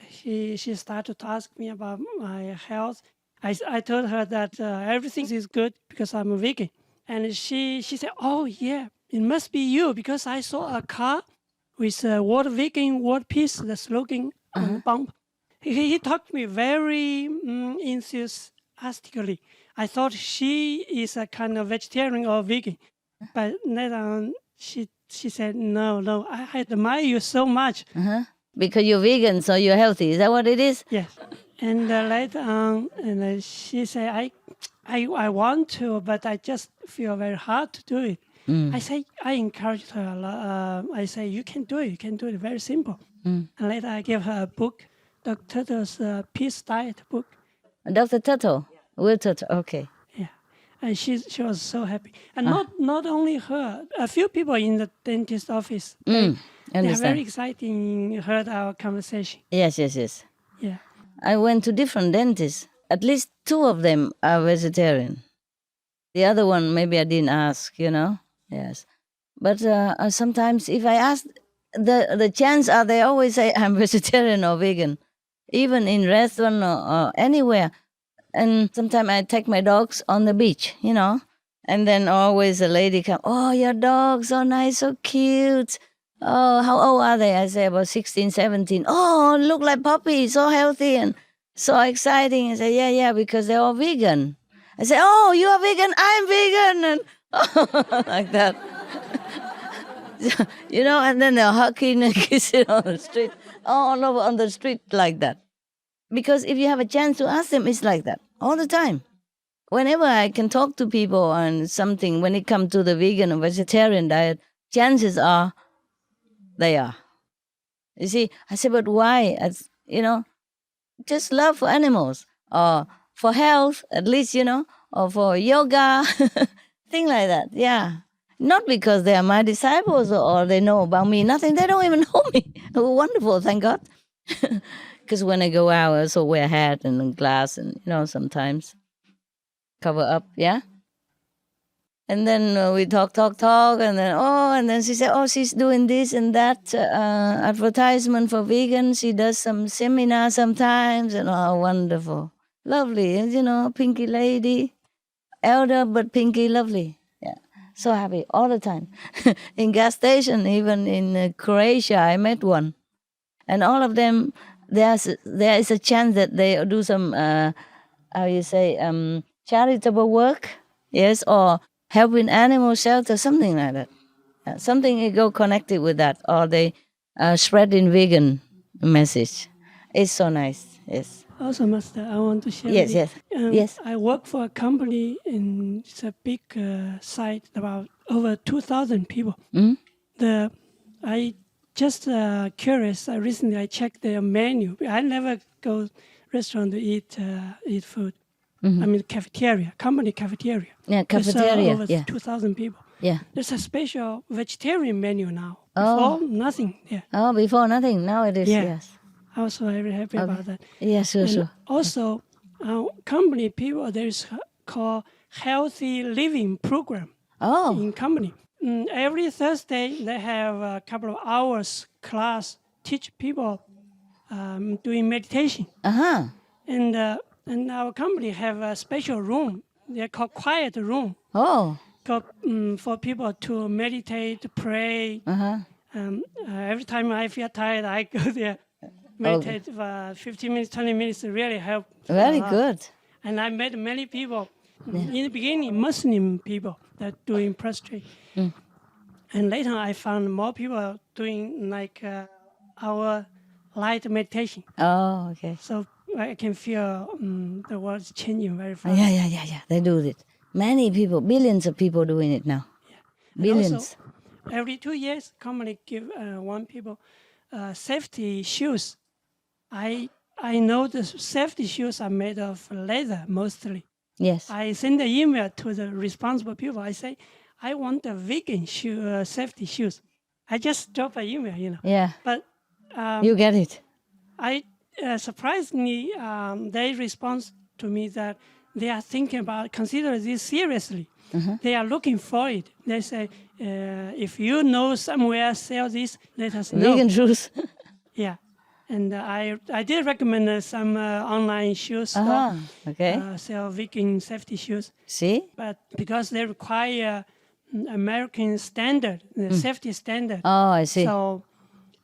she started to ask me about my health. I told her that everything is good because I'm a vegan. And she said, oh, yeah, it must be you because I saw a car with a World Vegan World Peace, the slogan on the bump. he talked to me very enthusiastically. I thought she is a kind of vegetarian or vegan, but later on she said, no, I admire you so much. Because you're vegan, so you're healthy. Is that what it is? Yes. And later on, and she said, I want to, but I just feel very hard to do it. I say, I encouraged her a lot. I say, you can do it. You can do it. Very simple. And later I gave her a book, Dr. Turtle's Peace Diet book. Dr. Turtle? Will Turtle, okay. Yeah. And she was so happy. And not only her, a few people in the dentist office, they're very exciting, heard our conversation. Yes. Yeah. I went to different dentists. At least 2 of them are vegetarian. The other one, maybe I didn't ask, Yes. But sometimes if I ask, the chance are they always say I'm vegetarian or vegan, even in restaurant or anywhere. And sometimes I take my dogs on the beach, and then always a lady come, oh, your dog's so nice, so cute. Oh, how old are they? I say about 16, 17. Oh, look like puppies, so healthy and so exciting. I say, yeah, because they're all vegan. I say, oh, you are vegan, I'm vegan, and like that. And then they're hugging and kissing on the street, all over on the street like that. Because if you have a chance to ask them, it's like that all the time. Whenever I can talk to people on something, when it comes to the vegan or vegetarian diet, chances are they are. You see, I say, but why? Just love for animals, or for health, at least, or for yoga, thing like that, yeah. Not because they are my disciples or they know about me, nothing. They don't even know me. Oh, wonderful, thank God. Because when I go out, I also wear a hat and glass and, sometimes cover up, yeah? And then we talk, and then she said, oh, she's doing this and that advertisement for vegans. She does some seminar sometimes, and oh, wonderful. Lovely, pinky lady, elder but pinky, lovely. Yeah, so happy all the time. In gas station, even in Croatia, I met one. And all of them, there is a chance that they do some, charitable work, yes, or helping animal shelter, something like that. Something you go connected with that, or they spreading vegan message. It's so nice, yes. Also, Master, I want to share. Yes. I work for a company, and it's a big site, about over 2,000 people. I just curious. Recently, I checked their menu. I never go restaurant to eat food. I mean, cafeteria, company cafeteria. Yeah, cafeteria. Over 2,000 people. Yeah. There's a special vegetarian menu now. Before, nothing. Yeah. Oh, before nothing. Now it is. Yes. I was very happy about that. Yeah, sure. Also, company people, there's called Healthy Living Program. In company. Every Thursday, they have a couple of hours class, teach people doing meditation. And our company have a special room. They're called quiet room. For people to meditate, pray. Every time I feel tired, I go there, meditate for 15 minutes, 20 minutes. Really help. Very good. And I met many people. In the beginning, Muslim people that doing prostrate. And later I found more people doing like our light meditation. Oh, okay. So I can feel the world's changing very fast. Yeah. They do it. Many people, billions of people doing it now. Billions. Also, every 2 years, company give one people safety shoes. I know the safety shoes are made of leather mostly. Yes. I send an email to the responsible people. I say, I want a vegan safety shoes. I just drop an email, Yeah. But you get it. I surprisingly, they respond to me that they are thinking about consider this seriously. They are looking for it. They say, if you know somewhere sell this, let us know. Vegan shoes. Yeah. And I did recommend some online shoes store, sell vegan safety shoes. See? But because they require American standard, the safety standard. Oh, I see. So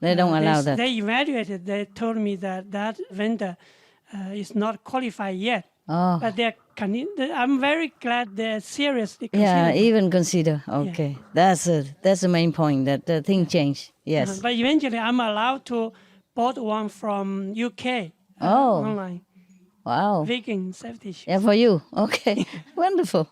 They don't allow that. They evaluated. They told me that that vendor is not qualified yet. Oh. But I'm very glad they're seriously Yeah, considering. even consider. Okay, that's it. That's the main point. That the thing changed. Yes. But eventually, I'm allowed to bought one from UK online. Wow. Vegan safety. Yeah, for you. Okay. Wonderful.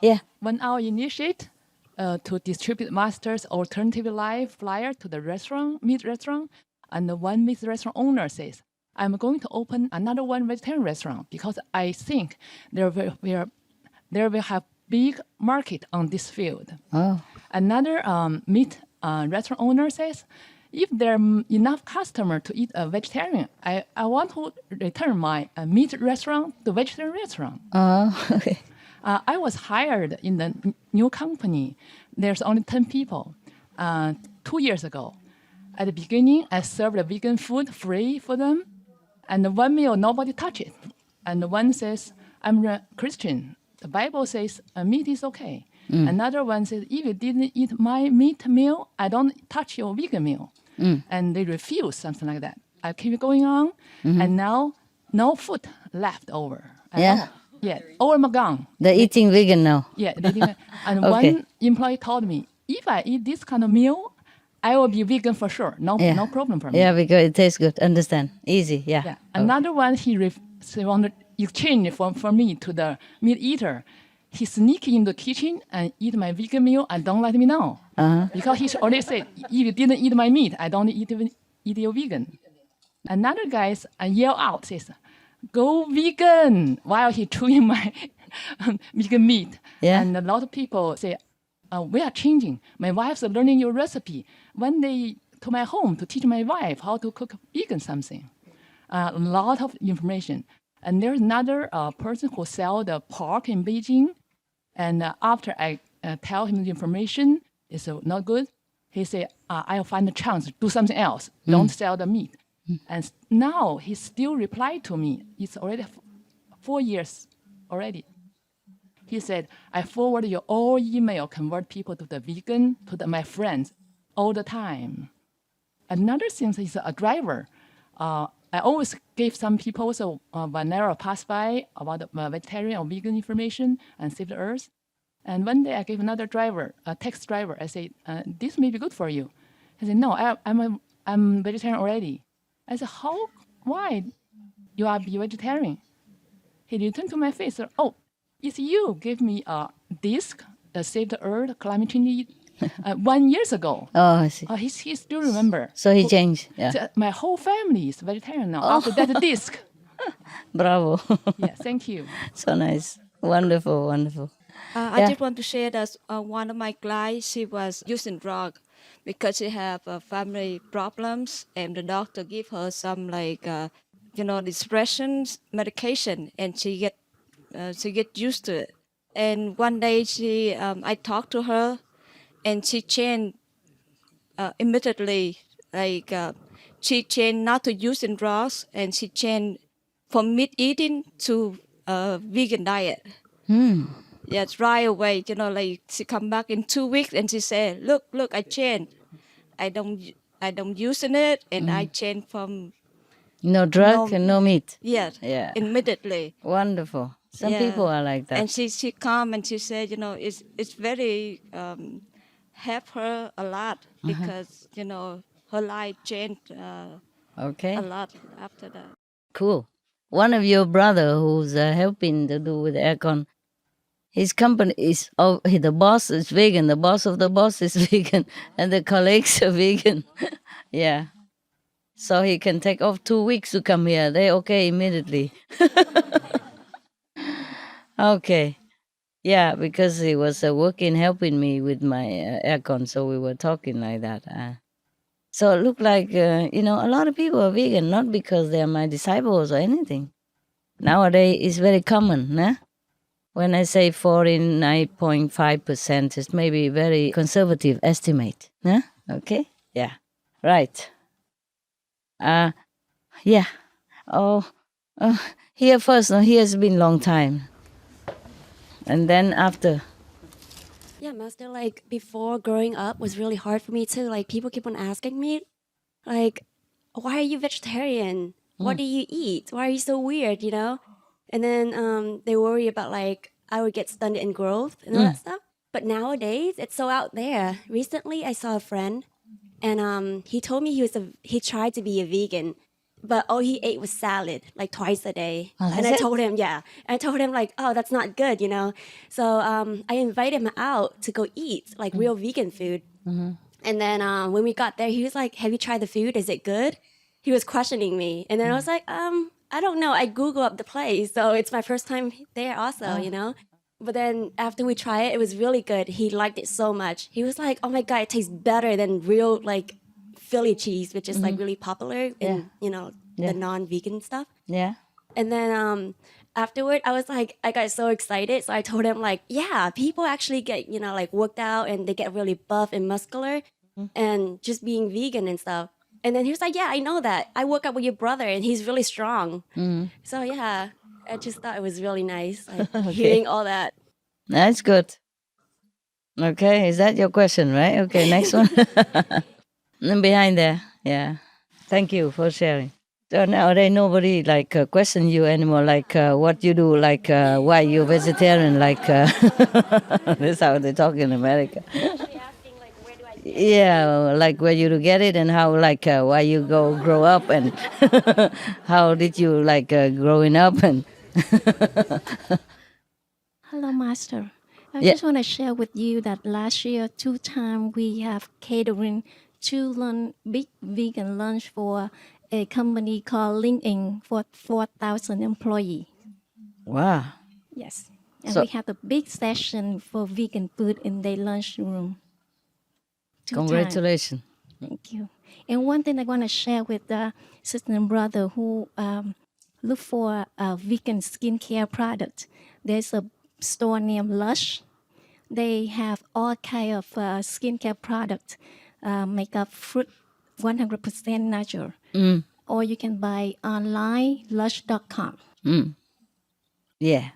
Yeah. When our initiate to distribute Master's Alternative Life flyer to the meat restaurant, and the one meat restaurant owner says, I'm going to open another one vegetarian restaurant because I think there will have big market on this field. Oh. Another meat restaurant owner says, if there are enough customer to eat a vegetarian, I want to return my meat restaurant to vegetarian restaurant. Okay. I was hired in the new company. There's only 10 people 2 years ago. At the beginning, I served the vegan food free for them. And one meal, nobody touch it. And one says, I'm a Christian. The Bible says meat is okay. Another one says, if you didn't eat my meat meal, I don't touch your vegan meal. And they refuse, something like that. I keep going on, and now no food left over. Yeah, all gone. They're eating vegan now. Yeah, and Okay. one employee told me, if I eat this kind of meal, I will be vegan for sure. No problem for me. Yeah, because it tastes good. Understand? Easy. Yeah. Yeah. Another one, he wanted to exchange for me to the meat eater. He sneak in the kitchen and eat my vegan meal and don't let me know. Because he already said, if you didn't eat my meat, I don't eat your vegan. Another guy yell out, says, go vegan, while he chewing my vegan meat. Yeah. And a lot of people say, we are changing. My wife's learning your recipe. One day to my home to teach my wife how to cook vegan something. A lot of information. And there's another person who sell the pork in Beijing. And after I tell him the information, it's not good. He said, I'll find a chance to do something else. Don't sell the meat. And now he still replied to me. It's already 4 years already. He said, I forward your all email, convert people to the vegan, to my friends all the time. Another thing is a driver. I always give some people whenever I pass by about the vegetarian or vegan information and save the earth. And one day I gave another driver, a taxi driver, I said, this may be good for you. He said, no, I'm vegetarian already. I said, why you are vegetarian? He returned to my face, oh, it's you gave me a disc, Save the Earth, climate change 1 year ago. Oh, I see. He still remember. So he changed. Yeah. So my whole family is vegetarian now after that disc. Bravo. Yeah, thank you. So nice. Wonderful, wonderful. I just want to share that one of my clients, she was using drug because she have family problems, and the doctor give her some depression medication, and she get used to it. And one day I talked to her, and she changed immediately. She changed not to using drugs, and she changed from meat eating to vegan diet. Yes, right away. She come back in 2 weeks, and she said, "Look, I changed. I don't using it, and I changed from no drug and no meat." Yes. Yeah. Immediately. Wonderful. Some people are like that. And she come and she said, it's very help her a lot because her life changed Okay. a lot after that. Cool. One of your brother who's helping to do with aircon, his company is, the boss is vegan, the boss of the boss is vegan, and the colleagues are vegan. Yeah. So he can take off 2 weeks to come here. They okay immediately. Okay. Yeah, because he was working, helping me with my aircon, so we were talking like that. So it looked like, a lot of people are vegan, not because they are my disciples or anything. Nowadays, it's very common, nah? When I say 49.5%, it's maybe a very conservative estimate, nah? Okay? Yeah. Right. Yeah. Here first, no, here has been long time. And then after. Yeah, Master, before growing up was really hard for me too. People keep on asking me, like, why are you vegetarian? What do you eat? Why are you so weird, you know? And then they worry about like I would get stunted in growth and all that stuff. But nowadays it's so out there. Recently I saw a friend and he told me he tried to be a vegan, but all he ate was salad like twice a day. Oh, and that's I it? told him, I told him like, oh, that's not good, you know? So I invited him out to go eat like real vegan food. And then when we got there, he was like, have you tried the food? Is it good? He was questioning me. And then I was like, I don't know. I Googled up the place. So it's my first time there also, you know? But then after we tried it, it was really good. He liked it so much. He was like, oh my God, it tastes better than real like Philly cheese, which is like really popular in, you know, the non-vegan stuff. Yeah. And then afterward, I was like, I got so excited. So I told him like, yeah, people actually get, you know, like worked out and they get really buff and muscular and just being vegan and stuff. And then he was like, yeah, I know that. I work out with your brother and he's really strong. So yeah, I just thought it was really nice like, hearing all that. That's good. Okay, is that your question, right? Okay, next one. And behind there, yeah. Thank you for sharing. So nowadays nobody like question you anymore, like what you do, like why you're vegetarian, like that's how they talk in America. Yeah, like where you to get it and how like why you grow up and how did you like growing up and Hello, Master. I Yeah. just want to share with you that last year, 2 times we have catering 2 big vegan lunch for a company called LinkedIn for 4,000 employees. wow. Yes. And So- we have a big session for vegan food in the lunchroom. 2 times. Congratulations. Thank you. And one thing I want to share with the sister and brother who look for a vegan skincare product. There's a store named Lush. They have all kind of skincare product, makeup, fruit, 100% natural. Or you can buy online, lush.com. Yeah.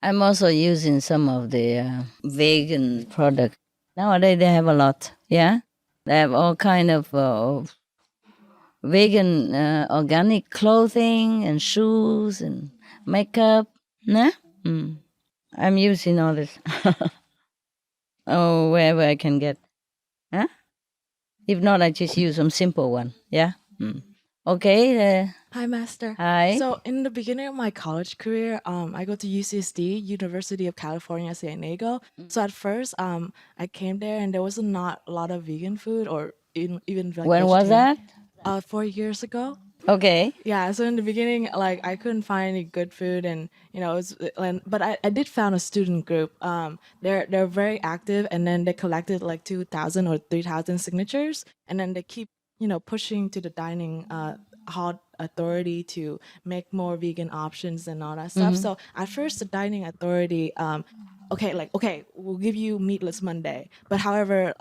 I'm also using some of the vegan product. Nowadays they have a lot. Yeah. They have all kind of vegan organic clothing and shoes and makeup. Nah? I'm using all this. Oh, wherever I can get. Huh? If not, I just use some simple one. Yeah. Okay. Hi, Master. Hi. So, in the beginning of my college career, I go to UCSD, University of California, San Diego. So at first, I came there and there was not a lot of vegan food or even like When was vegetarian. that? 4 years ago. Okay. Yeah, so in the beginning, like I couldn't find any good food, and you know, but I did found a student group. They're very active, and then they collected like 2,000 or 3,000 signatures, and then they keep pushing to the dining hall authority to make more vegan options and all that stuff. So at first, the dining authority, okay, we'll give you meatless Monday, but however,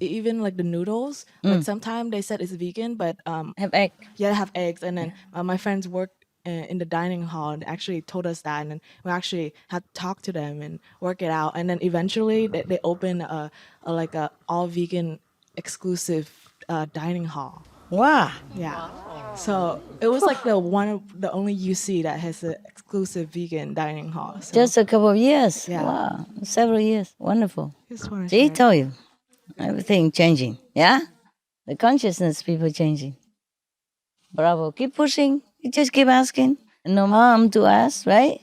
even like the noodles, like sometimes they said it's vegan, but have egg. Yeah, have eggs. And then my friends worked in the dining hall and actually told us that, and then we actually had to talk to them and work it out. And then eventually they opened a all vegan exclusive dining hall. Wow. Yeah. So it was like the only UC that has an exclusive vegan dining hall. So, Just a couple of years. Yeah. Wow. Several years. Wonderful. Just wanna See, share. tell you. Everything changing. Yeah? The consciousness people changing. Bravo. Keep pushing. You just keep asking. No harm to ask, right?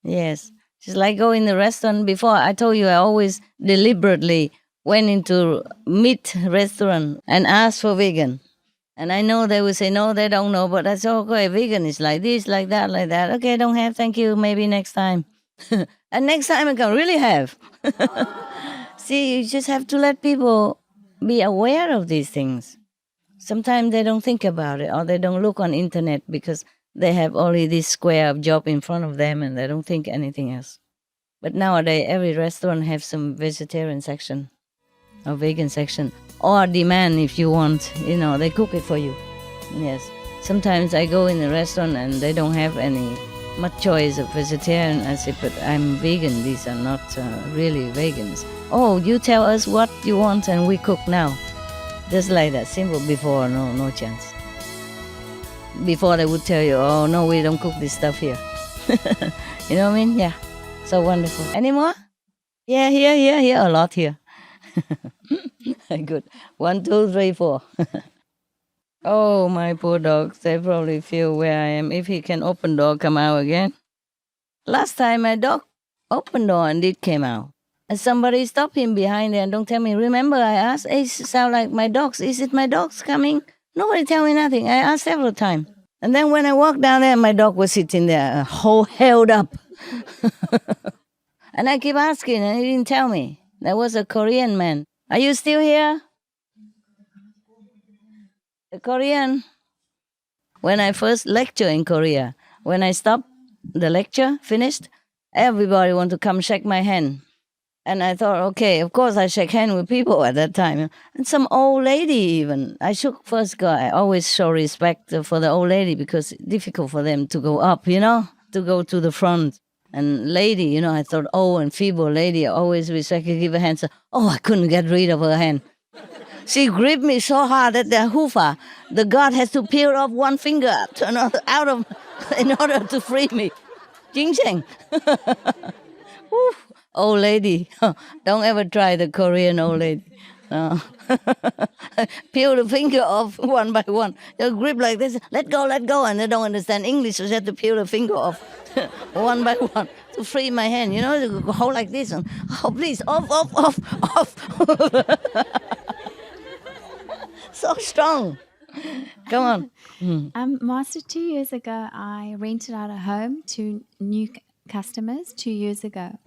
Yes. Just like go in the restaurant before. I told you I always deliberately went into meat restaurant and asked for vegan. And I know they will say, no, they don't know, but that's okay. Vegan is like this, like that, like that. Okay, don't have, thank you, maybe next time. And next time I can really have. See, you just have to let people be aware of these things. Sometimes they don't think about it or they don't look on internet because they have only this square of job in front of them and they don't think anything else. But nowadays, every restaurant has some vegetarian section or vegan section. Or demand if you want, they cook it for you. Yes. Sometimes I go in a restaurant and they don't have any much choice of vegetarian. I say, but I'm vegan. These are not really vegans. Oh, you tell us what you want and we cook now. Just like that, simple. Before, no chance. Before they would tell you, oh no, we don't cook this stuff here. You know what I mean? Yeah. So wonderful. Any more? Yeah, here, a lot here. Good. 1, 2, 3, 4. Oh, my poor dogs. They probably feel where I am. If he can open door, come out again. Last time my dog opened door and it came out. And somebody stopped him behind there and don't tell me. Remember, I asked, hey, it sound like my dogs. Is it my dogs coming? Nobody tell me nothing. I asked several times. And then when I walked down there, my dog was sitting there, held up. And I keep asking, and he didn't tell me. There was a Korean man. Are you still here? The Korean. When I first lecture in Korea, when I stopped the lecture, finished, everybody want to come shake my hand. And I thought, okay, of course I shake hand with people at that time. And some old lady even. I shook first guy. I always show respect for the old lady because it's difficult for them to go up, to go to the front. And lady, I thought, old and feeble lady, I always respect her, give a hand. So, I couldn't get rid of her hand. She gripped me so hard that the hoofa, the guard has to peel off one finger out of in order to free me. Jing Cheng. Old lady, don't ever try the Korean old lady. No. Peel the finger off one by one. They'll grip like this, let go, and they don't understand English, so they have to peel the finger off one by one to free my hand. To hold like this, and please, off. So strong. Come on. Master, 2 years ago, I rented out a home to new customers 2 years ago.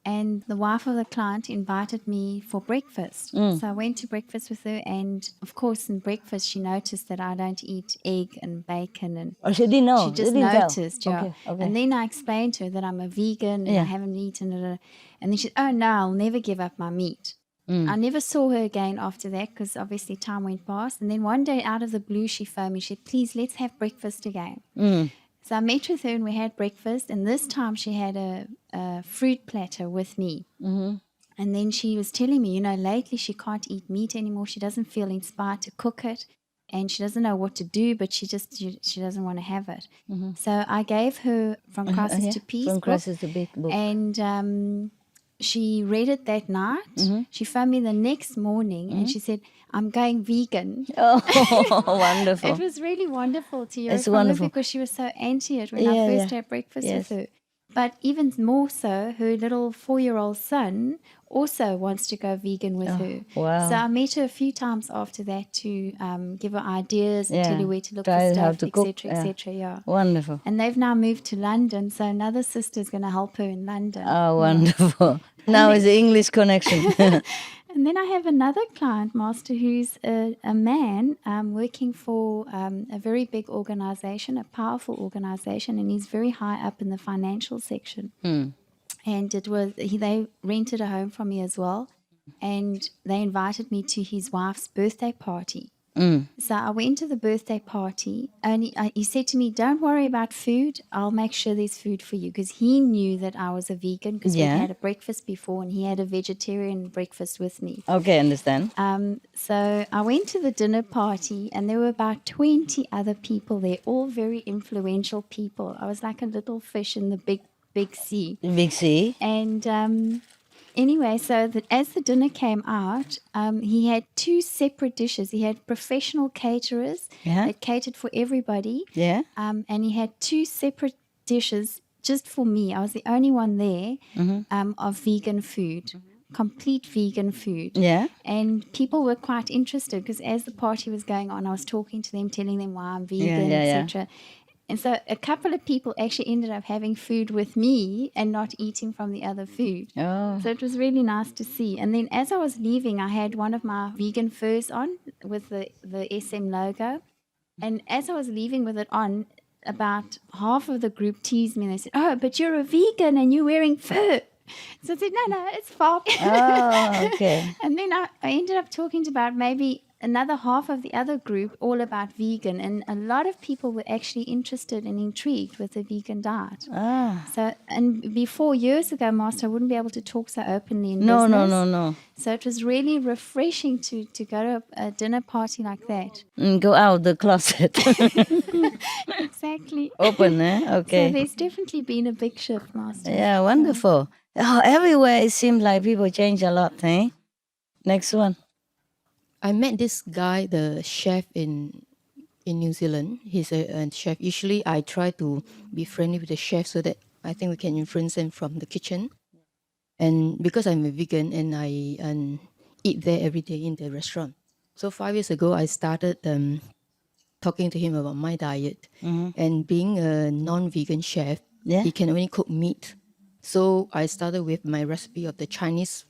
And the wife of the client invited me for breakfast. So I went to breakfast with her, and of course in breakfast she noticed that I don't eat egg and bacon. And she didn't know? She just Didn't noticed, tell. yeah. Okay. And then I explained to her that I'm a vegan and I haven't eaten it. And then she said, oh no, I'll never give up my meat. I never saw her again after that because obviously time went past. And then one day out of the blue she phoned me. She said, please, let's have breakfast again. So I met with her and we had breakfast, and this time she had a fruit platter with me. And then she was telling me, lately she can't eat meat anymore. She doesn't feel inspired to cook it, and she doesn't know what to do, but she doesn't want to have it. So I gave her From Crisis to Peace From book, Crisis to Peace book. And she read it that night. She phoned me the next morning and she said, I'm going vegan. Oh, wonderful. It was really wonderful to hear It's from her wonderful. because she was so anti it when I first had breakfast with her. But even more so, her little 4-year-old son also wants to go vegan with her. Wow. So I met her a few times after that to give her ideas and tell her where to look Try for how stuff, to cook. etc., etc. Yeah. Wonderful. And they've now moved to London, so another sister's going to help her in London. Oh, wonderful. Now is the English connection. And then I have another client, Master, who's a man working for a very big organization, a powerful organization, and he's very high up in the financial section. And they rented a home from me as well, and they invited me to his wife's birthday party. So I went to the birthday party, and he said to me, don't worry about food, I'll make sure there's food for you, because he knew that I was a vegan because we had a breakfast before, and he had a vegetarian breakfast with me. Okay, understand. So I went to the dinner party, and there were about 20 other people there, all very influential people. I was like a little fish in the big sea. Big sea. And anyway, so as the dinner came out, he had 2 separate dishes. He had professional caterers that catered for everybody. And he had 2 separate dishes just for me. I was the only one there of vegan food. Complete vegan food. And people were quite interested because as the party was going on, I was talking to them, telling them why I'm vegan, etc. And so a couple of people actually ended up having food with me and not eating from the other food. So it was really nice to see. And then as I was leaving, I had one of my vegan furs on with the SM logo. And as I was leaving with it on, about half of the group teased me and they said, oh, but you're a vegan and you're wearing fur. So I said, no, it's fine. Oh, okay. And then I ended up talking to about maybe another half of the other group all about vegan, and a lot of people were actually interested and intrigued with the vegan diet. So, and before, years ago, Master, I wouldn't be able to talk so openly in No, business. no. So it was really refreshing to go to a dinner party like that. Go out the closet. Exactly. Open, eh? Okay. So there's definitely been a big shift, Master. Yeah, wonderful. Oh, everywhere it seems like people change a lot, eh? Next one. I met this guy, the chef in New Zealand. He's a chef. Usually I try to be friendly with the chef so that I think we can influence them from the kitchen. And because I'm a vegan and I eat there every day in the restaurant. So 5 years ago, I started talking to him about my diet. And being a non-vegan chef, he can only cook meat. So I started with my recipe of the Chinese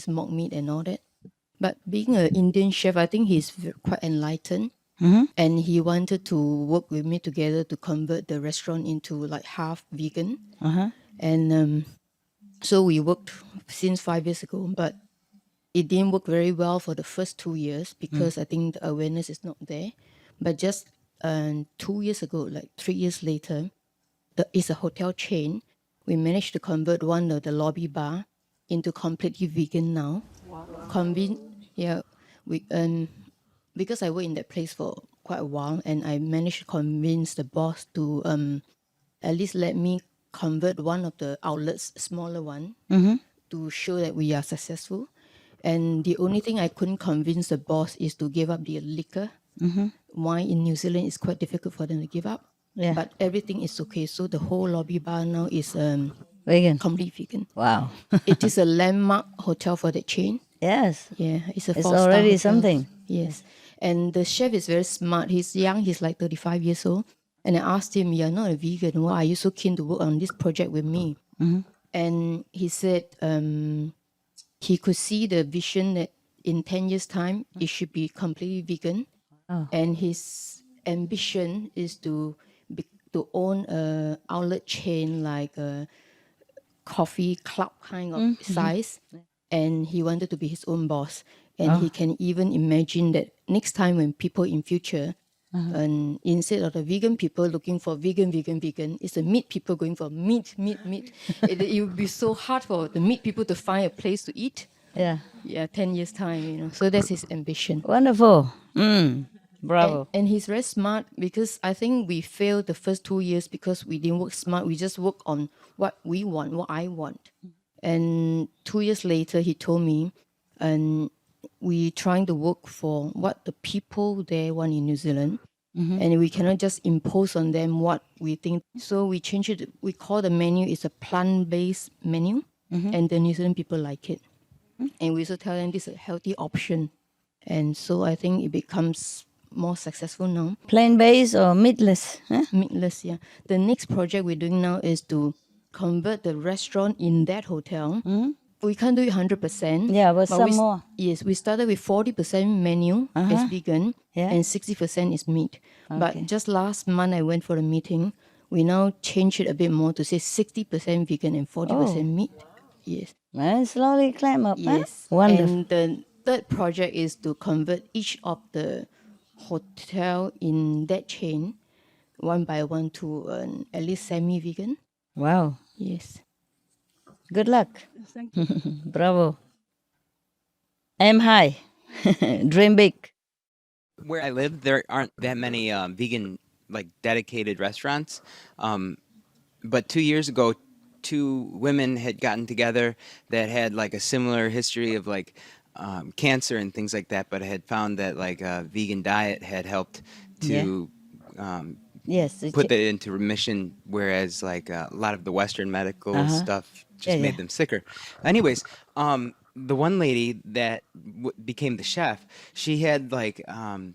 mock meat and all that. But being an Indian chef, I think he's quite enlightened. And he wanted to work with me together to convert the restaurant into like half vegan. And so we worked since 5 years ago, but it didn't work very well for the first 2 years because I think the awareness is not there. But just 2 years ago, like 3 years later, it's a hotel chain. We managed to convert one of the lobby bar into completely vegan now. Because I worked in that place for quite a while, and I managed to convince the boss to at least let me convert one of the outlets, smaller one, to show that we are successful. And the only thing I couldn't convince the boss is to give up the liquor. Wine in New Zealand is quite difficult for them to give up. But everything is okay. So the whole lobby bar now is vegan, completely vegan. Wow. It is a landmark hotel for the chain. Yes. Yeah, it's a It's 4-star already hotel. something. Yes. And the chef is very smart. He's young. He's like 35 years old. And I asked him, "You're not a vegan. Why are you so keen to work on this project with me?" And he said he could see the vision that in 10 years' time, it should be completely vegan. And his ambition is to own a outlet chain like a coffee club kind of size. And he wanted to be his own boss. And he can even imagine that next time when people in future, and instead of the vegan people looking for vegan, it's the meat people going for meat. It would be so hard for the meat people to find a place to eat. Yeah. Yeah, 10 years time, So that's his ambition. Wonderful. Bravo. And he's very smart because I think we failed the first 2 years because we didn't work smart. We just work on what we want, what I want. And 2 years later, he told me, and we trying to work for what the people there want in New Zealand. And we cannot just impose on them what we think. So we changed it. We call the menu is a plant-based menu. And the New Zealand people like it. And we also tell them this is a healthy option. And so I think it becomes more successful now. Plant-based or meatless? Meatless, yeah. The next project we're doing now is to convert the restaurant in that hotel. We can't do it 100%. Yeah, but some more. Yes, we started with 40% menu as vegan and 60% is meat. But just last month I went for a meeting. We now changed it a bit more to say 60% vegan and 40% meat. Yes. And slowly climb up. Yes. Wonderful. And the third project is to convert each of the hotel in that chain one by one to at least semi-vegan. Wow. Yes. Good luck. Thank you. Bravo. Aim high. Dream big. Where I live, there aren't that many vegan, like dedicated restaurants. But 2 years ago, 2 women had gotten together that had like a similar history of like cancer and things like that, but had found that like a vegan diet had helped to put that into remission, whereas like a lot of the Western medical stuff just made them sicker. Anyways, the one lady that became the chef, she had like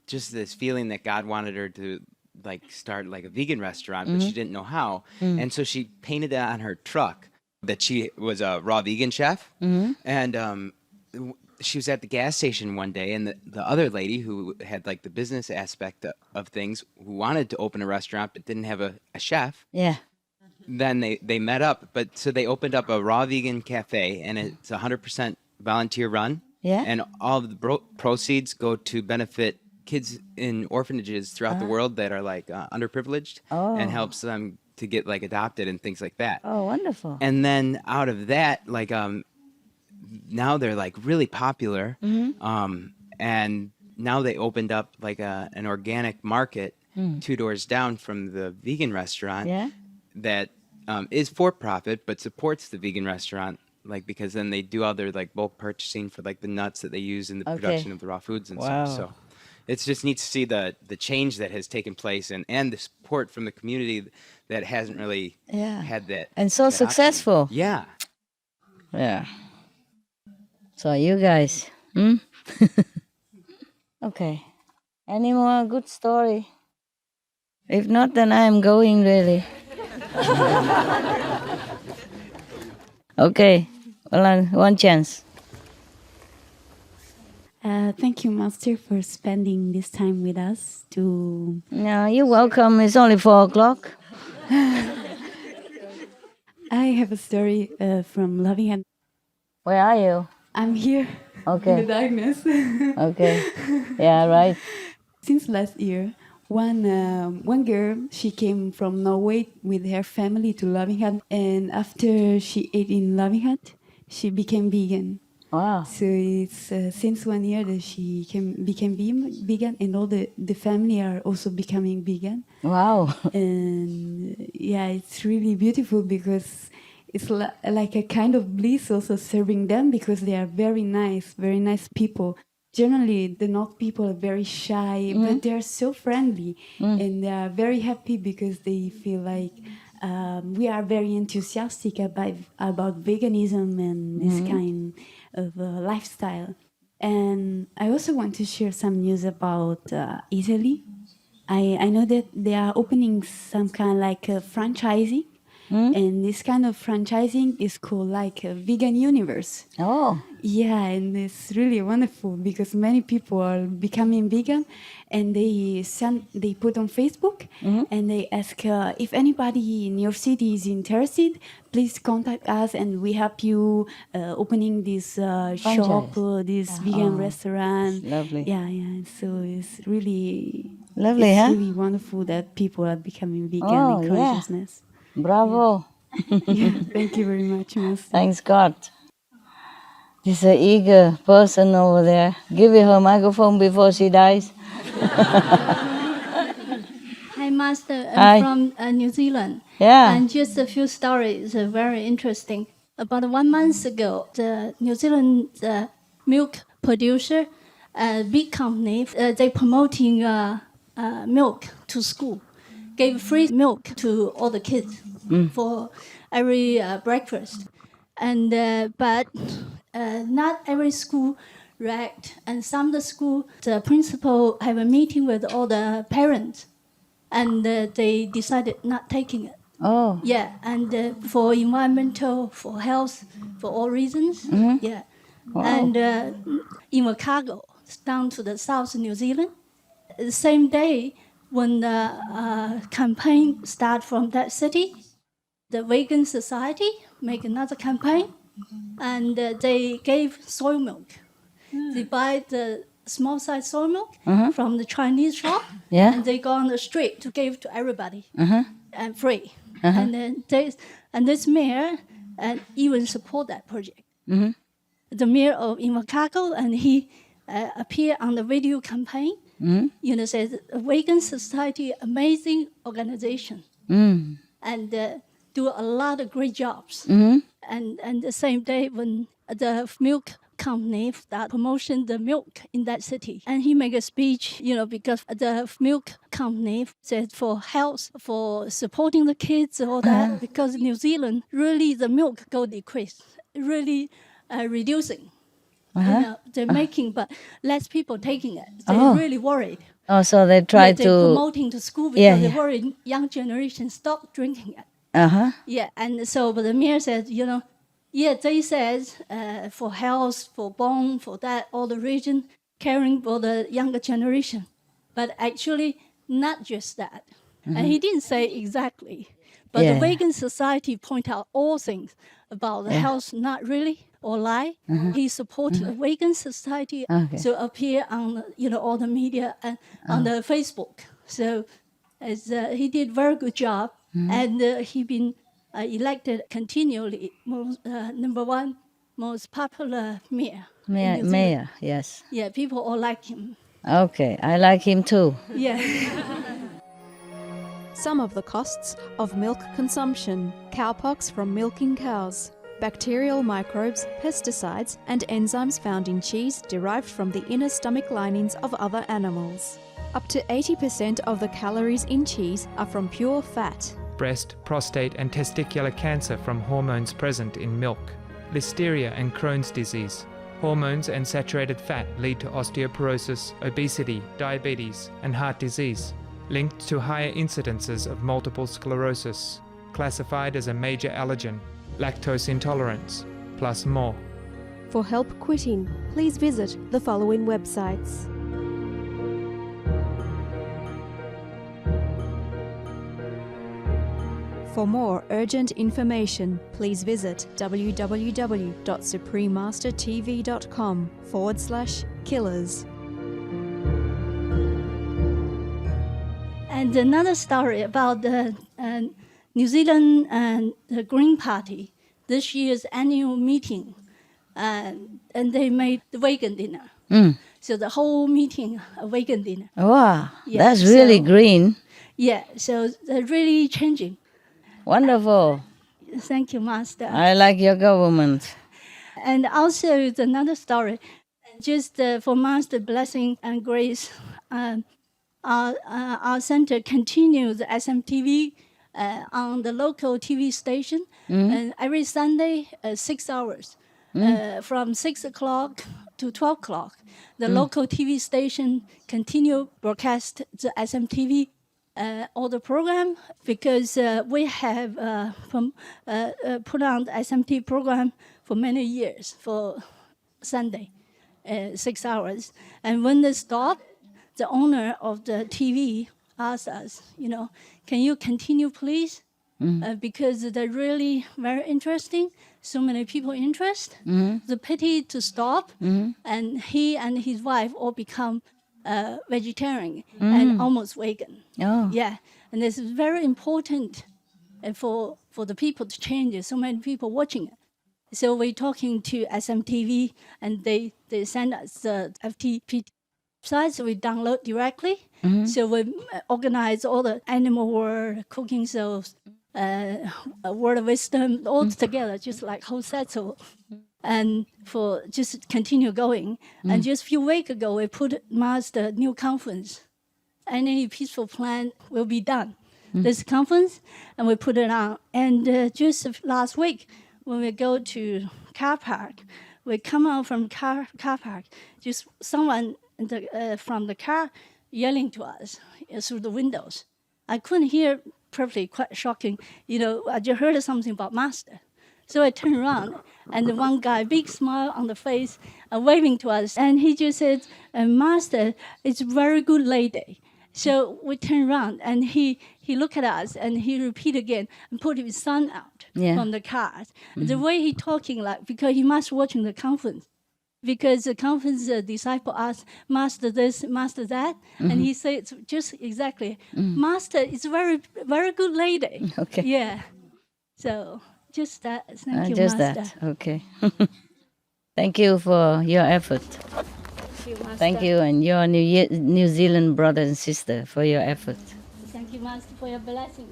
just this feeling that God wanted her to like start like a vegan restaurant, but she didn't know how. And so she painted that on her truck that she was a raw vegan chef. And she was at the gas station one day, and the other lady who had like the business aspect of things, who wanted to open a restaurant but didn't have a chef. Yeah. Then they met up, but so they opened up a raw vegan cafe, and it's 100% volunteer run. Yeah. And all of the proceeds go to benefit kids in orphanages throughout the world that are like underprivileged, and helps them to get like adopted and things like that. Oh, wonderful. And then out of that, like now they're like really popular. And now they opened up like an organic market 2 doors down from the vegan restaurant. Yeah. That is for profit but supports the vegan restaurant, like because then they do all their like bulk purchasing for like the nuts that they use in the production of the raw foods and Wow. stuff. So it's just neat to see the change that has taken place, and the support from the community that hasn't really had that. And so that option. successful. Yeah. Yeah. So you guys, okay. Any more good story? If not, then I am going really. Okay. Well, one chance. Thank you, Master, for spending this time with us. No, you're welcome. It's only 4:00. I have a story from Loving Hand. Where are you? I'm here. Okay. In the darkness. Okay. Yeah, right. Since last year, one girl, she came from Norway with her family to Loving Hand, and after she ate in Loving Hand, she became vegan. Wow. So it's since 1 year that she became vegan, and all the family are also becoming vegan. Wow. And yeah, it's really beautiful because it's like a kind of bliss also serving them, because they are very nice people. Generally, the North people are very shy, but they are so friendly, and they are very happy because they feel like we are very enthusiastic about veganism and this kind of lifestyle. And I also want to share some news about Italy. I know that they are opening some kind like franchising, and this kind of franchising is called like a vegan universe. Oh. Yeah, and it's really wonderful because many people are becoming vegan, and they put on Facebook, and they ask if anybody in your city is interested, please contact us, and we help you opening this shop, this vegan restaurant. Lovely. Yeah. So it's really Lovely, it's huh? really wonderful that people are becoming vegan Oh, in yeah. consciousness. Bravo. Yeah, thank you very much, Master. Thanks God. There's an eager person over there. Give her a microphone before she dies. Hi, Master. Hi. I'm from New Zealand. Yeah. And just a few stories, very interesting. About 1 month ago, the New Zealand milk producer, big company, they promoting milk to school, gave free milk to all the kids for every breakfast. And but not every school react, and some of the school, the principal have a meeting with all the parents, and they decided not taking it. Oh. Yeah, and for environmental, for health, for all reasons. Yeah. Wow. And in Chicago, down to the South New Zealand, the same day when the campaign start from that city, the Vegan Society make another campaign, and they gave soy milk. They buy the small size soy milk from the Chinese shop, and they go on the street to give to everybody and free. And then this mayor even support that project. The mayor of Invercargill, and he appeared on the video campaign. You know, says Vegan Society, amazing organization, and do a lot of great jobs. And the same day when the milk company that promotion the milk in that city, and he make a speech, you know, because the milk company said for health, for supporting the kids, all that, because New Zealand really the milk go decrease, really reducing. You know, they're making, but less people taking it. They're really worried. Oh, so they try they're to promoting to school because they're worried young generation stop drinking it. Yeah, and so but the mayor said, you know, they said for health, for bone, for that, all the region, caring for the younger generation. But actually, not just that. And he didn't say exactly. But the Vegan Society point out all things about the health, not really. online. He supported the Vegan Society to appear on all the media and on the Facebook. So he did very good job, and he been elected continually number one most popular mayor. in New Zealand. Mayor, yes. Yeah, people all like him. Okay, I like him too. Yeah. Some of the costs of milk consumption: cowpox from milking cows, bacterial microbes, pesticides, and enzymes found in cheese derived from the inner stomach linings of other animals. Up to 80% of the calories in cheese are from pure fat. Breast, prostate, and testicular cancer from hormones present in milk. Listeria and Crohn's disease. Hormones and saturated fat lead to osteoporosis, obesity, diabetes, and heart disease, linked to higher incidences of multiple sclerosis, classified as a major allergen, lactose intolerance, plus more. For help quitting, please visit the following websites. For more urgent information, please visit www.suprememastertv.com/killers. And another story about the New Zealand and the Green Party, this year's annual meeting, and they made the vegan dinner. So the whole meeting, a vegan dinner. Wow, Yeah, that's really so- green. Yeah, so they're really changing. Wonderful. Thank you, Master. I like your government. And also it's another story, just for Master blessing and grace. Our center continues the SMTV on the local TV station, and every Sunday, 6 hours, from 6 o'clock to 12 o'clock. The local TV station continue broadcast the SMTV all the program, because we have put on the SMT program for many years for Sunday, 6 hours. And when they stop, the owner of the TV asked us, can you continue, please? Because they're really very interesting. So many people interest. The pity to stop, and he and his wife all become vegetarian and almost vegan. Oh. Yeah, and this is very important for the people to change it. So many people watching it. So we're talking to SMTV, and they send us the FTP site, so we download directly. So we organize all the animal world, cooking shows, word of wisdom, all together, just like whole set. So, and for just continue going. And just a few weeks ago, we put Master new conference. Any peaceful plan will be done. This conference, and we put it on. And just last week, when we go to car park, we come out from car park, just someone from the car yelling to us through the windows. I couldn't hear perfectly, quite shocking. I just heard something about Master. So I turned around, and the one guy, big smile on the face, waving to us. And he just said, Master, it's a very good lady. So we turned around, and he looked at us, and he repeated again, and put his son out from the car. The way he talking, because he must watching the conference. Because the conference disciple asked, Master this, Master that. And he said, it's just exactly, Master is a very, very good lady. Okay. Yeah. So just that. Thank you, Just Master. that. Okay. Thank you for your effort. Thank you, and your New Zealand brother and sister, for your effort. Thank you, Master, for your blessing.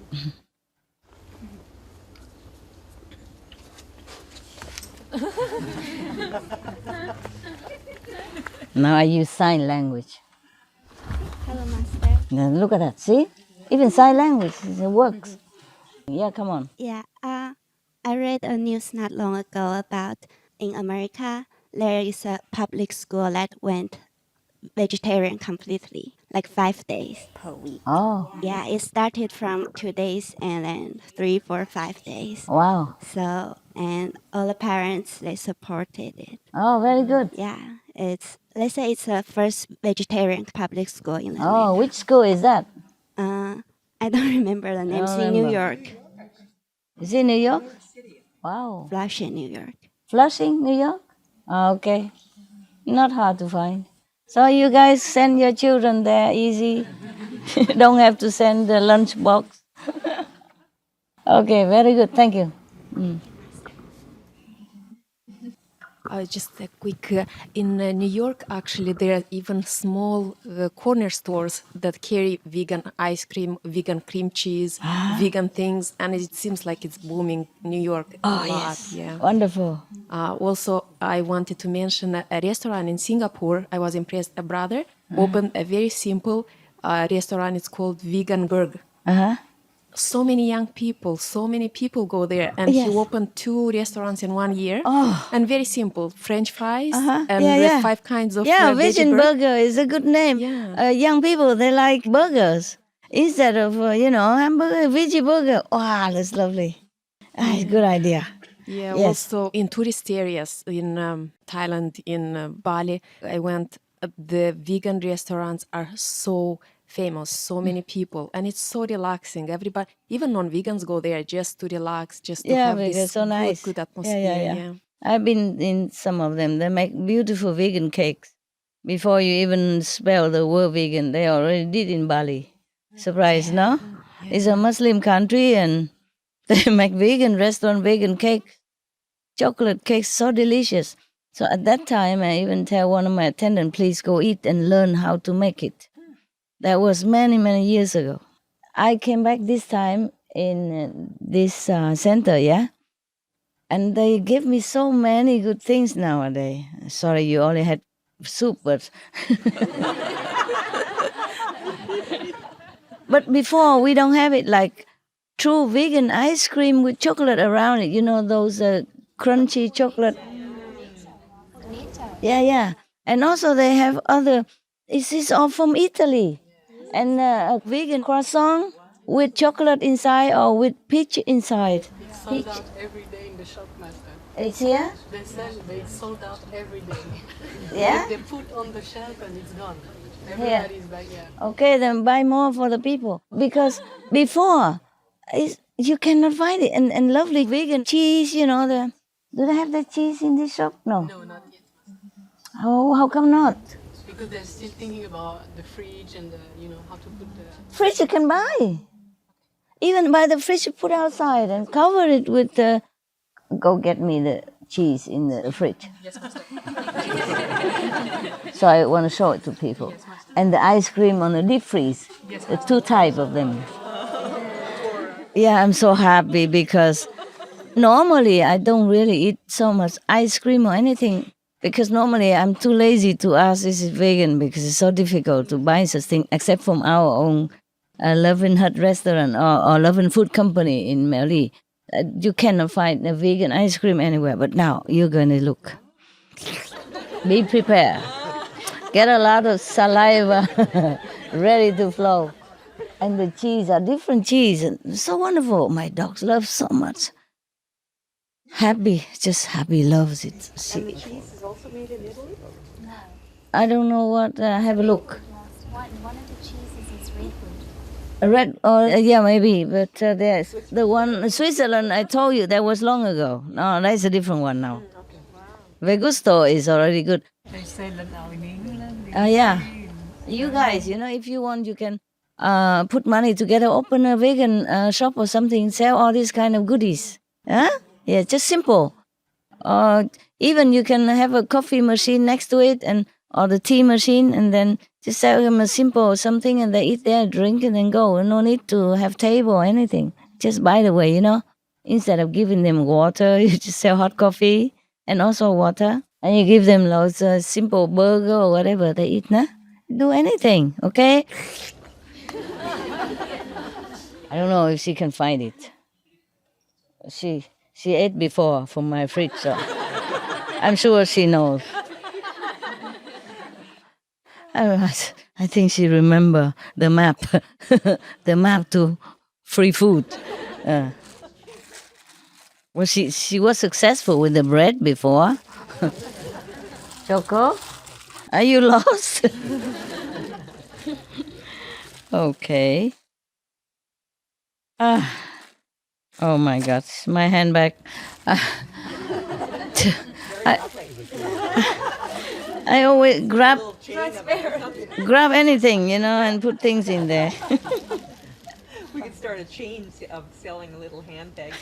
Now I use sign language. Hello, Master. Now look at that. See? Even sign language, it works. Yeah, come on. Yeah, I read a news not long ago about in America, there is a public school that went vegetarian completely, like 5 days per week. Oh. Yeah, it started from 2 days and then 3, 4, 5 days. Wow. So, and all the parents, they supported it. Oh, very good. Yeah, let's say it's the first vegetarian public school in America. Oh, which school is that? I don't remember the name. It's in New York. Is it New York? Wow. Flushing, New York. Flushing, New York? Okay. Not hard to find. So you guys send your children there easy. Don't have to send the lunch box. Okay, very good. Thank you. Just a quick, in New York, actually, there are even small corner stores that carry vegan ice cream, vegan cream cheese, vegan things, and it seems like it's booming New York a lot. Yes. Yeah. Wonderful. Also, I wanted to mention a restaurant in Singapore. I was impressed. A brother opened a very simple restaurant. It's called Vegan Burger. So many young people, so many people go there, and he opened 2 restaurants in 1 year. And very simple: French fries and the 5 kinds of vegan veggie burger is a good name. Young people, they like burgers instead of hamburger, veggie burger. Wow, that's lovely. It's a good idea. Yeah, Yes. also in tourist areas in Thailand, in Bali, I went. The vegan restaurants are so famous, so many people, and it's so relaxing. Everybody, even non-vegans, go there just to relax, just to have because this so nice. good atmosphere. Yeah. I've been in some of them. They make beautiful vegan cakes. Before you even spell the word vegan, they already did in Bali. Surprise, no? It's a Muslim country and they make vegan restaurant, vegan cakes, chocolate cakes, so delicious. So at that time, I even tell one of my attendants, please go eat and learn how to make it. That was many, many years ago. I came back this time in this center, and they give me so many good things nowadays. Sorry, you only had soup, but but before we don't have it like true vegan ice cream with chocolate around it. You know those crunchy chocolate. Yeah. And also they have other. This is all from Italy, and a vegan croissant with chocolate inside or with peach inside. It's sold out every day in the shop, Master. It's here? They said they sold out every day. Yeah? They put on the shelf and it's gone. Here. Everybody's back, Okay, then buy more for the people. Because before, you cannot find it. And lovely vegan cheese, do they have the cheese in this shop? No. No, not yet. Oh, how come not? Because they're still thinking about the fridge and how to put the... Fridge you can buy. Even buy the fridge you put outside and cover it with the... Go get me the cheese in the fridge. Yes, Master. So I want to show it to people. Yes, Master. And the ice cream on the deep freeze. Yes, The 2 types of them. Yeah, I'm so happy because normally I don't really eat so much ice cream or anything because normally I'm too lazy to ask this is vegan because it's so difficult to buy such thing except from our own Loving Hut restaurant or Loving Food Company in Mali. You cannot find a vegan ice cream anywhere, but now you're going to look. Be prepared. Get a lot of saliva ready to flow. And the cheese are different cheese. And so wonderful. My dogs love so much. Happy, just happy loves it. And the cheese is also made in Italy? No. I don't know what. Have a look. One of the cheeses is redwood. Red, yeah, maybe. But there's the one Switzerland. I told you that was long ago. No, that's a different one now. Okay, wow. Vegusto is already good. They say that now in England. Yeah. You guys, if you want, you can put money together, open a vegan shop or something, sell all these kind of goodies. Huh? Yeah, just simple. Even you can have a coffee machine next to it or the tea machine and then just sell them a simple something and they eat there, drink and then go. No need to have table or anything. Just by the way, instead of giving them water, you just sell hot coffee and also water. And you give them loads of simple burger or whatever they eat, nah? Do anything, okay? I don't know if she can find it. She ate before from my fridge, so I'm sure she knows. I think she remember the map, the map to free food. Well, she was successful with the bread before. Choco, are you lost? Okay. Oh my God, my handbag. I always grab anything, and put things in there. We could start a chain of selling little handbags.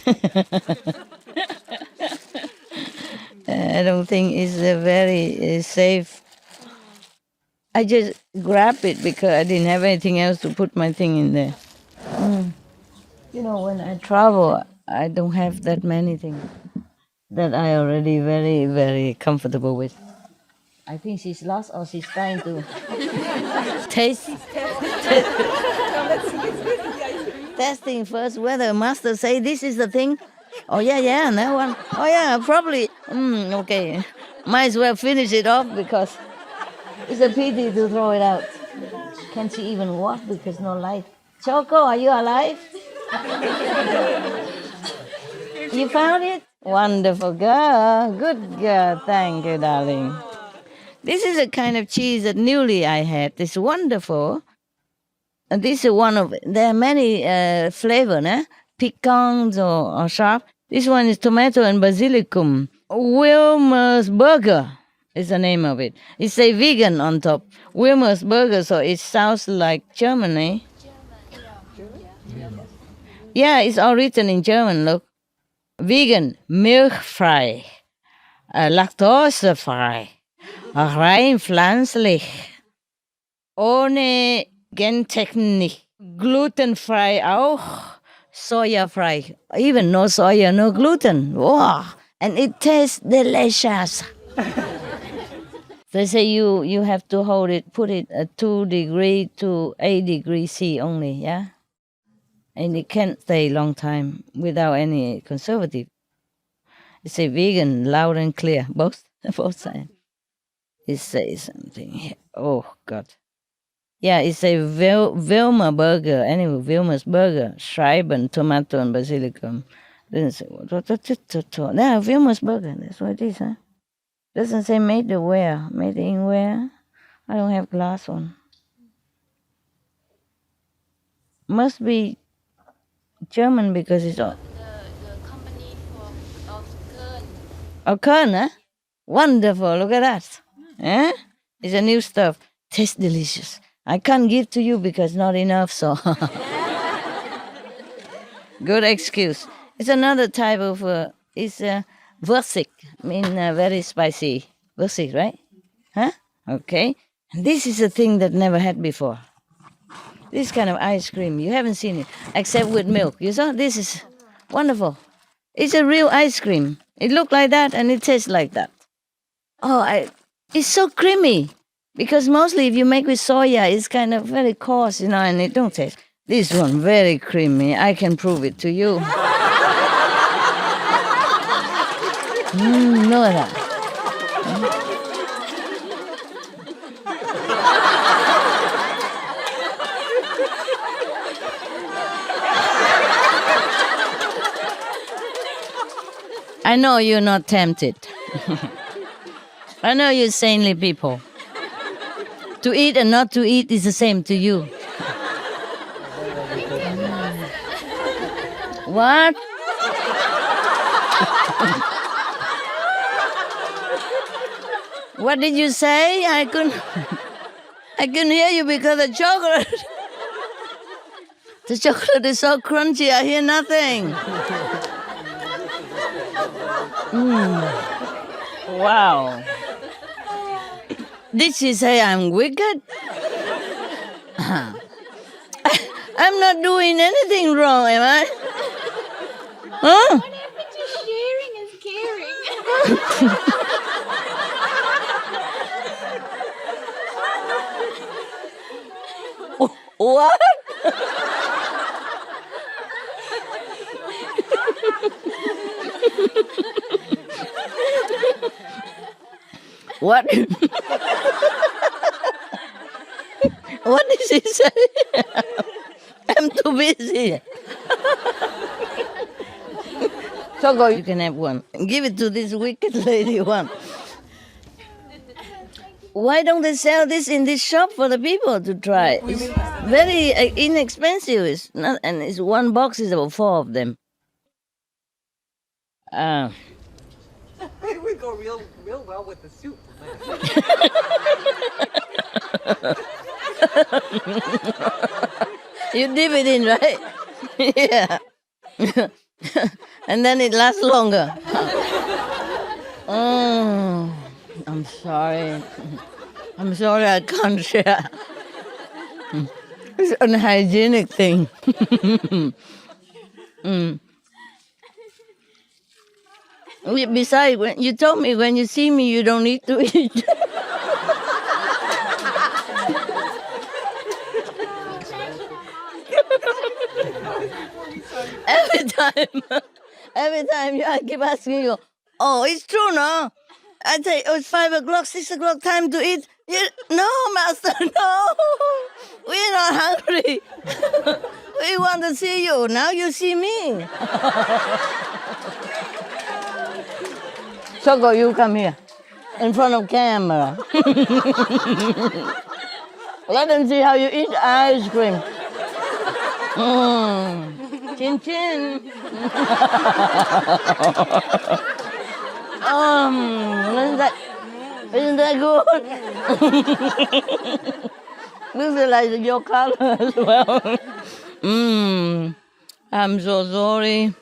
I don't think it's very safe. I just grabbed it because I didn't have anything else to put my thing in there. When I travel, I don't have that many things that I already very, very comfortable with. I think she's lost or she's trying to taste. Testing first whether master say this is the thing. Oh yeah, and that one. Oh yeah, probably. Okay. Might as well finish it off because it's a pity to throw it out. Can she even walk because no light? Choco, are you alive? You found it? Wonderful girl. Good girl. Thank you, darling. This is a kind of cheese that newly I had. It's wonderful. And this is one of, there are many flavors, pecans or sharp. This one is tomato and basilicum. Wilmer's Burger is the name of it. It says vegan on top. Wilmer's Burger, so it sounds like Germany. Yeah, it's all written in German, look. Vegan, milchfrei, laktosefrei, rein pflanzlich, ohne Gentechnik, glutenfrei auch, sojafrei, even no soya, no gluten. Wow! And it tastes delicious. They say you have to hold it, put it at 2 degrees to 8 degrees C only, yeah? And it can't stay a long time without any conservative. It's a vegan, loud and clear, both sides. It says something here. Oh, God. Yeah, it's a Wilmer Burger. Anyway, Wilmer's Burger, Schreiben, tomato and basilicum. Doesn't say yeah, Wilmer's Burger. That's what it is, huh? Doesn't say made to where, made in where. I don't have glass on. Must be German because it's all. The company of Köln. Oh, Köln, huh? Wonderful. Look at that. Eh? It's a new stuff. Tastes delicious. I can't give to you because not enough, so. Good excuse. It's another type of, it's Würzig, very spicy. Würzig, right? Huh? Okay. And this is a thing that never had before. This kind of ice cream, you haven't seen it, except with milk. You saw? This is wonderful. It's a real ice cream. It looks like that and it tastes like that. Oh, it's so creamy. Because mostly if you make with soya, it's kind of very coarse, and it don't taste. This one, very creamy. I can prove it to you. Look at that. I know you're not tempted. I know you're saintly people. To eat and not to eat is the same to you. What? What did you say? I couldn't hear you because the chocolate. The chocolate is so crunchy, I hear nothing. Wow. Did she say I'm wicked? I'm not doing anything wrong, am I? Huh? What happened to sharing is caring? What? What? What did she say? I'm too busy. Choco, you can have one. Give it to this wicked lady one. Why don't they sell this in this shop for the people to try? It's very inexpensive. It's not, and it's one box is about 4 of them. We would go real well with the soup. You dip it in, right? Yeah. And then it lasts longer. Oh, I'm sorry. I'm sorry I can't share. It's an unhygienic thing. Besides, when you told me when you see me, you don't need to eat. Every time I keep asking you, oh, it's true, no? I say, oh, it's 5 o'clock, 6 o'clock, time to eat. No, master, no. We're not hungry. We want to see you. Now you see me. Choco, you come here. In front of camera. Let them see how you eat ice cream. Chin chin. Isn't that good? This is like your color as well. I'm so sorry.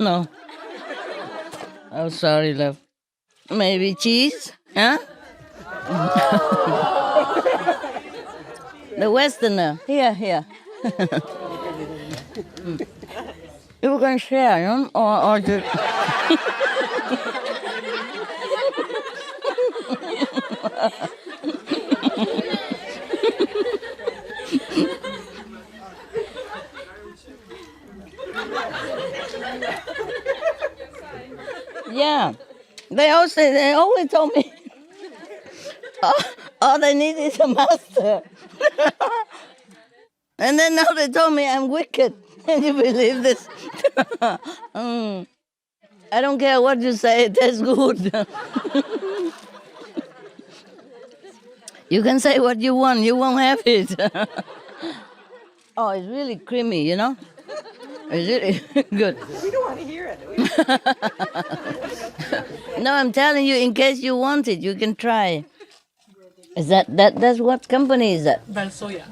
No. Oh, sorry, love. Maybe cheese? Huh? The Westerner. Here. You can share, you know? Or just... Yeah, they always told me, all they need is a master. And then now they told me I'm wicked. Can you believe this? I don't care what you say, it tastes good. You can say what you want, you won't have it. Oh, it's really creamy, you know? It's really good. We don't want to hear it. No, I'm telling you, in case you want it, you can try. Is that's what company is that? Valsoya.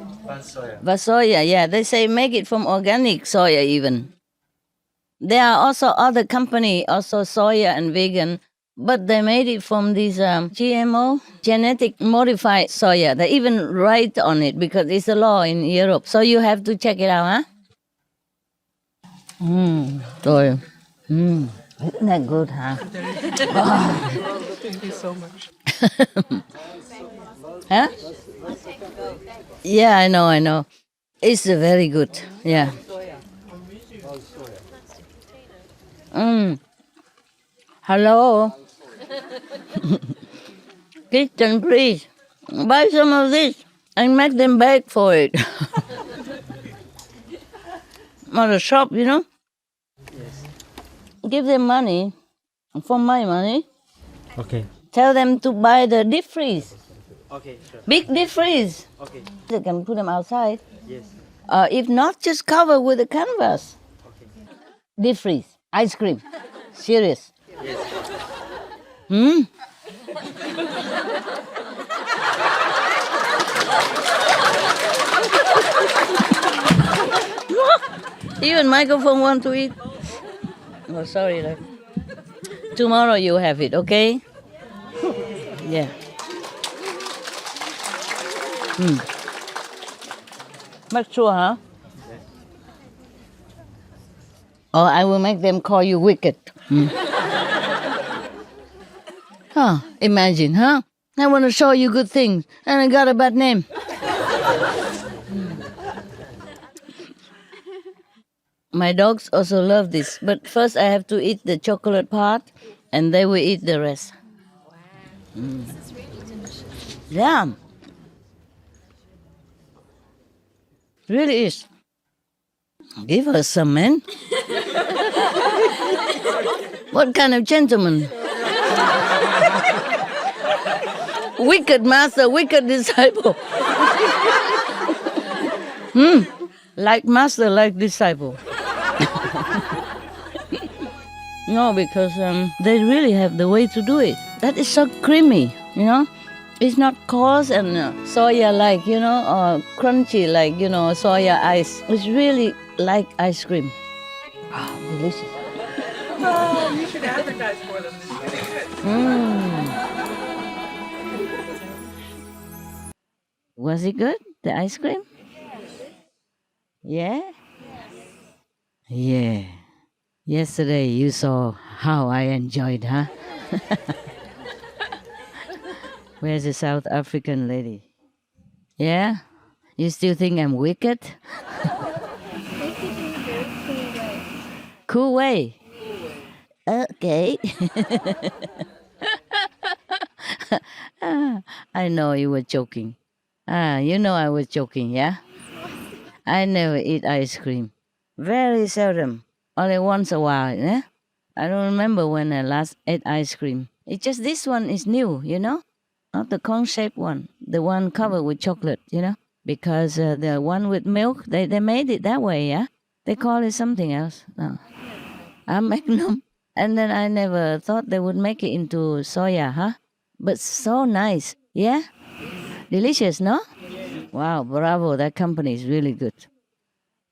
Vasoya, yeah. They say make it from organic soya even. There are also other company, also soya and vegan, but they made it from these GMO, genetic modified soya. They even write on it because it's a law in Europe. So you have to check it out, huh? Soya. Isn't that good, huh? Thank you so much. Huh? Yeah, I know. It's very good. Yeah. Hello. Kitchen, please. Buy some of this and make them beg for it. Not a shop, you know? Give them money for my money. Okay. Tell them to buy the deep freeze. Okay, sure. Big deep freeze. Okay. They can put them outside. Yes. If not, just cover with a canvas. Okay. Deep freeze. Ice cream. Serious. Yes. Even microphone want to eat. Oh, sorry, love. Tomorrow you have it, okay? Yeah. Make sure, huh? Or I will make them call you wicked. Huh, imagine, huh? I want to show you good things, and I got a bad name. My dogs also love this, but first I have to eat the chocolate part, and they will eat the rest. This is really delicious. Yeah. Really is. Give us some, man. What kind of gentleman? Wicked master, wicked disciple. Like master, like disciple. No, because they really have the way to do it. That is so creamy, you know. It's not coarse and soya like, you know, or crunchy like, you know, soya ice. It's really like ice cream. Oh, delicious. Oh, you should advertise for them. This is really good. Was it good, the ice cream? Yeah? Yeah. Yesterday you saw how I enjoyed, huh? Where's the South African lady? Yeah? You still think I'm wicked? Cool way. Okay. I know you were joking. You know I was joking, yeah? I never eat ice cream. Very seldom. Only once a while, yeah? I don't remember when I last ate ice cream. It's just this one is new, you know? Not the cone-shaped one. The one covered with chocolate, you know? Because the one with milk, they made it that way, yeah? They call it something else. No. Magnum. And then I never thought they would make it into soya, huh? But so nice, yeah? Delicious, no? Wow, bravo, that company is really good.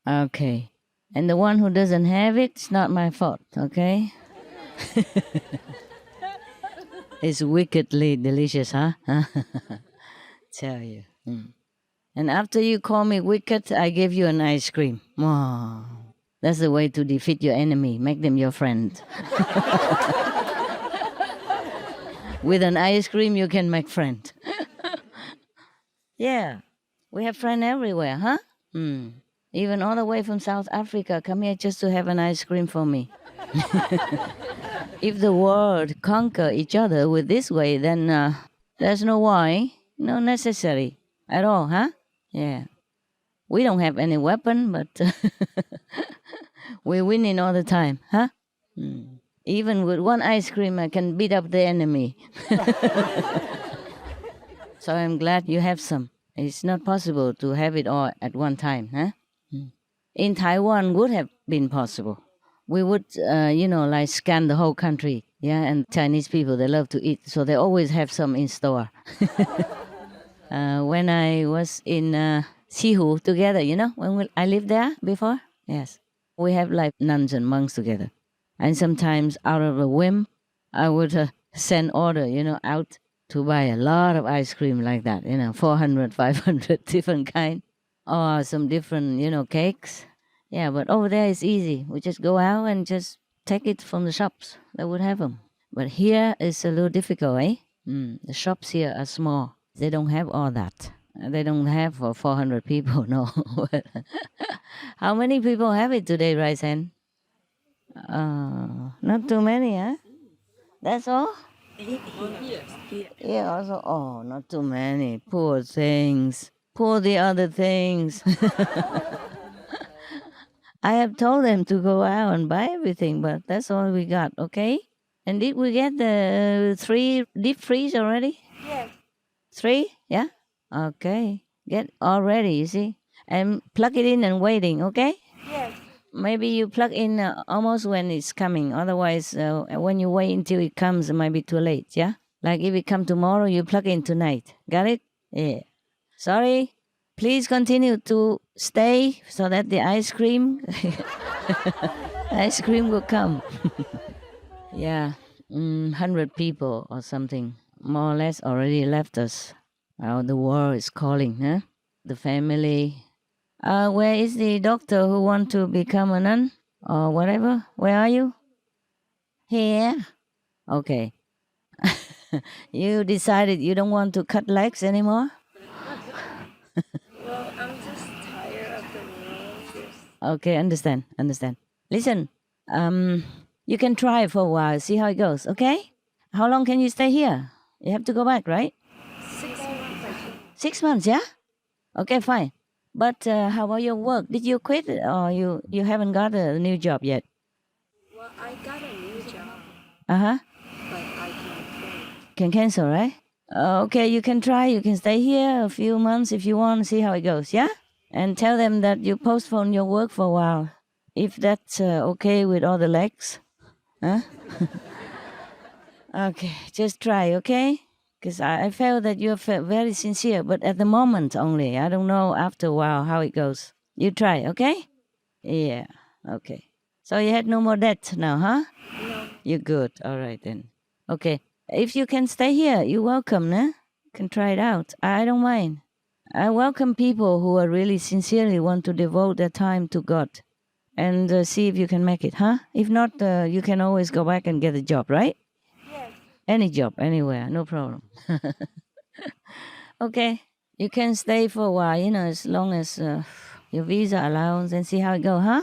Okay. And the one who doesn't have it, it's not my fault, okay? It's wickedly delicious, huh? Tell you. And after you call me wicked, I give you an ice cream. Oh, that's the way to defeat your enemy. Make them your friend. With an ice cream, you can make friend. Yeah, we have friends everywhere, huh? Even all the way from South Africa, come here just to have an ice cream for me. If the world conquer each other with this way, then there's no why, no necessary at all, huh? Yeah. We don't have any weapon, but we're winning all the time, huh? Even with one ice cream, I can beat up the enemy. So I'm glad you have some. It's not possible to have it all at one time, huh? In Taiwan, would have been possible. We would, like scan the whole country, yeah. And Chinese people, they love to eat, so they always have some in store. When I was in Sihu together, you know, when I lived there before, yes, we have like nuns and monks together, and sometimes out of a whim, I would send order, out to buy a lot of ice cream like that, 400, 500 different kind, or some different, cakes. Yeah, but over there it's easy. We just go out and just take it from the shops. They would have them. But here it's a little difficult, eh? The shops here are small. They don't have all that. They don't have for 400 people, no. How many people have it today, right, Sen? Not too many, huh? That's all? Yeah, also, not too many. Poor things. Poor the other things. I have told them to go out and buy everything, but that's all we got, okay? And did we get the 3 deep freeze already? Yes. 3? Yeah? Okay. Get all ready, you see? And plug it in and waiting, okay? Yes. Maybe you plug in almost when it's coming. Otherwise, when you wait until it comes, it might be too late, yeah? Like if it come tomorrow, you plug in tonight. Got it? Yeah. Sorry? Please continue to stay so that the ice cream will come. Yeah, 100 people or something, more or less, already left us. The world is calling, huh? The family. Where is the doctor who want to become a nun or whatever? Where are you? Here. Okay. You decided you don't want to cut legs anymore? Well, I'm just tired of the world. Okay, understand. Listen, you can try for a while, see how it goes, okay? How long can you stay here? You have to go back, right? 6 months. 6 months, yeah? Okay, fine. But how about your work? Did you quit or you haven't got a new job yet? Well, I got a new job, Uh-huh. but I can Can cancel, right? Okay, you can try. You can stay here a few months if you want, see how it goes, yeah? And tell them that you postpone your work for a while. If that's okay with all the legs. Huh? Okay, just try, okay? Because I felt that you're very sincere, but at the moment only. I don't know after a while how it goes. You try, okay? Yeah, okay. So you had no more debt now, huh? No. You're good. All right then. Okay. If you can stay here, you're welcome, né? Can try it out. I don't mind. I welcome people who are really sincerely want to devote their time to God and see if you can make it, huh? If not, you can always go back and get a job, right? Yes. Any job, anywhere, no problem. Okay. You can stay for a while, as long as your visa allows and see how it goes, huh?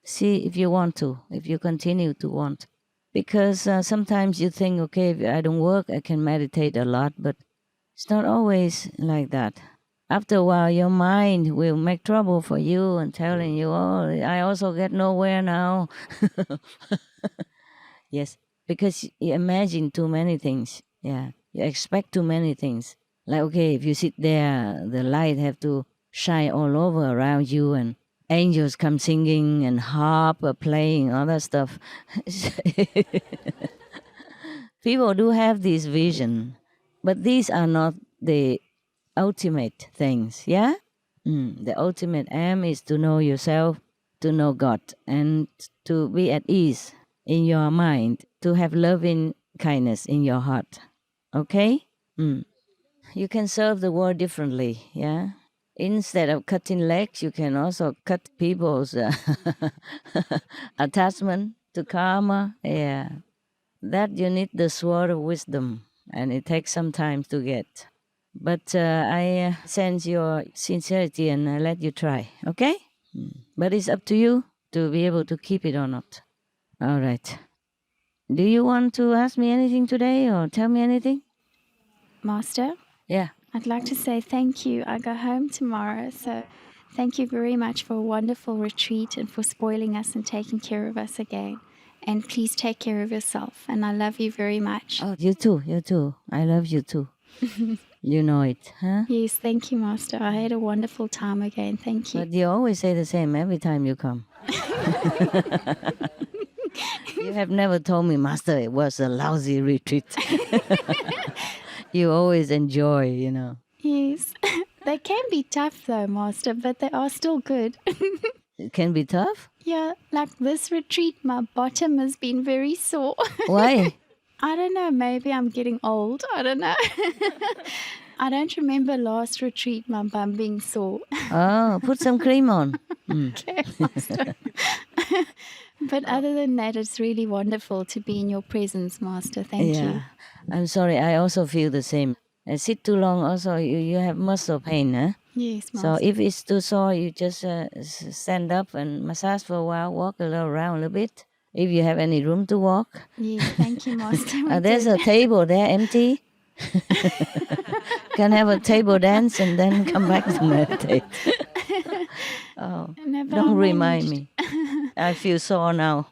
See if you want to, if you continue to want. Because sometimes you think, okay, if I don't work, I can meditate a lot, but it's not always like that. After a while, your mind will make trouble for you and telling you, oh, I also get nowhere now. Yes, because you imagine too many things. Yeah, you expect too many things. Like, okay, if you sit there, the light have to shine all over around you and angels come singing and harp or playing, all that stuff. People do have this vision, but these are not the ultimate things, yeah? The ultimate aim is to know yourself, to know God, and to be at ease in your mind, to have loving kindness in your heart, okay? You can serve the world differently, yeah? Instead of cutting legs, you can also cut people's attachment to karma. Yeah, that you need the sword of wisdom, and it takes some time to get. But I sense your sincerity, and I let you try. Okay, but it's up to you to be able to keep it or not. All right. Do you want to ask me anything today, or tell me anything? Master? Yeah. I'd like to say thank you. I go home tomorrow, so thank you very much for a wonderful retreat and for spoiling us and taking care of us again. And please take care of yourself. And I love you very much. Oh, you too. You too. I love you too. You know it, huh? Yes, thank you, Master. I had a wonderful time again. Thank you. But you always say the same every time you come. You have never told me, Master, it was a lousy retreat. You always enjoy, Yes. They can be tough though, Master, but they are still good. It can be tough? Yeah, like this retreat, my bottom has been very sore. Why? I don't know, maybe I'm getting old. I don't know. I don't remember last retreat, my bum being sore. Oh, put some cream on. Okay, Master. But other than that, it's really wonderful to be in your presence, Master. Thank you. I'm sorry, I also feel the same. I sit too long also, you have muscle pain, huh? Yes, Master. So if it's too sore, you just stand up and massage for a while, walk a little around a little bit. If you have any room to walk. Yes, thank you, Master. There's a table there empty. Can have a table dance and then come back to meditate. Oh, don't remind me. I feel sore now.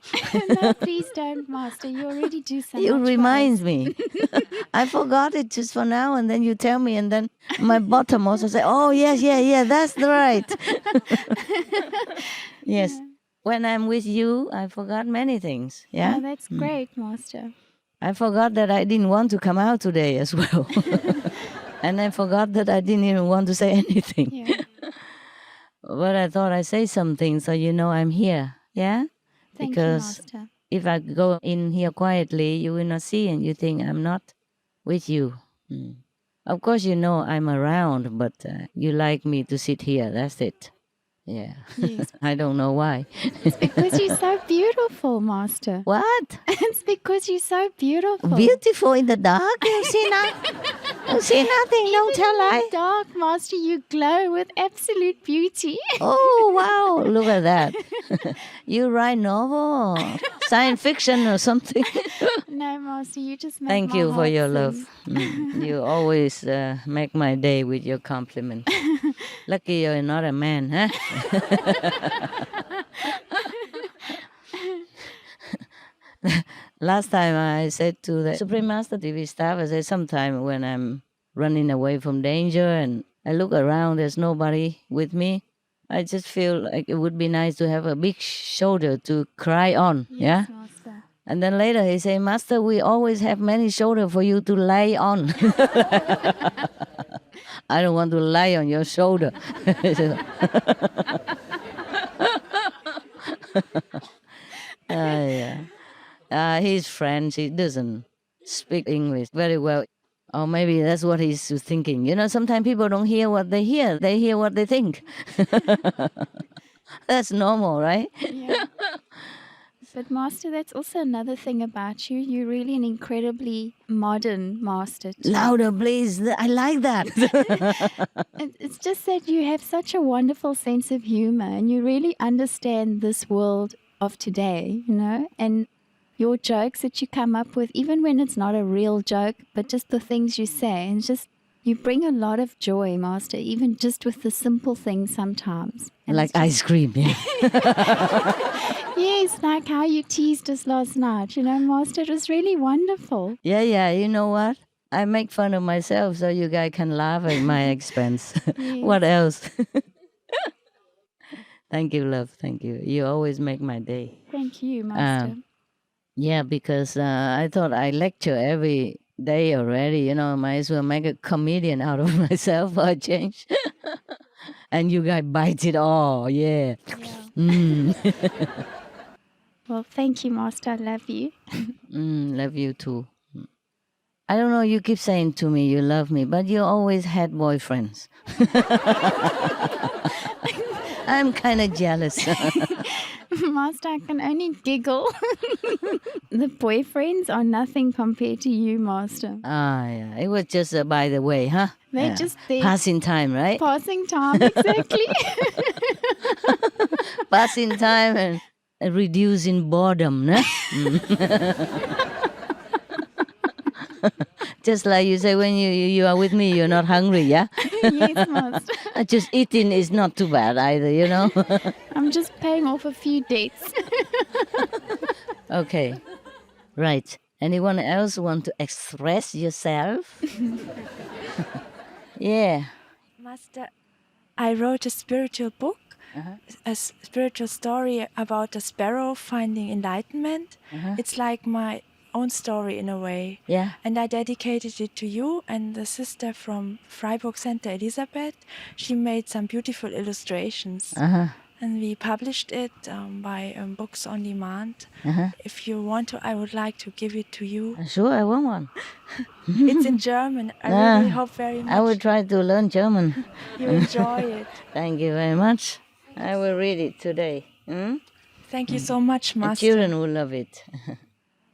No, please don't, Master. You already do so You much remind for us. me. I forgot it just for now, and then you tell me, and then my bottom also say, oh, yes, yeah, that's right. Yes. When I'm with you, I forgot many things. Yeah. Oh, that's great, Master. I forgot that I didn't want to come out today as well. And I forgot that I didn't even want to say anything. Yeah. But I thought I'd say something so you know I'm here. Yeah? Thank Because you, Master. if I go in here quietly, you will not see and you think I'm not with you. Of course, you know I'm around, but you like me to sit here. That's it. Yeah. Yes. I don't know why. It's because you're so beautiful, Master. What? It's because you're so beautiful. Beautiful in the dark? You see nothing? You see nothing? Don't tell lie. Dark, Master, you glow with absolute beauty. Oh, wow. Look at that. You write novel or science fiction or something? No, Master, you just make Thank my you for heart your sing. love. You always make my day with your compliment. Lucky you're not a man, huh? Last time I said to the Supreme Master TV staff, I said, sometime when I'm running away from danger and I look around, there's nobody with me, I just feel like it would be nice to have a big shoulder to cry on. Yes, Yeah. Master. And then later he said, Master, we always have many shoulders for you to lay on. I don't want to lie on your shoulder. Yeah. He's French. He doesn't speak English very well. Or maybe that's what he's thinking. You know, sometimes people don't hear what they hear. They hear what they think. That's normal, right? Yeah. But Master, that's also another thing about you. You're really an incredibly modern Master too. Louder, please. I like that. It's just that you have such a wonderful sense of humor and you really understand this world of today, you know, and your jokes that you come up with, even when it's not a real joke, but just the things you say, and just you bring a lot of joy, Master, even just with the simple things sometimes. And Like ice cream, yeah. yes, like how you teased us last night, you know, Master, it was really wonderful. Yeah, you know what? I make fun of myself so you guys can laugh at my expense. Yes. What else? Thank you, love. Thank you. You always make my day. Thank you, Master. Yeah, because I thought I lecture every day already. You know, might as well make a comedian out of myself for a change. And you guys bite it all. Yeah. Well, thank you, Master. I love you. Love you too. I don't know, you keep saying to me you love me, but you always had boyfriends. I'm kind of jealous. Master, I can only giggle. The boyfriends are nothing compared to you, Master. Yeah. It was just by the way, huh? They're Yeah. just there. Passing time, right? Passing time, exactly. Passing time and reducing boredom, no? Just like you say, when you are with me, you're not hungry, yeah? Yes, Master. Just eating is not too bad either, you know? I'm just paying off a few debts. Okay, right. Anyone else want to express yourself? Yeah. Master, I wrote a spiritual book, a spiritual story about a sparrow finding enlightenment. It's like my own story in a way. Yeah. And I dedicated it to you and the sister from Freiburg Center, Elisabeth. She made some beautiful illustrations. And we published it by Books on Demand. If you want to, I would like to give it to you. Sure, I want one. It's in German. I really hope very much I will try to learn German. you enjoy it. Thank you very much. I will read it today. Thank you so much, The Master. children will love it.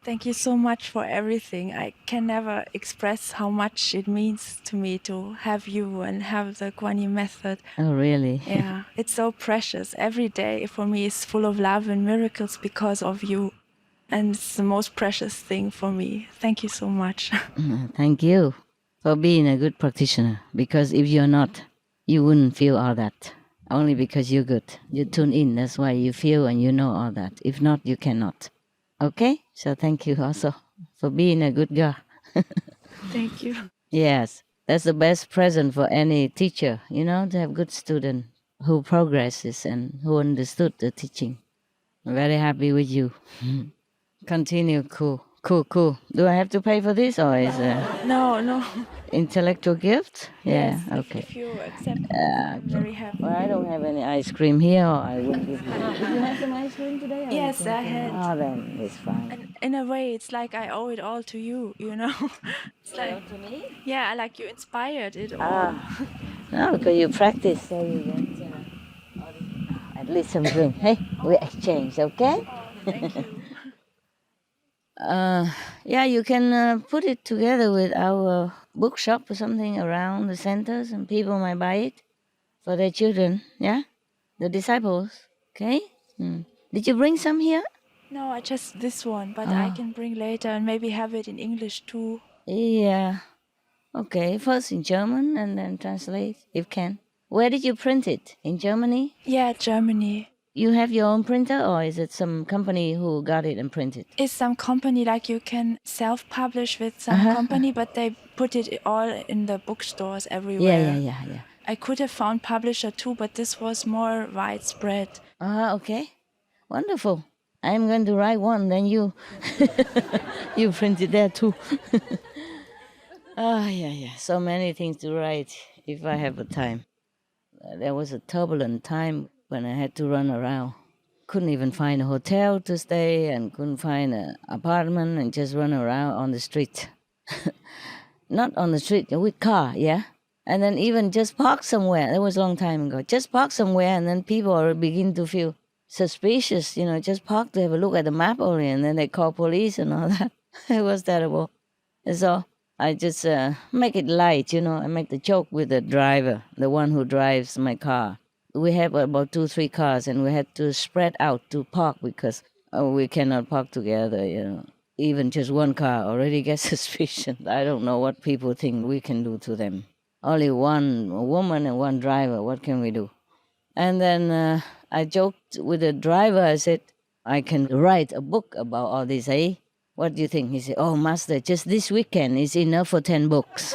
Thank you so much for everything. I can never express how much it means to me to have you and have the Kuan Yin method. Oh, really? Yeah, it's so precious. Every day for me is full of love and miracles because of you. And it's the most precious thing for me. Thank you so much. Thank you for being a good practitioner. Because if you're not, you wouldn't feel all that. Only because you're good. You tune in. That's why you feel and you know all that. If not, you cannot. Okay? So thank you also for being a good girl. Thank you. Yes. That's the best present for any teacher, you know, to have good student who progresses and who understood the teaching. I'm very happy with you. Continue. Cool. Do I have to pay for this or is it No. intellectual gift? Yeah, Yes, okay. If you accept it, I'm very happy. Well, I don't have any ice cream here, or I wouldn't give you. Did you have some ice cream today? or Yes, anything? I had. Oh, then it's fine. And in a way, it's like I owe it all to you, you know? It's like, to me? yeah, like you inspired it all. No, because you practice, so you get at least some drink. Hey, we exchange, okay? Thank you. Yeah, you can put it together with our bookshop or something around the centers, and people might buy it for their children. Yeah, the disciples. Okay. Did you bring some here? No, just this one, but I can bring later and maybe have it in English too. Yeah. Okay. First in German and then translate if can. Where did you print it? In Germany? Yeah, Germany. You have your own printer, or is it some company who got it and printed? It's some company, like you can self-publish with some company, but they put it all in the bookstores everywhere. Yeah. I could have found publisher too, but this was more widespread. Okay. Wonderful. I'm going to write one, then you you print it there too. Yeah. So many things to write if I have the time. There was a turbulent time when I had to run around. Couldn't even find a hotel to stay and couldn't find an apartment and just run around on the street. Not on the street, with car, yeah? And then even just park somewhere. That was a long time ago. Just park somewhere and then people begin to feel suspicious, just park to have a look at the map only and then they call police and all that. It was terrible. And so I just make it light, I make the joke with the driver, the one who drives my car. We have about 2-3 cars and we had to spread out to park because we cannot park together, Even just one car already gets suspicion. I don't know what people think we can do to them. Only one woman and one driver, what can we do? And then I joked with the driver, I said, I can write a book about all this, eh? What do you think? He said, oh, master, just this weekend is enough for 10 books.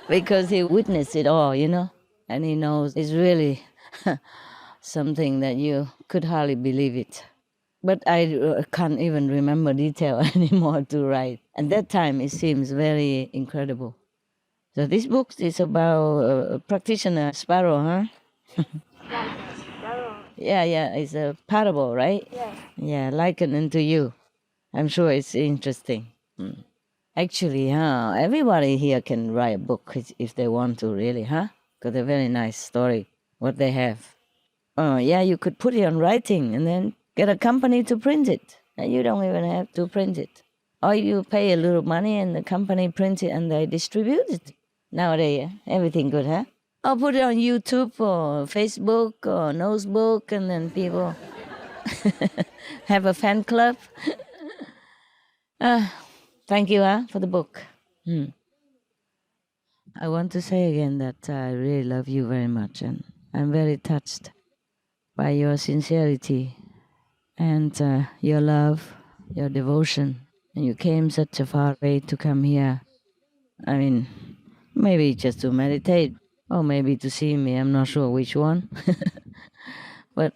Because he witnessed it all, and he knows it's really something that you could hardly believe it. But I can't even remember detail anymore to write. At that time, it seems very incredible. So this book is about a practitioner sparrow, huh? Yeah, it's a parable, right? Yeah, likened into you. I'm sure it's interesting. Actually, everybody here can write a book if they want to, really, huh? Got a very nice story, what they have. You could put it on writing and then get a company to print it. And you don't even have to print it. Or you pay a little money and the company prints it and they distribute it. Nowadays, everything good, huh? Or put it on YouTube or Facebook or Nosebook and then people have a fan club. Thank you for the book. I want to say again that I really love you very much and I'm very touched by your sincerity and your love, your devotion. And you came such a far way to come here. I mean, maybe just to meditate or maybe to see me. I'm not sure which one. But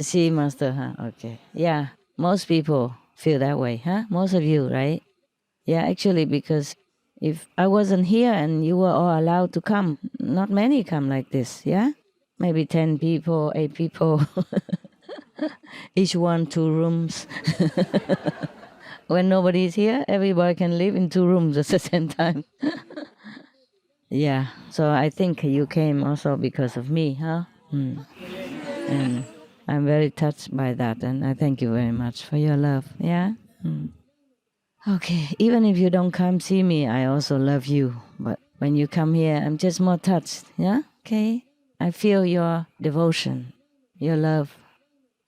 see, Master, huh? Okay. Yeah, most people feel that way, huh? Most of you, right? Yeah, actually, because if I wasn't here and you were all allowed to come, not many come like this, yeah? Maybe 10 people, 8 people, each one 2 rooms. When nobody is here, everybody can live in 2 rooms at the same time. Yeah, so I think you came also because of me, huh? And I'm very touched by that, and I thank you very much for your love, yeah? Okay, even if you don't come see me, I also love you. But when you come here, I'm just more touched, yeah? Okay? I feel your devotion, your love.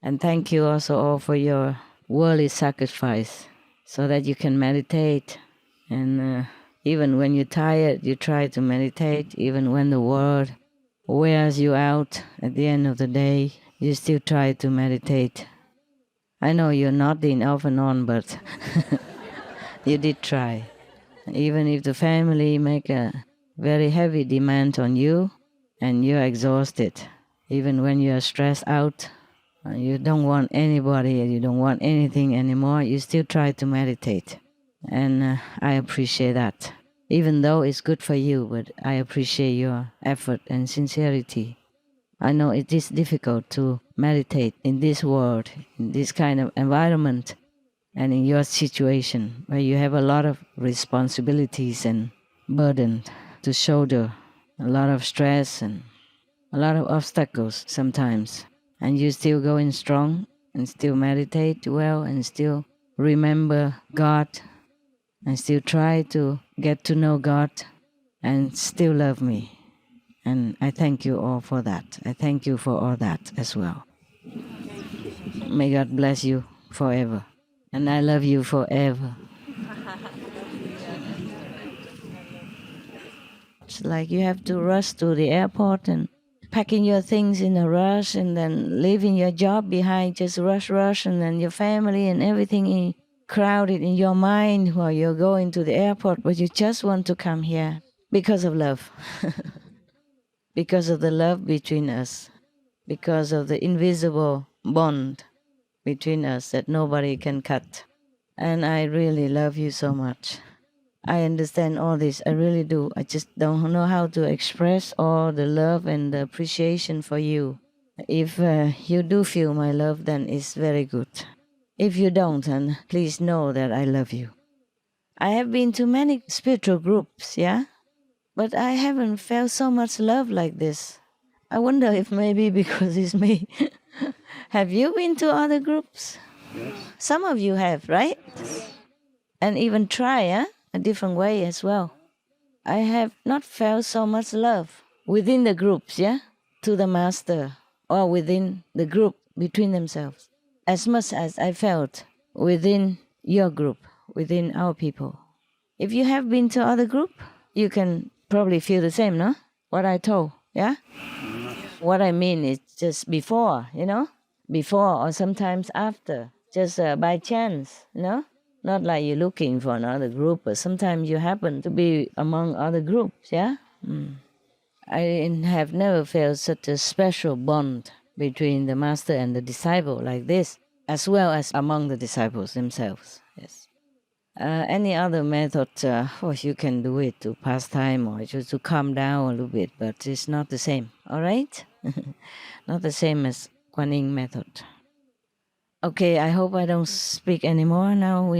And thank you also all for your worldly sacrifice so that you can meditate. And even when you're tired, you try to meditate. Even when the world wears you out at the end of the day, you still try to meditate. I know you're nodding off and on, but you did try. Even if the family make a very heavy demand on you and you're exhausted, even when you're stressed out, you don't want anybody, you don't want anything anymore, you still try to meditate. And I appreciate that. Even though it's good for you, but I appreciate your effort and sincerity. I know it is difficult to meditate in this world, in this kind of environment, and in your situation where you have a lot of responsibilities and burden to shoulder, a lot of stress and a lot of obstacles sometimes. And you still going strong and still meditate well and still remember God and still try to get to know God and still love me. And I thank you all for that. I thank you for all that as well. May God bless you forever. And I love you forever. It's like you have to rush to the airport and packing your things in a rush and then leaving your job behind, just rush, and then your family and everything crowded in your mind while you're going to the airport, but you just want to come here because of love, because of the love between us, because of the invisible bond between us that nobody can cut. And I really love you so much. I understand all this, I really do. I just don't know how to express all the love and the appreciation for you. If you do feel my love, then it's very good. If you don't, then please know that I love you. I have been to many spiritual groups, yeah? But I haven't felt so much love like this. I wonder if maybe because it's me. Have you been to other groups? Yes. Some of you have, right? And even try, yeah? A different way as well. I have not felt so much love within the groups, yeah, to the master, or within the group between themselves, as much as I felt within your group, within our people. If you have been to other group, you can probably feel the same, no? What I told, yeah? What I mean is just before, before or sometimes after, just by chance, Not like you're looking for another group, but sometimes you happen to be among other groups, yeah? I have never felt such a special bond between the master and the disciple like this, as well as among the disciples themselves, yes. Any other method, you can do it to pass time or just to calm down a little bit, but it's not the same, all right? Not the same as Kuan Yin method. Okay, I hope I don't speak anymore now.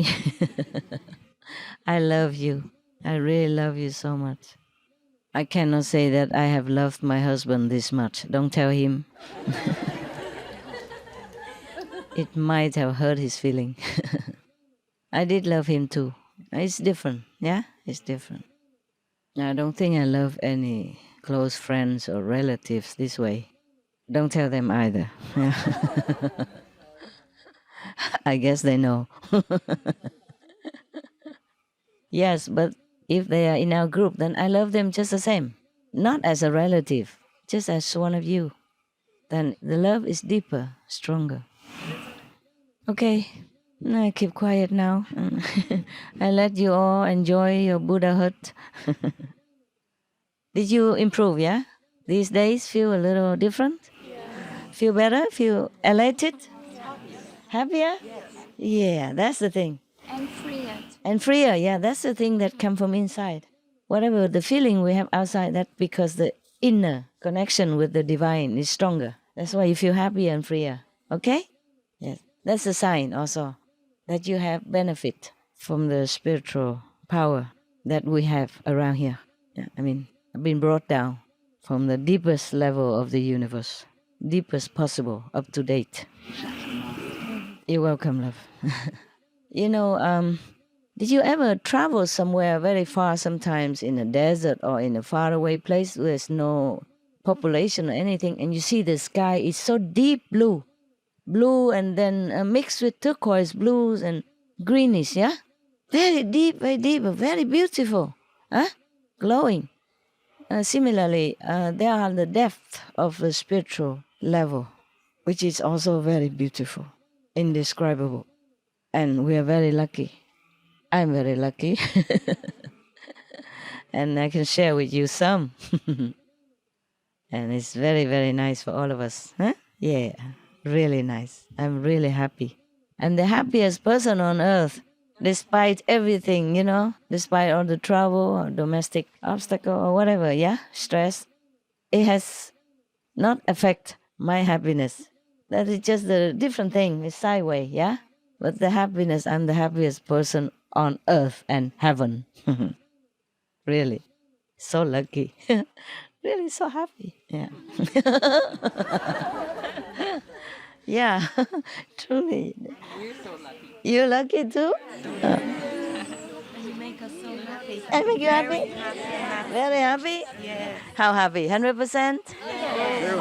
I love you. I really love you so much. I cannot say that I have loved my husband this much. Don't tell him. It might have hurt his feeling. I did love him too. It's different, yeah? It's different. I don't think I love any close friends or relatives this way. Don't tell them either. Yeah. I guess they know. Yes, but if they are in our group, then I love them just the same. Not as a relative, just as one of you. Then the love is deeper, stronger. Okay, I keep quiet now. I let you all enjoy your Buddhahood. Did you improve, yeah? These days feel a little different? Yeah. Feel better? Feel elated? Happier? Yes. Yeah, that's the thing. And freer. And freer, yeah, that's the thing that comes from inside. Whatever the feeling we have outside, that's because the inner connection with the divine is stronger. That's why you feel happier and freer. Okay? Yes. That's a sign also that you have benefit from the spiritual power that we have around here. Yeah, I've been brought down from the deepest level of the universe, deepest possible, up to date. You're welcome, love. Did you ever travel somewhere very far, sometimes in a desert or in a faraway place where there's no population or anything, and you see the sky is so deep blue and then mixed with turquoise blues and greenish, yeah? Very deep, very beautiful, glowing. Similarly, there are the depth of the spiritual level, which is also very beautiful, indescribable. And we are very lucky. I'm very lucky. And I can share with you some. And it's very, very nice for all of us. Huh? Yeah, really nice. I'm really happy. I'm the happiest person on earth, despite everything, despite all the trouble or domestic obstacle or whatever, yeah, stress. It has not affect my happiness. That is just a different thing, it's sideways, yeah? But the happiness, I'm the happiest person on earth and heaven. Really. So lucky. Really so happy. Yeah. Yeah, truly. We're so lucky. You're lucky too? You make us so happy. I make you happy? Very happy? Yes. How happy? 100%? Yes.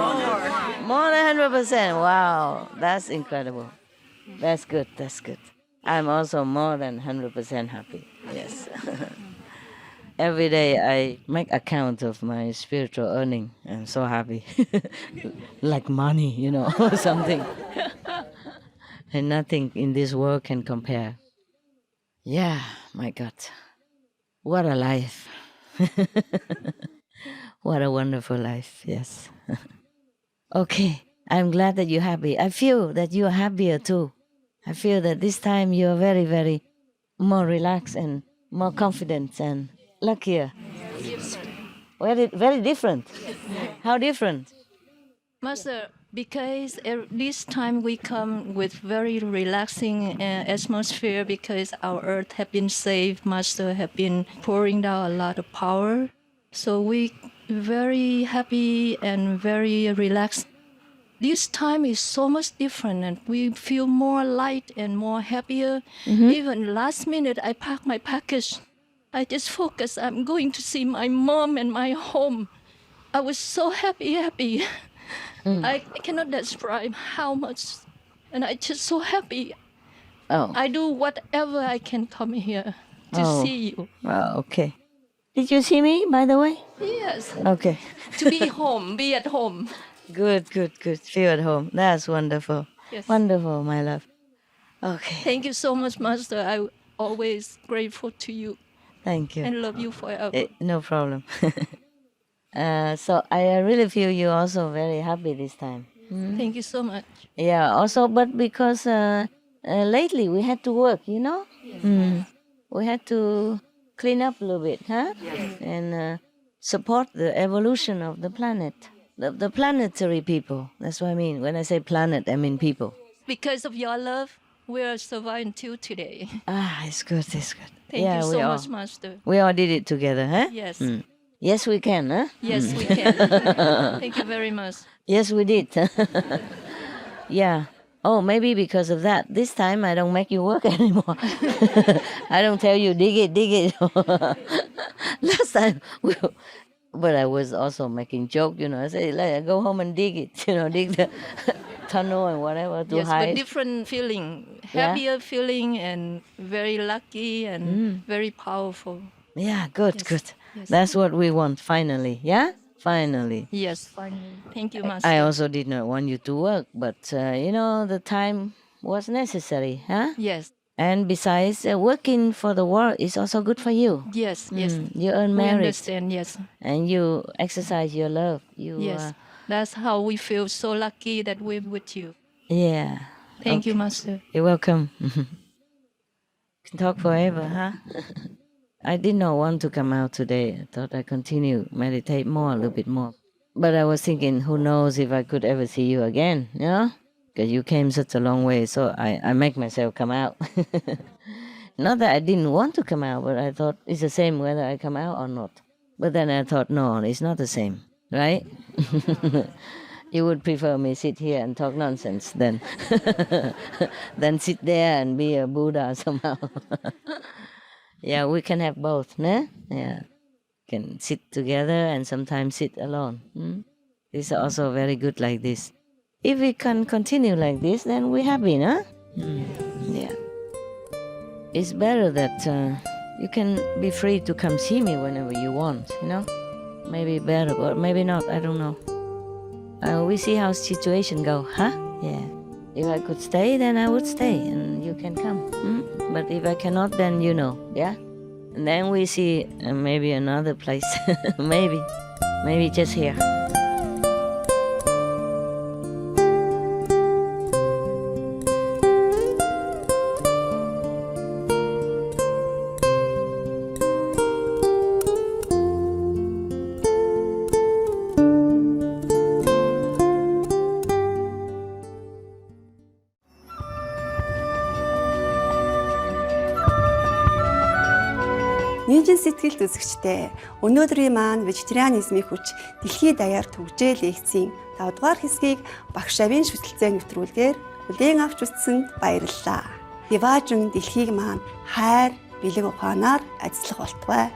More than 100%. Wow, that's incredible. That's good, that's good. I'm also more than 100% happy. Yes. Every day I make account of my spiritual earning. I'm so happy. Like money, you know, or something. And nothing in this world can compare. Yeah, my God. What a life. What a wonderful life, yes. Okay, I'm glad that you're happy. I feel that you're happier too. I feel that this time you're very, very more relaxed and more confident and luckier. Very, very different. How different? Master, because this time we come with very relaxing atmosphere because our earth have been saved. Master have been pouring down a lot of power. So we very happy and very relaxed. This time is so much different and we feel more light and more happier. Even last minute I packed my package. I just focused. I'm going to see my mom and my home. I was so happy. I cannot describe how much. And I just so happy. Oh. I do whatever I can come here to see you. Oh, okay. Did you see me, by the way? Yes. Okay. To be home, be at home. Good. Feel at home. That's wonderful. Yes. Wonderful, my love. Okay. Thank you so much, Master. I'm always grateful to you. Thank you. And love you forever. No problem. So I really feel you also very happy this time. Thank you so much. Yeah, also, but because lately we had to work, you know? We had to clean up a little bit, huh? Yes. And support the evolution of the planet. The planetary people. That's what I mean. When I say planet, I mean people. Because of your love, we are surviving until today. It's good. Thank Yeah, you we so all- much, Master. We all did it together, huh? Yes. Yes, we can, huh? Yes, we can. Thank you very much. Yes, we did. Yeah. Oh, maybe because of that. This time I don't make you work anymore. I don't tell you, dig it. Last time, but I was also making joke, you know. I say, like, go home and dig it, you know, dig the tunnel and whatever to Yes, hide. but different feeling, Yeah? happier feeling, and very lucky and very powerful. Yeah, good. Yes. That's what we want, finally. Yeah? Finally. Yes, finally. Thank you, Master. I also did not want you to work, but, you know, the time was necessary, huh? Yes. And besides, working for the world is also good for you. Yes. You earn We merit. understand, yes. And you exercise your love. Yes. That's how we feel so lucky that we're with you. Yeah. Thank you, Master. You're welcome. Can talk forever, huh? I did not want to come out today. I thought I'd continue, meditate more, a little bit more. But I was thinking, who knows if I could ever see you again, you know? Because you came such a long way, so I make myself come out. Not that I didn't want to come out, but I thought it's the same whether I come out or not. But then I thought, no, it's not the same, right? You would prefer me sit here and talk nonsense than sit there and be a Buddha somehow. Yeah, we can have both, né? Yeah, can sit together and sometimes sit alone. It's also very good like this. If we can continue like this, then we're happy, no? Yeah. It's better that you can be free to come see me whenever you want, you know? Maybe better, or maybe not, I don't know. We see how situation go, huh? Yeah. If I could stay, then I would stay, and you can come. But if I cannot, then you know, yeah? And then we see maybe another place. Maybe just here. Нийжин сэтгэлд үзэгчтэй өнөөдрийн маань вегетарианизмын хүч дэлхийд даяар түгжээл лекцийн 5 дугаар хэсгийг багш Авийн шүтэлцээ нэвтрүүлгээр хүлээн авч үзсэнд баярлалаа. Яваажин дэлхийг маань хайр, бэлэг ухаанаар ажиллах болтугай.